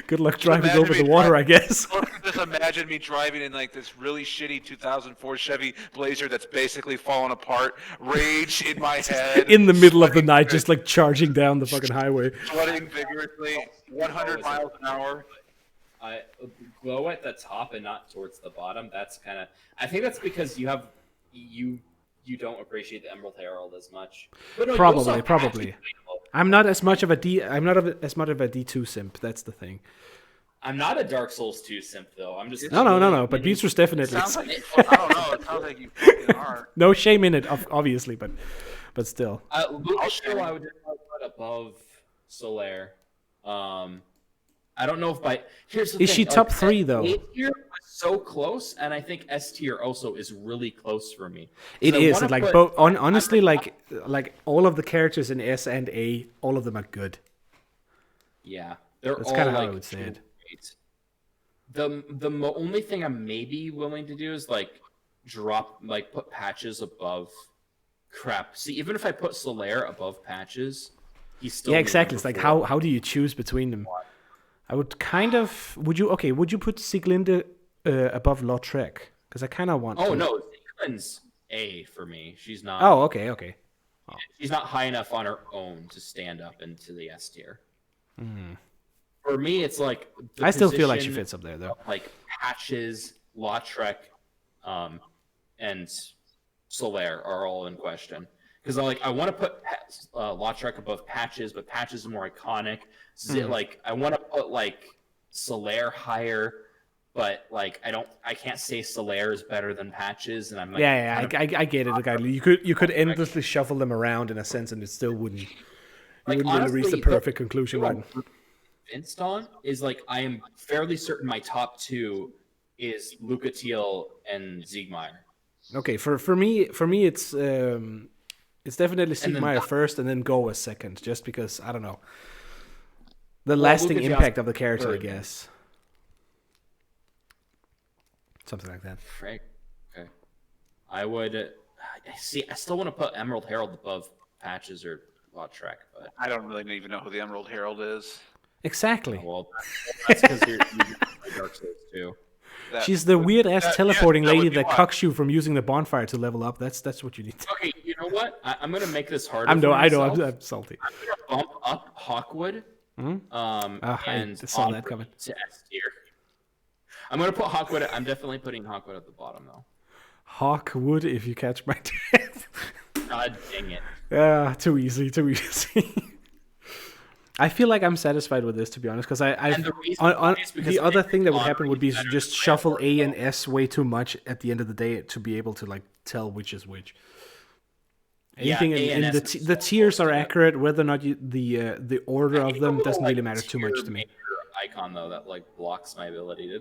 Good luck driving imagine over me the water, I guess. Just imagine me driving in like this really shitty 2004 Chevy Blazer that's basically falling apart. Rage in my head. In the middle of the night, just like charging down the fucking highway. Sweating vigorously, 100 miles an hour. I glow at the top and not towards the bottom. That's kind of. I think that's because you don't appreciate the Emerald Herald as much. But no, Probably. I'm not as much of a D2 simp. That's the thing. I'm not a Dark Souls 2 simp though. I'm just No. But Beatrice definitely. Sounds like I don't know. It sounds like you fucking are. No shame in it, obviously, but still. Lucashill, I would put above Solaire. I don't know if here's the thing. Is she top 3 though? A tier was so close, and I think S tier also is really close for me. It is like both. Honestly, like all of the characters in S and A, all of them are good. Yeah, they're That's all kind of how like I would say it. great. The only thing I'm maybe willing to do is like put Patches above. Crap. See, even if I put Solaire above Patches, he's still Exactly. It's like how do you choose between them? I would kind of. Would you put Sieglinde above Lautrec? Because I kind of want. Oh to. no, Sieglinde's A for me. She's not. Oh, okay. She's not high enough on her own to stand up into the S tier. Mm. For me, it's like I still feel like she fits up there though. Like Patches, Lautrec, and Solaire are all in question. Because I want to put Lautrec above Patches, but Patches is more iconic. Like I want to put like Solaire higher, but like I can't say Solaire is better than Patches, and I'm like, I get it. Like, you could endlessly shuffle them around in a sense, and it still wouldn't. You wouldn't really reach the perfect conclusion. Right? Convinced on is like I am fairly certain my top 2 is Lucatiel and Siegmeyer. Okay, for me, it's definitely Siegmeyer first, and then Go as second, just because I don't know the lasting impact of the character, I guess. Something like that. Frank. Okay. I would see. I still want to put Emerald Herald above Patches or Lautrec, but I don't really even know who the Emerald Herald is. Exactly. Well, that's because you're Dark Souls 2. She's the weird ass teleporting lady that cucks you from using the bonfire to level up. That's what you need. Okay, you know what? I'm gonna make this harder. I know. I'm salty. I'm gonna bump up Hawkwood. I saw that coming. To S tier. I'm gonna put Hawkwood. I'm definitely putting Hawkwood at the bottom though. Hawkwood, if you catch my drift. God dang it. Yeah, too easy. I feel like I'm satisfied with this, to be honest, because the other thing that would happen would be just shuffle A and S way too much at the end of the day to be able to like tell which is which. Anything in the tiers are accurate. Whether or not the order of them doesn't really matter too much to me. Icon though that like blocks my ability to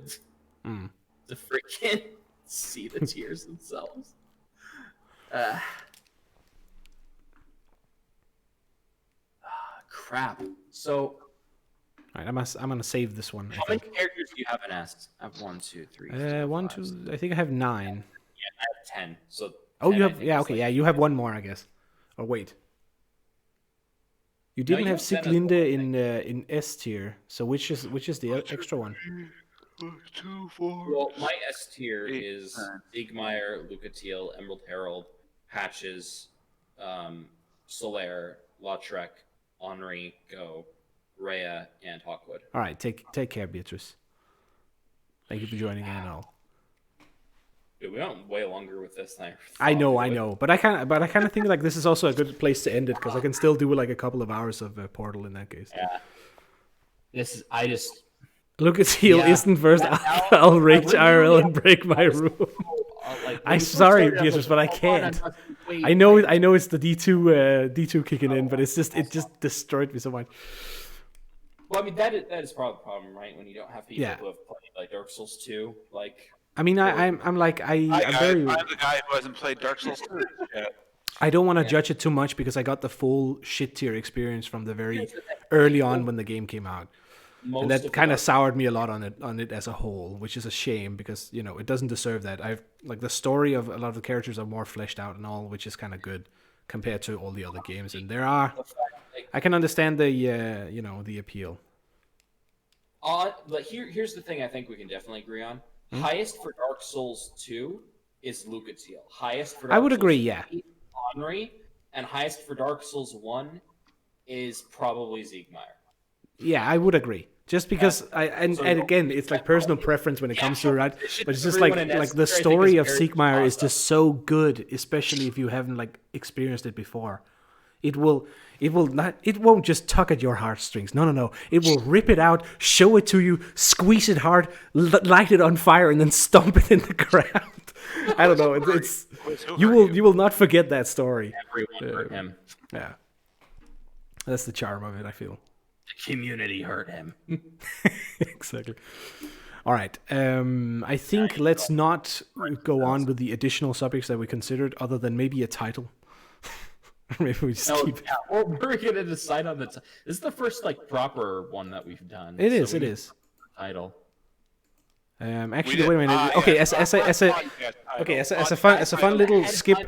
freaking see the tiers themselves. Crap. So, all right, I'm gonna save this one. How many characters do you have in S? I have 1, 2, 3. 4, 1, 2. I think I have 9. Yeah, I have 10. So. Oh, you have you have one more, I guess. Oh wait. You didn't have Sieglinde in S tier. So which is the extra one? 2, 4. Well, my S tier is Siegmeyer, Lucatiel, Emerald Herald, Patches, Solaire, Lautrec, Henri, Go, Rhea, and Hawkwood. All right, take care, Beatrice. Thank you for joining in and all. Dude, we went way longer with this than I know, but I kind of think like this is also a good place to end it because I can still do like a couple of hours of Portal in that case. Yeah. Lucatiel isn't first. I'll rage IRL and break my rule. I'm sorry, Beatrice, but I can't. I know it's the D2 kicking in, but it just destroyed me so much. Well, I mean that is probably the problem, right? When you don't have people who have played like Dark Souls 2, like. I mean, I'm the guy who hasn't played Dark Souls 2 yet. I don't want to judge it too much because I got the full shit tier experience from the very early on when the game came out. And that kind of soured me a lot on it as a whole, which is a shame because it doesn't deserve that. I've like the story of a lot of the characters are more fleshed out and all, which is kind of good compared to all the other games. And I can understand the the appeal. But here's the thing I think we can definitely agree on. Highest for Dark Souls 2 is Lucatiel. Highest for Dark I would Souls agree, yeah. Henry, and highest for Dark Souls 1 is probably Siegmeyer. Yeah, I would agree. Just because and again, it's like personal preference when it comes to it, right? But it's just like the story of Siegmeyer is just so good, especially if you haven't like experienced it before. It won't just tug at your heartstrings. No. It will rip it out, show it to you, squeeze it hard, light it on fire, and then stomp it in the ground. I don't know. It's you will not forget that story. Everyone hurt him. Yeah, that's the charm of it, I feel. The community hurt him. Exactly. All right. I think let's not go on with the additional subjects that we considered, other than maybe a title. Maybe we just keep. Yeah. Well, we're gonna decide on the. This is the first like proper one that we've done. It is. Title. Actually, wait a minute. Okay, as a fun little skip.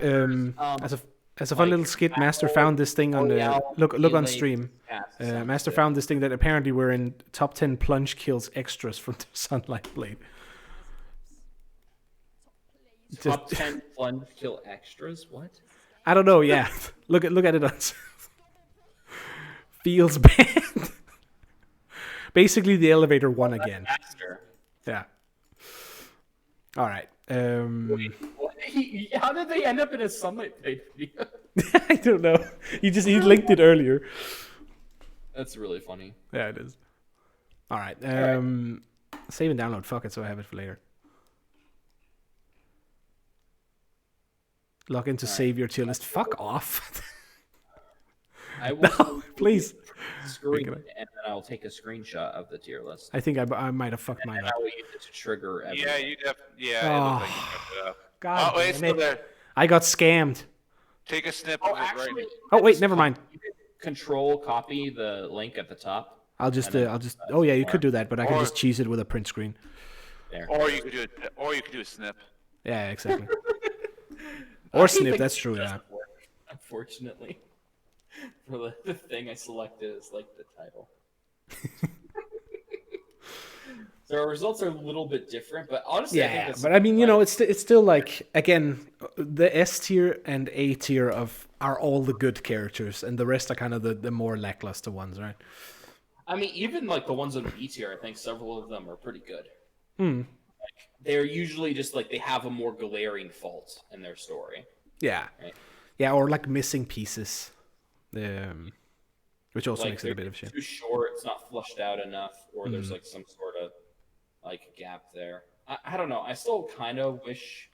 As a fun little skit, Master found this thing on the look on stream. Master found this thing that apparently were in top 10 plunge kills extras from the Sunlight Blade. Top 10 plunge kill extras? What? I don't know. Yeah, look at it on. Feels bad. Basically, the elevator won again. Master. Yeah. All right. Wait, how did they end up in a Sunlight Blade video? I don't know. He linked it earlier. That's really funny. Yeah, it is. All right. Save and download. Fuck it, so I have it for later. Log into save your tier list. Fuck off. I will no, please. Screen, and then I'll take a screenshot of the tier list. I think I might have fucked mine up. I will use it to trigger everything. Yeah, you def. Yeah, it looked like you fucked it up. God, oh wait, it's still there. I got scammed. Take a snip of it right. Oh wait, never mind. You can control copy the link at the top. I'll just. Oh yeah, you could do that, but I can just cheese it with a print screen. There. Or you could do it. Or you could do a snip. Yeah, exactly. Or snip. That's true. Yeah. Unfortunately, for the thing I selected is like the title. So our results are a little bit different, but honestly, I think but I mean, it's still like, again, the S tier and A tier are all the good characters, and the rest are kind of the more lackluster ones, right? I mean, even like the ones on B tier, I think several of them are pretty good. Hmm. Like, they're usually just like they have a more glaring fault in their story. Yeah, right? Yeah, or like missing pieces, which also makes it a bit of a shame. Too short, it's not flushed out enough, or there's like some sort of like gap there. I don't know. I still kind of wish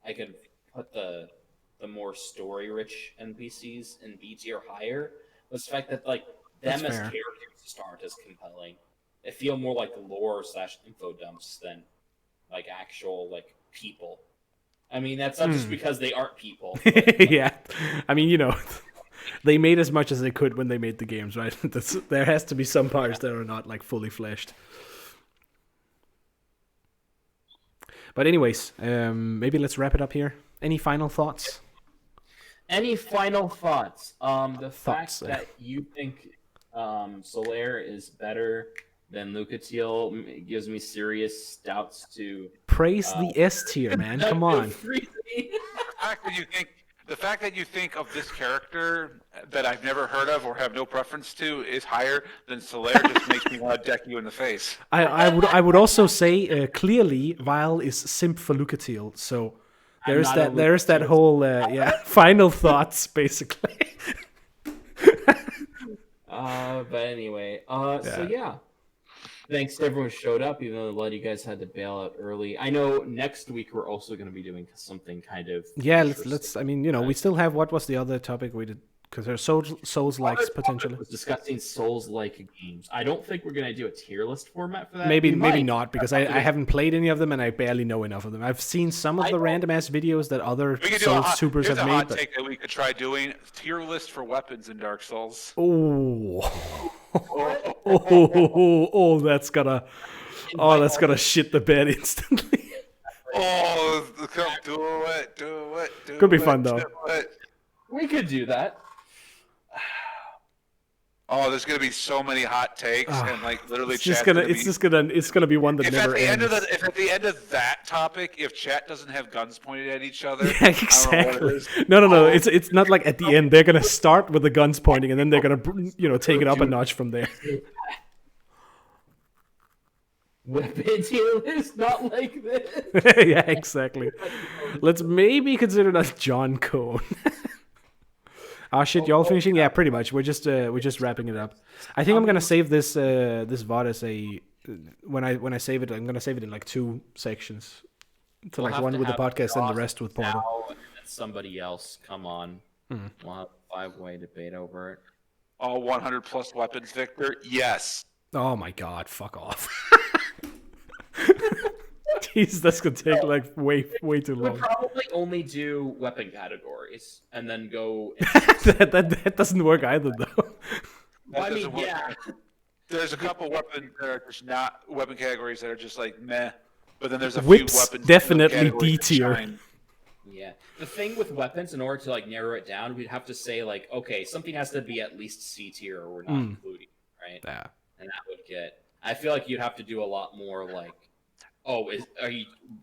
I could put the more story-rich NPCs in B tier higher. But the fact that like them as characters just aren't as compelling. They feel more like lore / info dumps than like actual like people. I mean, that's not just because they aren't people. But, yeah, I mean, they made as much as they could when they made the games, right? There has to be some parts that are not like fully fleshed. But anyways, maybe let's wrap it up here. Any final thoughts? Any final thoughts? The fact that you think Solaire is better than Lucatiel gives me serious doubts to... Praise the S tier, man. Come on. The fact that you think of this character that I've never heard of or have no preference to is higher than Solaire just makes me want to deck you in the face. I would also say clearly Vile is simp for Lucatiel, so there's that whole final thoughts basically. But anyway, so yeah. Thanks to everyone who showed up, even though a lot of you guys had to bail out early. I know next week we're also going to be doing something kind of... Yeah, let's. I mean, we still have... What was the other topic we did? Because there's Souls-likes potentially. Was discussing Souls-like games. I don't think we're going to do a tier list format for that. Maybe not, because I haven't played any of them and I barely know enough of them. I've seen some of the random-ass videos that other Souls tubers have made. Here's a hot take that we could try doing. Tier list for weapons in Dark Souls. Oh. That's gonna shit the bed instantly. Oh, come do it. Could be fun though. We could do that. Oh, there's gonna be so many hot takes and like literally It's chat's gonna be one that if never ends. If at the end of that topic, if chat doesn't have guns pointed at each other, Yeah, exactly. No. It's not like at the end they're gonna start with the guns pointing and then they're gonna take it up a notch from there. Weapon deal is not like this. Yeah, exactly. Let's maybe consider that John Cone. Oh shit, y'all finishing? Yeah, pretty much. We're just wrapping it up. I think I'm gonna save this VOD as a when I save it. I'm gonna save it in like 2 sections, to like one with the podcast and the rest with Portal. And somebody else come on. We'll have a 5-way debate over it. All 100 plus weapons, Victor. Yes. Oh my god, fuck off. Jeez, that's gonna take like way too long. We'll probably only do weapon categories and then go. that doesn't work either though. I mean, yeah. There's a couple weapons that are just not weapon categories that are just like meh, but then there's a Whips, few weapons definitely D tier. Yeah, the thing with weapons, in order to like narrow it down, we'd have to say like, okay, something has to be at least C tier, or we're not including, right? Yeah. And that would get. I feel like you'd have to do a lot more like, oh,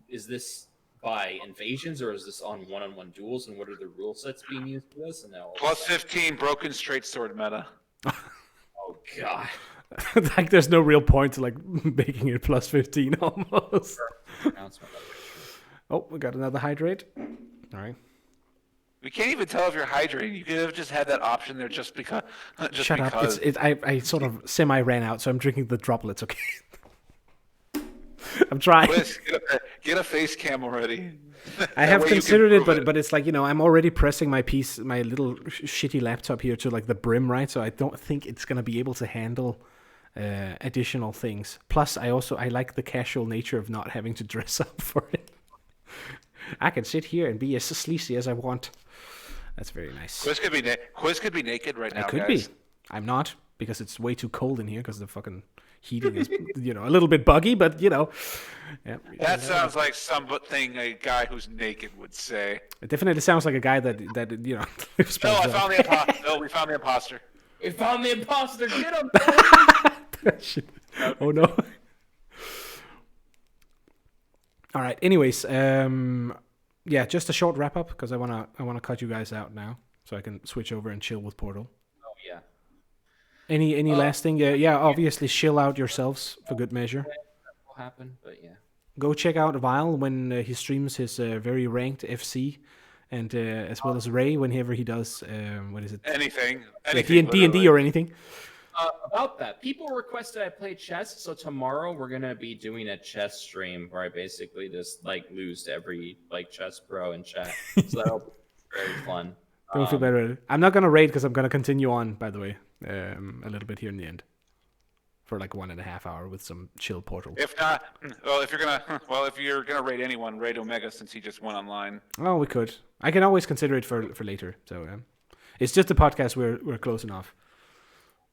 is this by invasions or is this on one-on-one duels, and what are the rule sets being used for this? And plus 15 broken straight sword meta. Oh god. Like there's no real point to like making it plus 15 almost. Oh, we got another hydrate. All right. We can't even tell if you're hydrating. You could have just had that option there just because. Shut up. I sort of semi ran out, so I'm drinking the droplets, okay? I'm trying. Quiz, get a face cam already. I have considered it, but it's like, I'm already pressing my little shitty laptop here to like the brim, right? So I don't think it's going to be able to handle additional things. Plus, I like the casual nature of not having to dress up for it. I can sit here and be as sleazy as I want. That's very nice. Quiz could be naked right now, I could guys. be. I'm not, because it's way too cold in here because the fucking heating is, a little bit buggy, but, Yeah, that sounds like something a guy who's naked would say. It definitely sounds like a guy that lives by himself. We found the imposter. We found the imposter. Get him! Shit. Oh no. All right. Anyways, just a short wrap up because I wanna cut you guys out now so I can switch over and chill with Portal. Oh yeah. Any last thing? Obviously chill out yourselves for good measure. That will happen, but yeah. Go check out Vile when he streams his very ranked FC, and as well as Ray whenever he does what is it? Anything D&D or anything. About that, people requested I play chess, so tomorrow we're gonna be doing a chess stream where I basically just like lose to every like chess pro in chat. So that'll be very fun. Don't feel better. I'm not gonna raid because I'm gonna continue on. By the way, a little bit here in the end, for like 1.5 hours with some chill Portal. If not, if you're gonna raid anyone, raid Omega since he just went online. Oh, we could. I can always consider it for later. So it's just a podcast. We're close enough.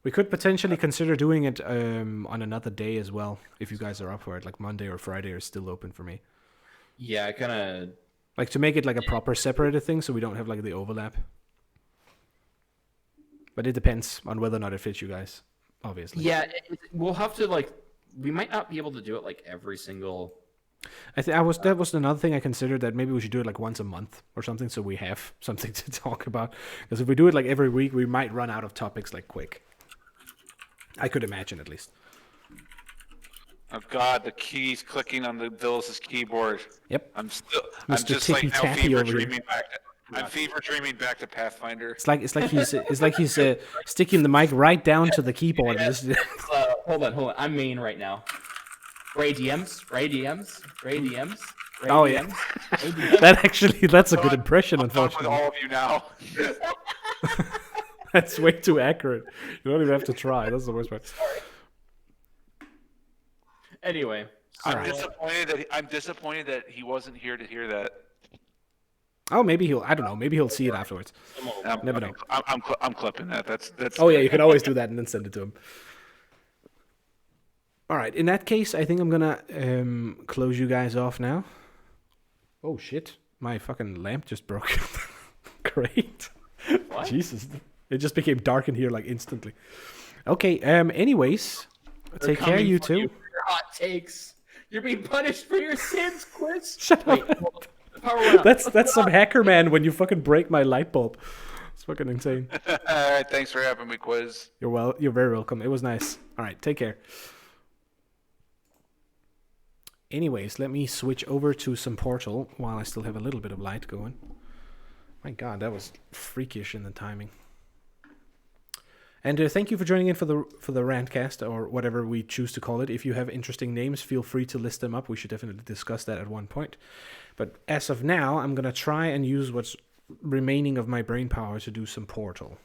We could potentially consider doing it on another day as well, if you guys are up for it. Like Monday or Friday are still open for me. Yeah, I kind of like to make it like a proper separated thing, so we don't have like the overlap. But it depends on whether or not it fits you guys, obviously. Yeah, we'll have to like. We might not be able to do it like every single. That was another thing I considered, that maybe we should do it like once a month or something, so we have something to talk about. Because if we do it like every week, we might run out of topics like quick. I could imagine, at least. Oh God, the keys clicking on the Villas' keyboard. Yep. I'm Mr. just like now Tippy-tappy fever over here. dreaming back. I'm fever dreaming back to Pathfinder. It's like he's sticking the mic right down to the keyboard. Hold on. I'm main right now. Ray DMs. Oh yeah. That's a good impression. Unfortunately, I'm done with all of you now. That's way too accurate. You don't even have to try. That's the worst part. Anyway, I'm disappointed that he wasn't here to hear that. Oh, maybe I don't know. Maybe he'll see it afterwards. Never know. I'm clipping that. That's. Oh yeah, you can always do that and then send it to him. All right. In that case, I think I'm gonna close you guys off now. Oh shit! My fucking lamp just broke. Great. What? Jesus, it just became dark in here like instantly. Okay. Anyways, They're take care, coming you for two. you for your hot takes. You're being punished for your sins, Quiz. Shut Wait, up. well, the power went up. That's some hacker man when you fucking break my light bulb. It's fucking insane. All right, thanks for having me, Quiz. You're very welcome. It was nice. All right, take care. Anyways, let me switch over to some Portal while I still have a little bit of light going. My god, that was freakish in the timing. And thank you for joining in for the rantcast, or whatever we choose to call it. If you have interesting names, feel free to list them up. We should definitely discuss that at one point. But as of now, I'm going to try and use what's remaining of my brain power to do some Portal.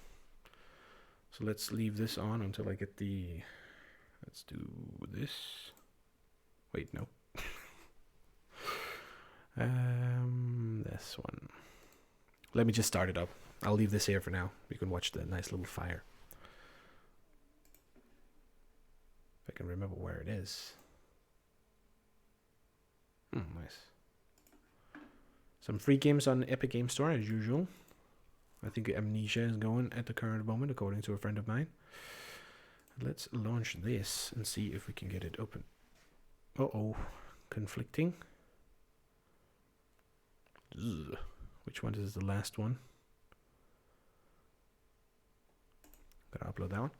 So let's leave this on until I get the... Let's do this. Wait, no. This one. Let me just start it up. I'll leave this here for now. You can watch the nice little fire. If I can remember where it is. Nice. Some free games on Epic Game Store as usual. I think Amnesia is going at the current moment, according to a friend of mine. Let's launch this and see if we can get it open. Uh-oh. Conflicting. Ugh. Which one is the last one? Gotta upload that one.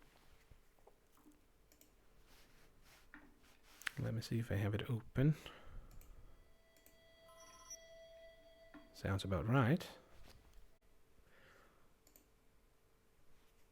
Let me see if I have it open. Sounds about right.